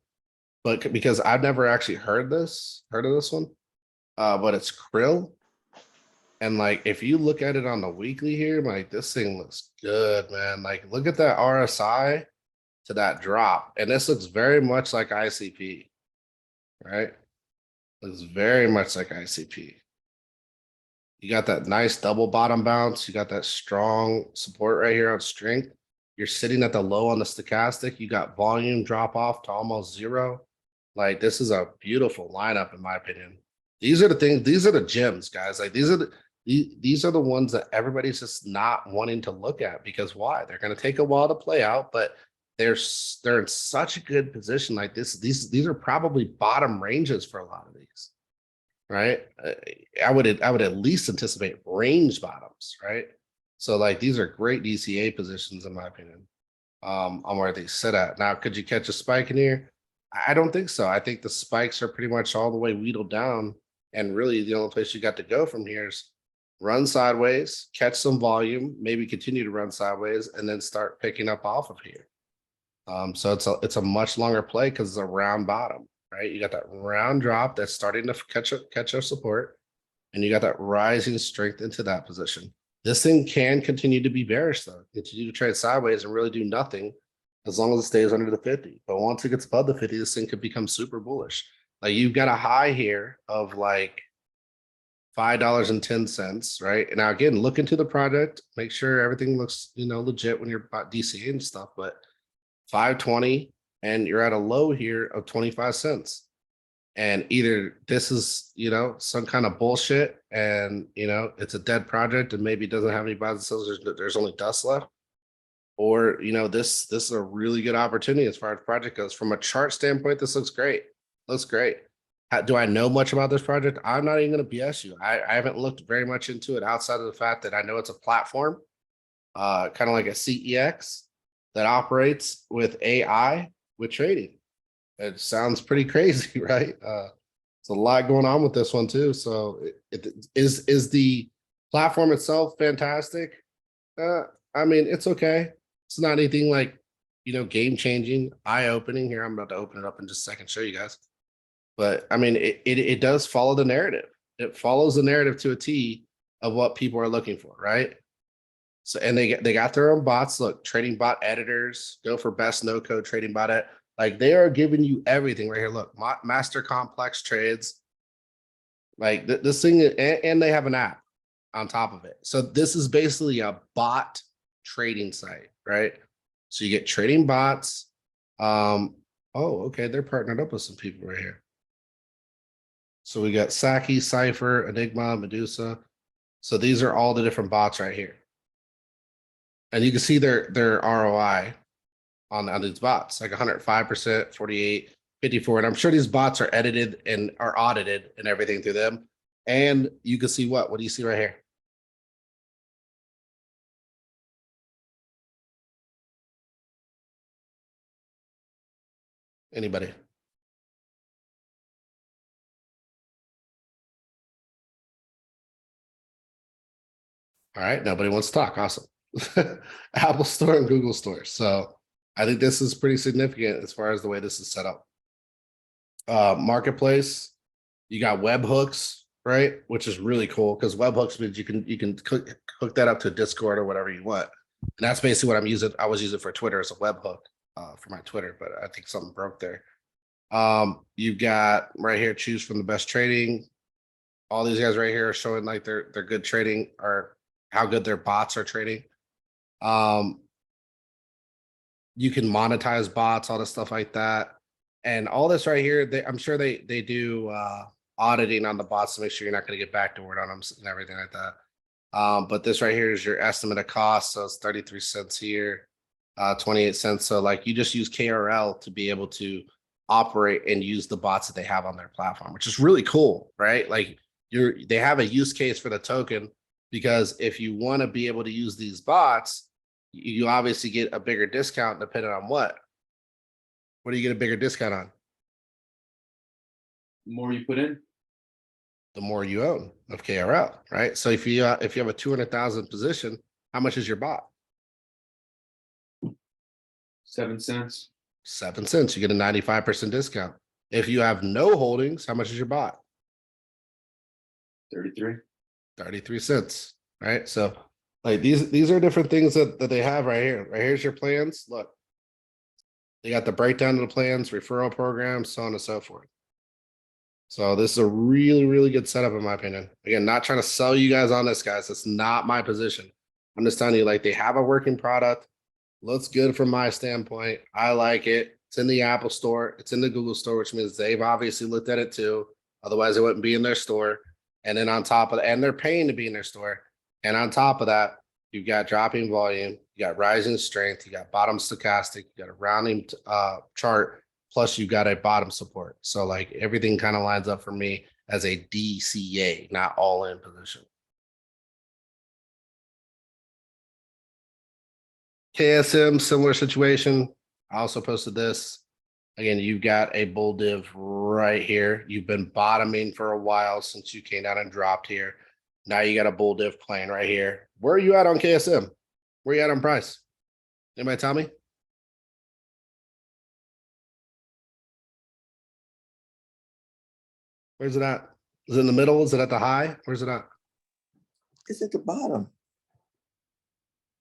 but because I've never actually heard of this one, but it's Krill. And like, if you look at it on the weekly here, like this thing looks good, man. Like, look at that RSI to that drop, and this looks very much like ICP, right? Looks very much like ICP. You got that nice double bottom bounce. You got that strong support right here on strength. You're sitting at the low on the stochastic. You got volume drop off to almost zero. Like, this is a beautiful lineup, in my opinion. These are the things, these are the gems, guys. Like, these are the ones that everybody's just not wanting to look at, because why? They're going to take a while to play out, but they're in such a good position. Like this, these are probably bottom ranges for a lot of these, right? I would at least anticipate range bottoms, right? So like, these are great DCA positions, in my opinion, on where they sit at. Now, could you catch a spike in here? I don't think so. I think the spikes are pretty much all the way wheedled down. And really the only place you got to go from here is run sideways, catch some volume, maybe continue to run sideways, and then start picking up off of here. So it's a much longer play because it's a round bottom, right? You got that round drop that's starting to catch our support, and you got that rising strength into that position. This thing can continue to be bearish though, continue to trade sideways and really do nothing as long as it stays under the 50. But once it gets above the 50, this thing could become super bullish. Like, you've got a high here of like $5.10, right? And now again, look into the project, make sure everything looks, legit when you're about DCA and stuff, but 520, and you're at a low here of 25 cents. And either this is, some kind of bullshit and, it's a dead project and maybe it doesn't have any buys and sells, there's only dust left. Or, this is a really good opportunity as far as project goes. From a chart standpoint, this looks great. Looks great. Do I know much about this project? I'm not even going to BS you. I haven't looked very much into it outside of the fact that I know it's a platform, kind of like a CEX that operates with AI with trading. It sounds pretty crazy, right? It's a lot going on with this one too. So is the platform itself fantastic? I mean, it's okay. It's not anything like, game changing, eye opening. Here, I'm about to open it up in just a second, show you guys. But I mean, it does follow the narrative. It follows the narrative to a T of what people are looking for, right? So, and they got their own bots. Look, trading bot editors, go for best no code trading bot. Like they are giving you everything right here. Look, master complex trades. Like this thing, and they have an app on top of it. So this is basically a bot trading site, right? So you get trading bots. Oh, okay, they're partnered up with some people right here. So we got Saki, Cypher, Enigma, Medusa. So these are all the different bots right here. And you can see their ROI on these bots, like 105%, 48, 54. And I'm sure these bots are edited and are audited and everything through them. And you can see what do you see right here? Anybody? All right, nobody wants to talk. Awesome. Apple Store and Google Store. So I think this is pretty significant as far as the way this is set up. Marketplace, you got webhooks, right? Which is really cool because webhooks means you can hook that up to Discord or whatever you want. And that's basically what I'm using. I was using for Twitter as a webhook for my Twitter, but I think something broke there. You've got right here, choose from the best trading. All these guys right here are showing like they're good trading or how good their bots are trading. You can monetize bots, all this stuff like that. And all this right here, I'm sure they do auditing on the bots to make sure you're not going to get backdoored on them and everything like that. But this right here is your estimate of cost. So it's 33 cents here, 28 cents. So like you just use KRL to be able to operate and use the bots that they have on their platform, which is really cool, right? Like they have a use case for the token because if you want to be able to use these bots, you obviously get a bigger discount depending on what? What do you get a bigger discount on? The more you put in, the more you own of KRL, right? So if you have a 200,000 position, how much is your bot? 7 cents. 7 cents. You get a 95% discount. If you have no holdings, how much is your bot? 33. 33 cents, right? So like these are different things that they have right here. Right here's your plans. Look, they got the breakdown of the plans, referral programs, so on and so forth. So this is a really, really good setup in my opinion. Again, not trying to sell you guys on this, guys. That's not my position. I'm just telling you, like they have a working product. Looks good from my standpoint. I like it. It's in the Apple Store. It's in the Google Store, which means they've obviously looked at it too. Otherwise, it wouldn't be in their store. And then on top of that, and they're paying to be in their store. And on top of that, you've got dropping volume, you got rising strength, you got bottom stochastic, you got a rounding chart, plus you got a bottom support. So like everything kind of lines up for me as a DCA, not all in position. KSM, similar situation. I also posted this. Again, you've got a bull div right here. You've been bottoming for a while since you came down and dropped here. Now you got a bull div playing right here. Where are you at on KSM? Where are you at on price? Anybody tell me? Where's it at? Is it in the middle? Is it at the high? Where's it at? It's at the bottom.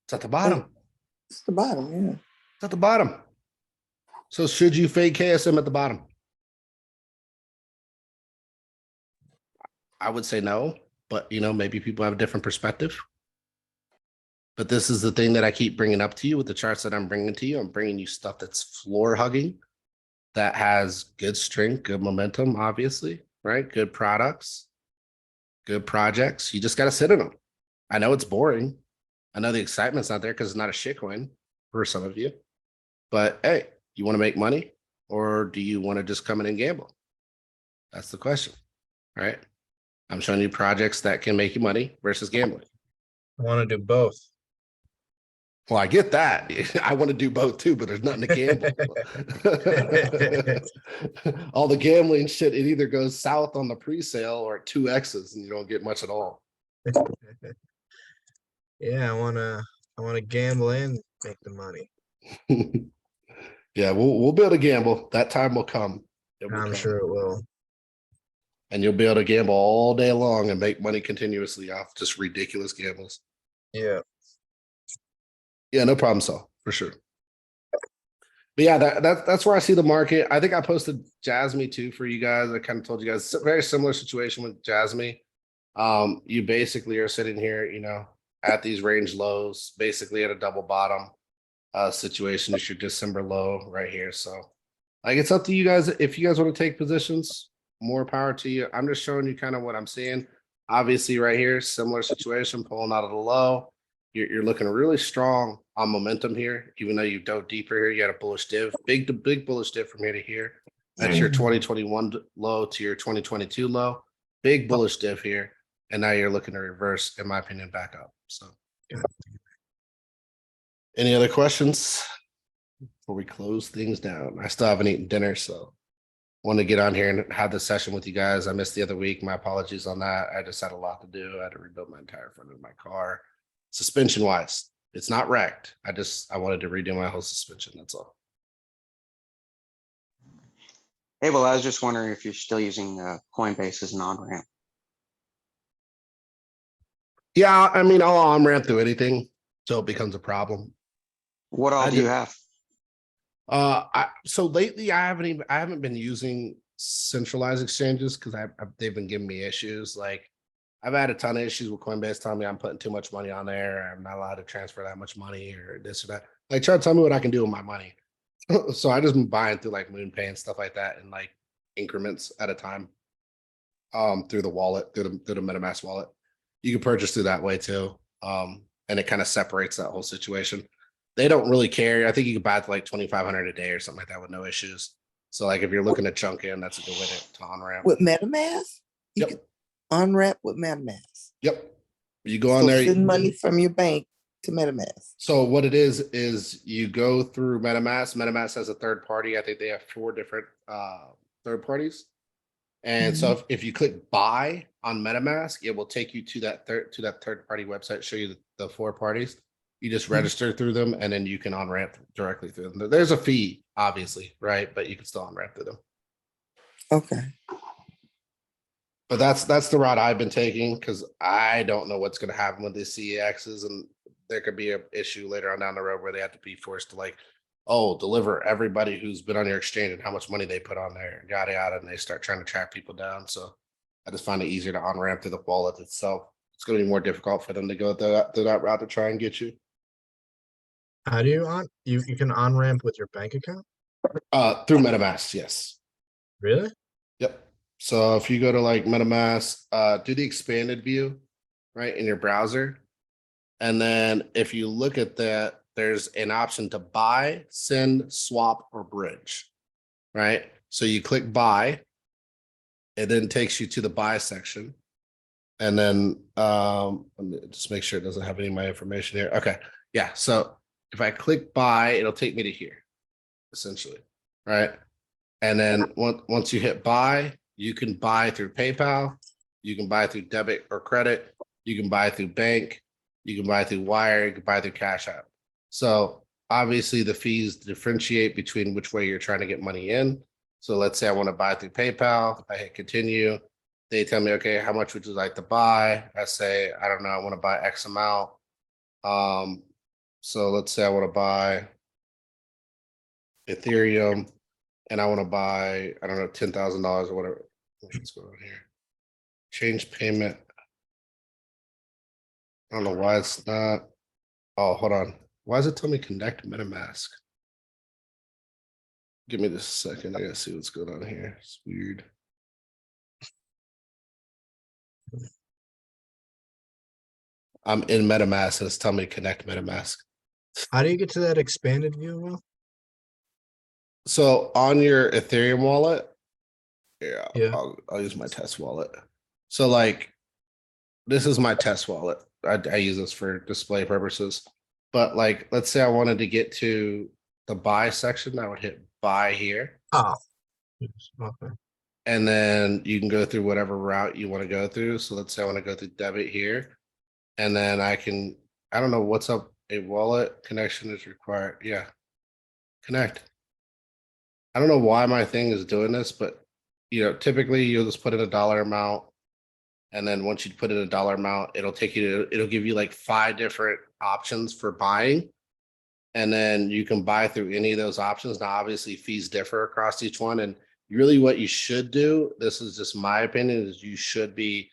It's at the bottom. It's the bottom, yeah. It's at the bottom. So should you fade KSM at the bottom? I would say no, but maybe people have a different perspective. But this is the thing that I keep bringing up to you with the charts that I'm bringing to you. I'm bringing you stuff that's floor hugging. that has good strength, good momentum, obviously, right? Good products, good projects. You just got to sit in them. I know it's boring. I know the excitement's not there because it's not a shitcoin for some of you. But hey, you want to make money or do you want to just come in and gamble? That's the question, right? I'm showing you projects that can make you money versus gambling. I want to do both. Well, I get that. I want to do both too, but there's nothing to gamble. All the gambling shit, it either goes south on the pre-sale or 2X's and you don't get much at all. Yeah, I wanna gamble and make the money. Yeah, we'll be able to gamble. That time will come. It will I'm come. sure it will. And you'll be able to gamble all day long and make money continuously off just ridiculous gambles. Yeah. Yeah, no problem, so for sure. But yeah, that's where I see the market. I think I posted Jasmy too for you guys. I kind of told you guys it's a very similar situation with Jasmy. You basically are sitting here, you know, at these range lows, basically at a double bottom situation. It's your December low right here. So like it's up to you guys. If you guys want to take positions, more power to you. I'm just showing you kind of what I'm seeing. Obviously, right here, similar situation, pulling out of the low. You're looking really strong on momentum here, even though you dove deeper here. You had a bullish div, big bullish div from here to here. That's your 2021 low to your 2022 low. Big bullish div here. And now you're looking to reverse, in my opinion, back up. So, any other questions before we close things down? I still haven't eaten dinner, so want to get on here and have this session with you guys. I missed the other week. My apologies on that. I just had a lot to do. I had to rebuild my entire front of my car. Suspension wise, it's not wrecked. I wanted to redo my whole suspension. That's all. Hey, well, I was just wondering if you're still using Coinbase as an on-ramp. Yeah, I mean, I'll on-ramp through anything till it becomes a problem. What all do you have? So lately I haven't been using centralized exchanges because they've been giving me issues. Like I've had a ton of issues with Coinbase telling me I'm putting too much money on there. I'm not allowed to transfer that much money or this or that. Like try to tell me what I can do with my money. So I just been buying through like MoonPay and stuff like that in like increments at a time. Through the wallet, through the MetaMask wallet. You can purchase through that way too. And it kind of separates that whole situation. They don't really care. I think you can buy it to like 2,500 a day or something like that with no issues. So like if you're looking to chunk in, that's a good way to on-ramp. With MetaMask? You Yep. can on-ramp with MetaMask. Yep. You go on So there. send money from your bank to MetaMask. So what it is you go through MetaMask. MetaMask has a third party. I think they have 4 different third parties. And so if you click buy on MetaMask, it will take you to that third party website, show you the 4 parties. You just register through them and then you can on-ramp directly through them. There's a fee, obviously, right? But you can still on-ramp through them. Okay. But that's the route I've been taking because I don't know what's going to happen with these CEXs, and there could be an issue later on down the road where they have to be forced to like, oh, deliver everybody who's been on your exchange and how much money they put on there, yada yada, and they start trying to track people down. So I just find it easier to on-ramp through the wallet itself. It's going to be more difficult for them to go through that route to try and get you. How do you can on-ramp with your bank account? Through MetaMask, yes. Really? Yep. So if you go to like MetaMask, do the expanded view, right, in your browser. And then if you look at that, there's an option to buy, send, swap, or bridge, right? So you click buy, it then takes you to the buy section. And then let me just make sure it doesn't have any of my information here. Okay. Yeah. So if I click buy, it'll take me to here, essentially, right? And then once you hit buy, you can buy through PayPal, you can buy through debit or credit, you can buy through bank, you can buy through wire, you can buy through Cash App. So obviously the fees differentiate between which way you're trying to get money in. So let's say I want to buy through PayPal, I hit continue. They tell me, okay, how much would you like to buy? I say, I don't know, I want to buy X amount. So let's say I want to buy Ethereum and I want to buy, I don't know, $10,000 or whatever. What's going on here? Change payment. I don't know why it's not. Oh, hold on. Why does it tell me connect MetaMask? Give me this a second. I gotta see what's going on here. It's weird. I'm in MetaMask and it's telling me to connect MetaMask. How do you get to that expanded view, Will? So on your Ethereum wallet, yeah, Yeah. I'll use my test wallet. So like, this is my test wallet. I use this for display purposes. But like, let's say I wanted to get to the buy section, I would hit buy here. Oh. Okay. And then you can go through whatever route you want to go through. So let's say I want to go through debit here. And then I don't know what's up. A wallet connection is required. Yeah. Connect. I don't know why my thing is doing this, but typically you'll just put in a dollar amount. And then once you put in a dollar amount, it'll give you like 5 different options for buying. And then you can buy through any of those options. Now, obviously fees differ across each one. And really what you should do, this is just my opinion, is you should be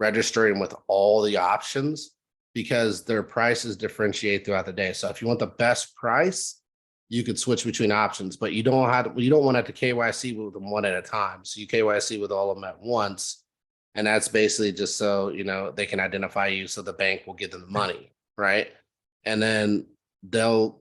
registering with all the options because their prices differentiate throughout the day. So if you want the best price, you could switch between options, but you don't want to have to KYC with them one at a time. So you KYC with all of them at once. And that's basically just so, they can identify you so the bank will give them the money, right? And then they'll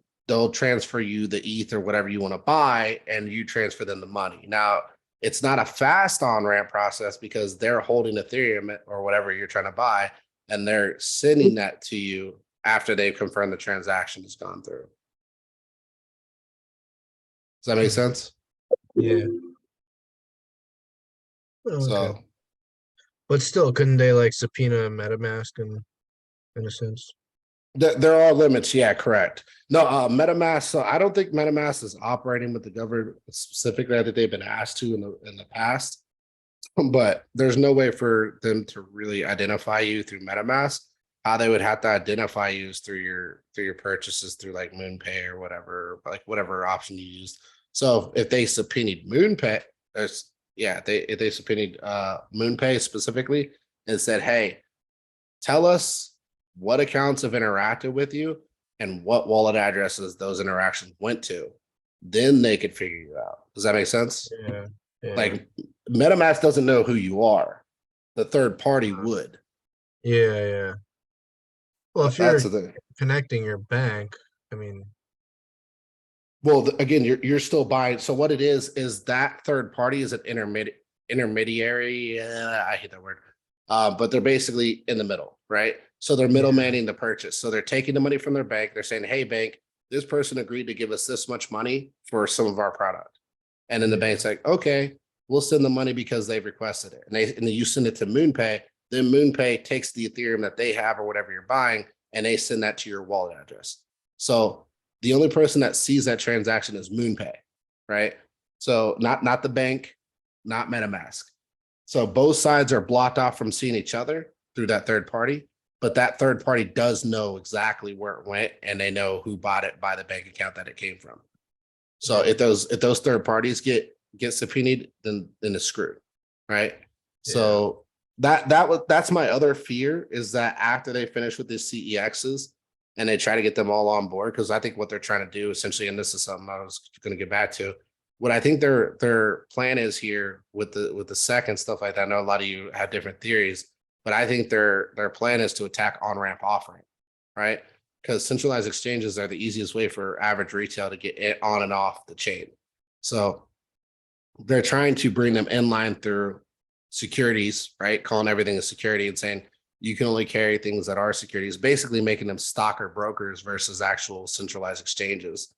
transfer you the ETH or whatever you want to buy and you transfer them the money. Now, it's not a fast on-ramp process because they're holding Ethereum or whatever you're trying to buy and they're sending that to you after they've confirmed the transaction has gone through. Does that make sense? Yeah. Okay. So But still, couldn't they like subpoena MetaMask in a sense? there are limits. Yeah, correct. No, MetaMask. So I don't think MetaMask is operating with the government specifically. I think they've been asked to in the past, but there's no way for them to really identify you through MetaMask. How they would have to identify you is through your purchases through like MoonPay or whatever, like whatever option you use. So if they subpoenaed MoonPay, if they subpoenaed MoonPay specifically and said, hey, tell us what accounts have interacted with you and what wallet addresses those interactions went to, then they could figure you out. Does that make sense? Yeah. Like MetaMask doesn't know who you are. The third party would. Yeah. Well, if That's you're the thing. connecting your bank, I mean, Well, again, you're still buying. So what it is that third party is an intermediary. I hate that word. But they're basically in the middle, right? So they're middlemaning the purchase. So they're taking the money from their bank. They're saying, hey, bank, this person agreed to give us this much money for some of our product. And then the bank's like, okay, we'll send the money because they've requested it. And then you send it to MoonPay. Then MoonPay takes the Ethereum that they have or whatever you're buying, and they send that to your wallet address. So the only person that sees that transaction is MoonPay, right? So not the bank, not MetaMask. So both sides are blocked off from seeing each other through that third party, but that third party does know exactly where it went and they know who bought it by the bank account that it came from. So if those third parties get subpoenaed, then it's screwed, right? Yeah. So that's my other fear is that after they finish with these CEXs and they try to get them all on board, because I think what they're trying to do essentially, and this is something I was going to get back to, what I think their plan is here with the SEC and stuff like that. I know a lot of you have different theories, but I think their plan is to attack on-ramp offering, right? Because centralized exchanges are the easiest way for average retail to get it on and off the chain. So they're trying to bring them in line through securities, right? Calling everything a security and saying you can only carry things that are securities, basically making them stocker brokers versus actual centralized exchanges,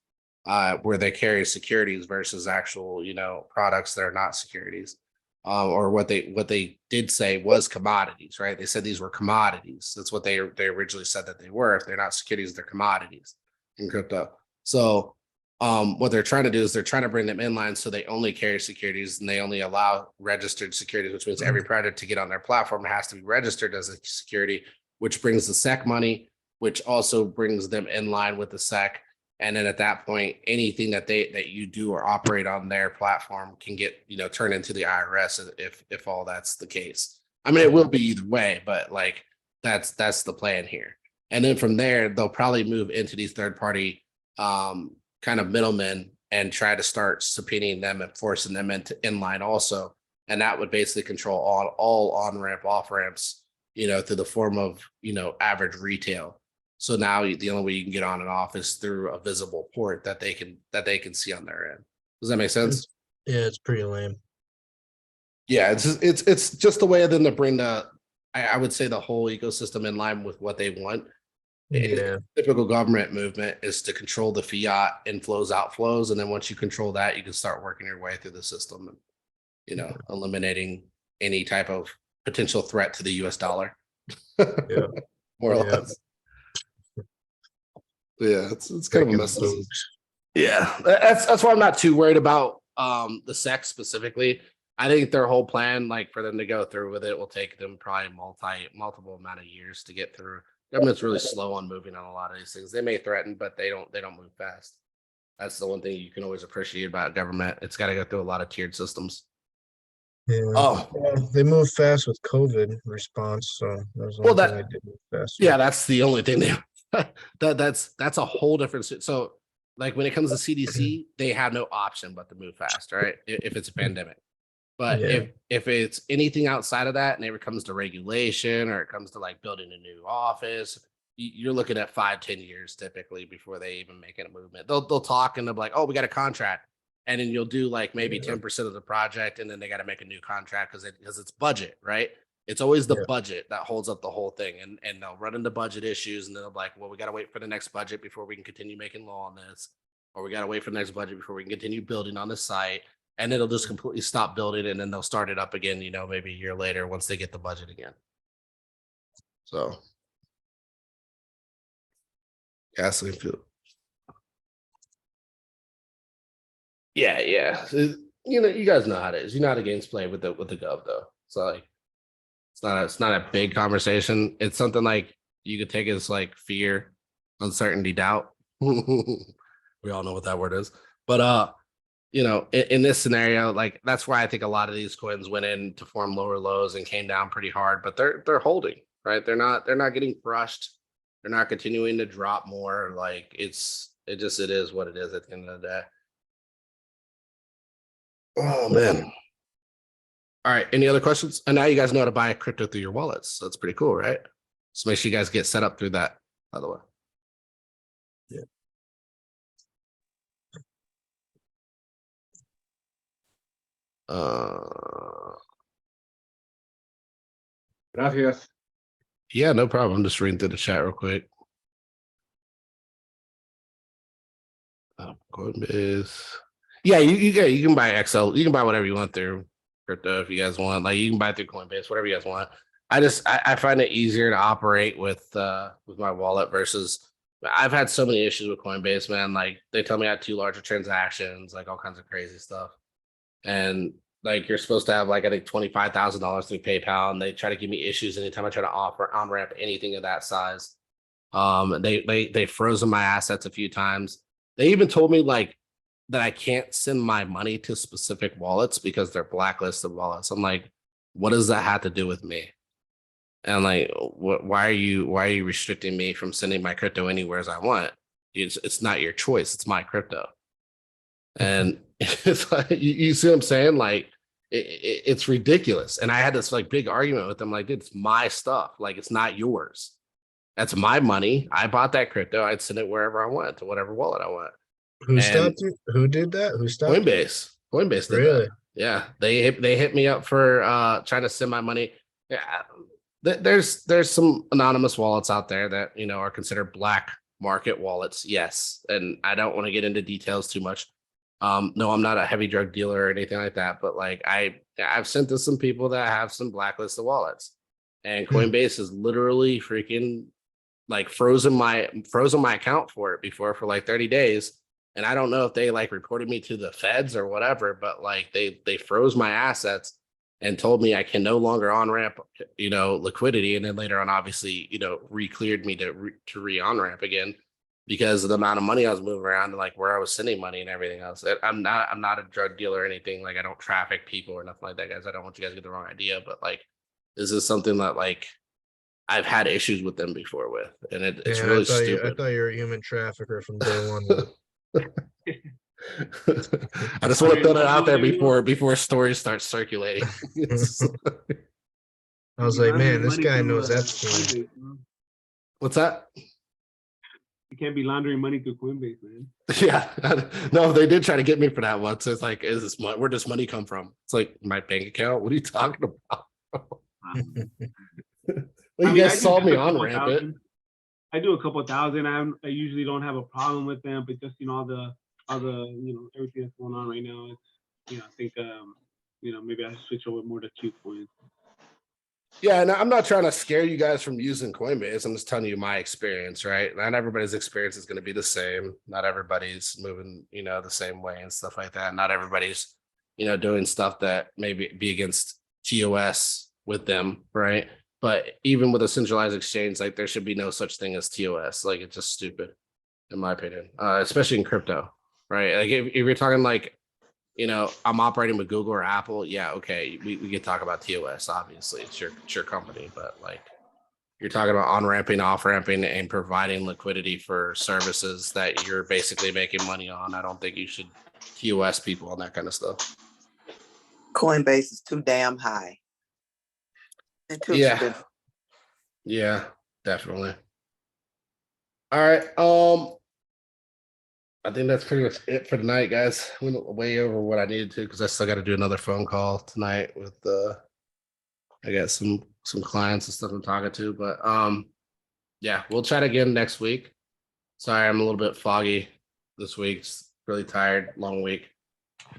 where they carry securities versus actual, products that are not securities. Or what they did say was commodities, right? They said these were commodities. That's what they originally said that they were. If they're not securities, they're commodities in crypto. So what they're trying to do is they're trying to bring them in line so they only carry securities and they only allow registered securities, which means every project to get on their platform has to be registered as a security, which brings the SEC money, which also brings them in line with the SEC. And then at that point, anything that you do or operate on their platform can get, turned into the IRS if all that's the case. I mean, it will be either way, but like that's the plan here. And then from there, they'll probably move into these third party kind of middlemen and try to start subpoenaing them and forcing them into inline also. And that would basically control all on-ramp, off-ramps, through the form of, average retail. So now the only way you can get on and off is through a visible port that they can see on their end. Does that make sense? Yeah, it's pretty lame. Yeah, it's just a way of them to bring I would say the whole ecosystem in line with what they want. Yeah. Typical government movement is to control the fiat inflows, outflows, and then once you control that, you can start working your way through the system and eliminating any type of potential threat to the US dollar. Yeah. More or Yeah. less. Yeah, it's kind of a mess. Yeah, that's why I'm not too worried about the SEC specifically. I think their whole plan, like for them to go through with it, will take them probably multiple amount of years to get through. Government's really slow on moving on a lot of these things. They may threaten, but they don't move fast. That's the one thing you can always appreciate about government. It's got to go through a lot of tiered systems. Yeah. Oh, Well, they moved fast with COVID response, so that was the Well, only thing that- they did move fast. yeah, that's the only thing they that's a whole different so like when it comes to CDC, they have no option but to move fast, right? If it's a pandemic. But Yeah. if it's anything outside of that and it comes to regulation or it comes to like building a new office, you're looking at 5-10 years typically before they even make a movement. They'll talk and they'll be like, oh, we got a contract. And then you'll do like maybe Yeah. 10% of the project and then they got to make a new contract because it's budget, right? It's always the Yeah. budget that holds up the whole thing. And they'll run into budget issues and then they'll be like, well, we got to wait for the next budget before we can continue making law on this. Or we got to wait for the next budget before we can continue building on the site. And it'll just completely stop building and then they'll start it up again, maybe a year later once they get the budget again. So. Gasoline fuel. Yeah. You guys know how it is. You know how the games play with the gov though. So like it's not a big conversation. It's something like you could take as like fear, uncertainty, doubt. We all know what that word is. But in this scenario, like that's why I think a lot of these coins went in to form lower lows and came down pretty hard, but they're holding, right? They're not getting crushed. They're not continuing to drop more. Like it is what it is at the end of the day. Oh man. All right. Any other questions? And now you guys know how to buy crypto through your wallets. So that's pretty cool, right? So make sure you guys get set up through that, by the way. Yeah. Gracias. Yeah, no problem. I'm just reading through the chat real quick. Coinbase. Yeah, you can buy XL. You can buy whatever you want through crypto if you guys want. Like you can buy through Coinbase, whatever you guys want. I find it easier to operate with my wallet versus I've had so many issues with Coinbase, man. Like they tell me I had too large of transactions, like all kinds of crazy stuff. And like you're supposed to have like I think $25,000 through PayPal, and they try to give me issues anytime I try to offer on ramp anything of that size. They frozen my assets a few times. They even told me like that I can't send my money to specific wallets because they're blacklisted wallets. I'm like, what does that have to do with me? And like, why are you restricting me from sending my crypto anywhere as I want? It's not your choice. It's my crypto. And it's like, you see what I'm saying? Like it's ridiculous. And I had this like big argument with them. Like, dude, it's my stuff. Like, it's not yours. That's my money. I bought that crypto. I'd send it wherever I want to whatever wallet I want. Who stopped it? Who did that? Who stopped it? Coinbase did Really? that. Yeah. They hit me up for trying to send my money. Yeah. There's some anonymous wallets out there that, are considered black market wallets. Yes. And I don't want to get into details too much. No, I'm not a heavy drug dealer or anything like that, but like I've sent to some people that have some blacklisted wallets, and Coinbase is literally freaking like frozen my account for it before for like 30 days. And I don't know if they like reported me to the feds or whatever, but like they froze my assets and told me I can no longer on ramp, liquidity. And then later on, obviously, re-cleared me to re-on ramp again because of the amount of money I was moving around and like where I was sending money and everything else. I'm not a drug dealer or anything. Like I don't traffic people or nothing like that, guys. I don't want you guys to get the wrong idea, but like, this is something that like I've had issues with them before with, and it's really stupid. I thought you were a human trafficker from day one. I just want to throw that out there before stories start circulating. I was like, man, this guy knows Epstein. What's that? You can't be laundering money through Coinbase, man. Yeah, no, they did try to get me for that once. It's like, is this where does money come from? It's like my bank account. What are you talking about? Well, you guys saw me on Rampant. I do a couple thousand. I usually don't have a problem with them, but just all the everything that's going on right now. It's I think maybe I should switch over more to Qcoin. Yeah, and I'm not trying to scare you guys from using Coinbase. I'm just telling you my experience, right? Not everybody's experience is going to be the same. Not everybody's moving, the same way and stuff like that. Not everybody's, doing stuff that maybe be against TOS with them, right? But even with a centralized exchange, like there should be no such thing as TOS. Like it's just stupid, in my opinion, especially in crypto, right? Like if you're talking like, I'm operating with Google or Apple. Yeah, okay, we can talk about TOS. Obviously, it's your company, but like you're talking about on ramping, off ramping, and providing liquidity for services that you're basically making money on. I don't think you should TOS people on that kind of stuff. Coinbase is too damn high. And too expensive. Yeah, definitely. All right. I think that's pretty much it for tonight, guys. We went way over what I needed to because I still got to do another phone call tonight with I got some clients and stuff I'm talking to. But yeah, we'll chat again next week. Sorry, I'm a little bit foggy this week. It's really tired, long week.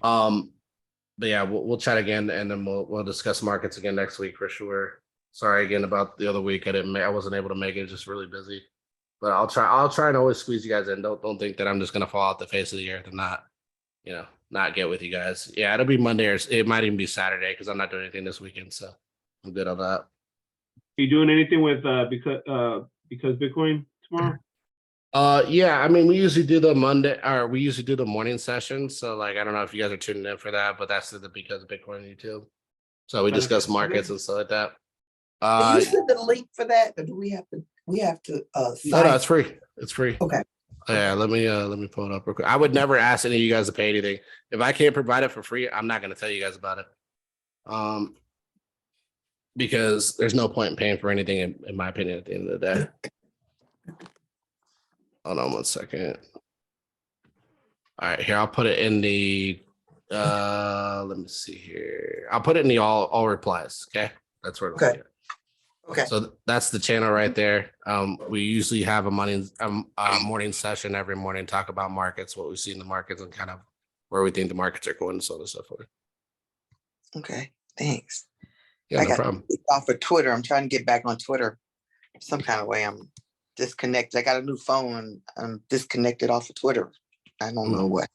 But yeah, we'll chat again and then we'll discuss markets again next week for sure. Sorry again about the other week. I wasn't able to make it, just really busy. But I'll try and always squeeze you guys in. Don't think that I'm just gonna fall off the face of the earth and not get with you guys. Yeah, it'll be Monday or it might even be Saturday because I'm not doing anything this weekend, so I'm good on that. Are you doing anything with because Bitcoin tomorrow? Yeah, I mean we usually do the morning session. So like I don't know if you guys are tuning in for that, but that's the Because Bitcoin YouTube. So we discuss markets and stuff like that. Can you send the link for that, or do we have to? No, sign? it's free. It's free. Okay. Yeah, let me pull it up real quick. I would never ask any of you guys to pay anything. If I can't provide it for free, I'm not going to tell you guys about it. Because there's no point in paying for anything, in my opinion, at the end of the day. Hold on 1 second. All right, here I'll put it in the. Let me see here. I'll put it in the all replies. Okay, that's where. Okay. Okay. So that's the channel right there. We usually have a morning session every morning, talk about markets, what we see in the markets, and kind of where we think the markets are going, and so on and so forth. Okay. Thanks. Yeah, I no got problem. off of Twitter. I'm trying to get back on Twitter some kind of way. I'm disconnected. I got a new phone and I'm disconnected off of Twitter. I don't know what.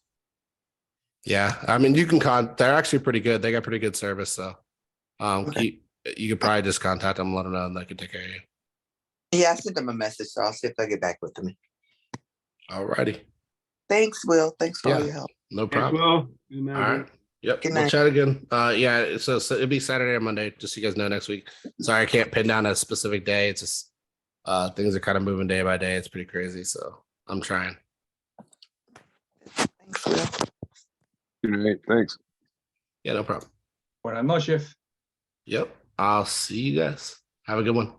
Yeah, I mean, you can they're actually pretty good. They got pretty good service, so Okay. you could probably just contact them, let them know, and they can take care of you. Yeah, I sent them a message, so I'll see if they get back with me. All righty. Thanks, Will. Thanks for all Yeah. your help. No Thanks, problem. Will. All right. Yep. Good We'll night. chat again. Yeah. So it'll be Saturday or Monday, just so you guys know next week. Sorry, I can't pin down a specific day. It's just things are kind of moving day by day. It's pretty crazy. So I'm trying. Thanks, Will. Good night. Thanks. Yeah, no problem. Buenas noches. Yep. I'll see you guys. Have a good one.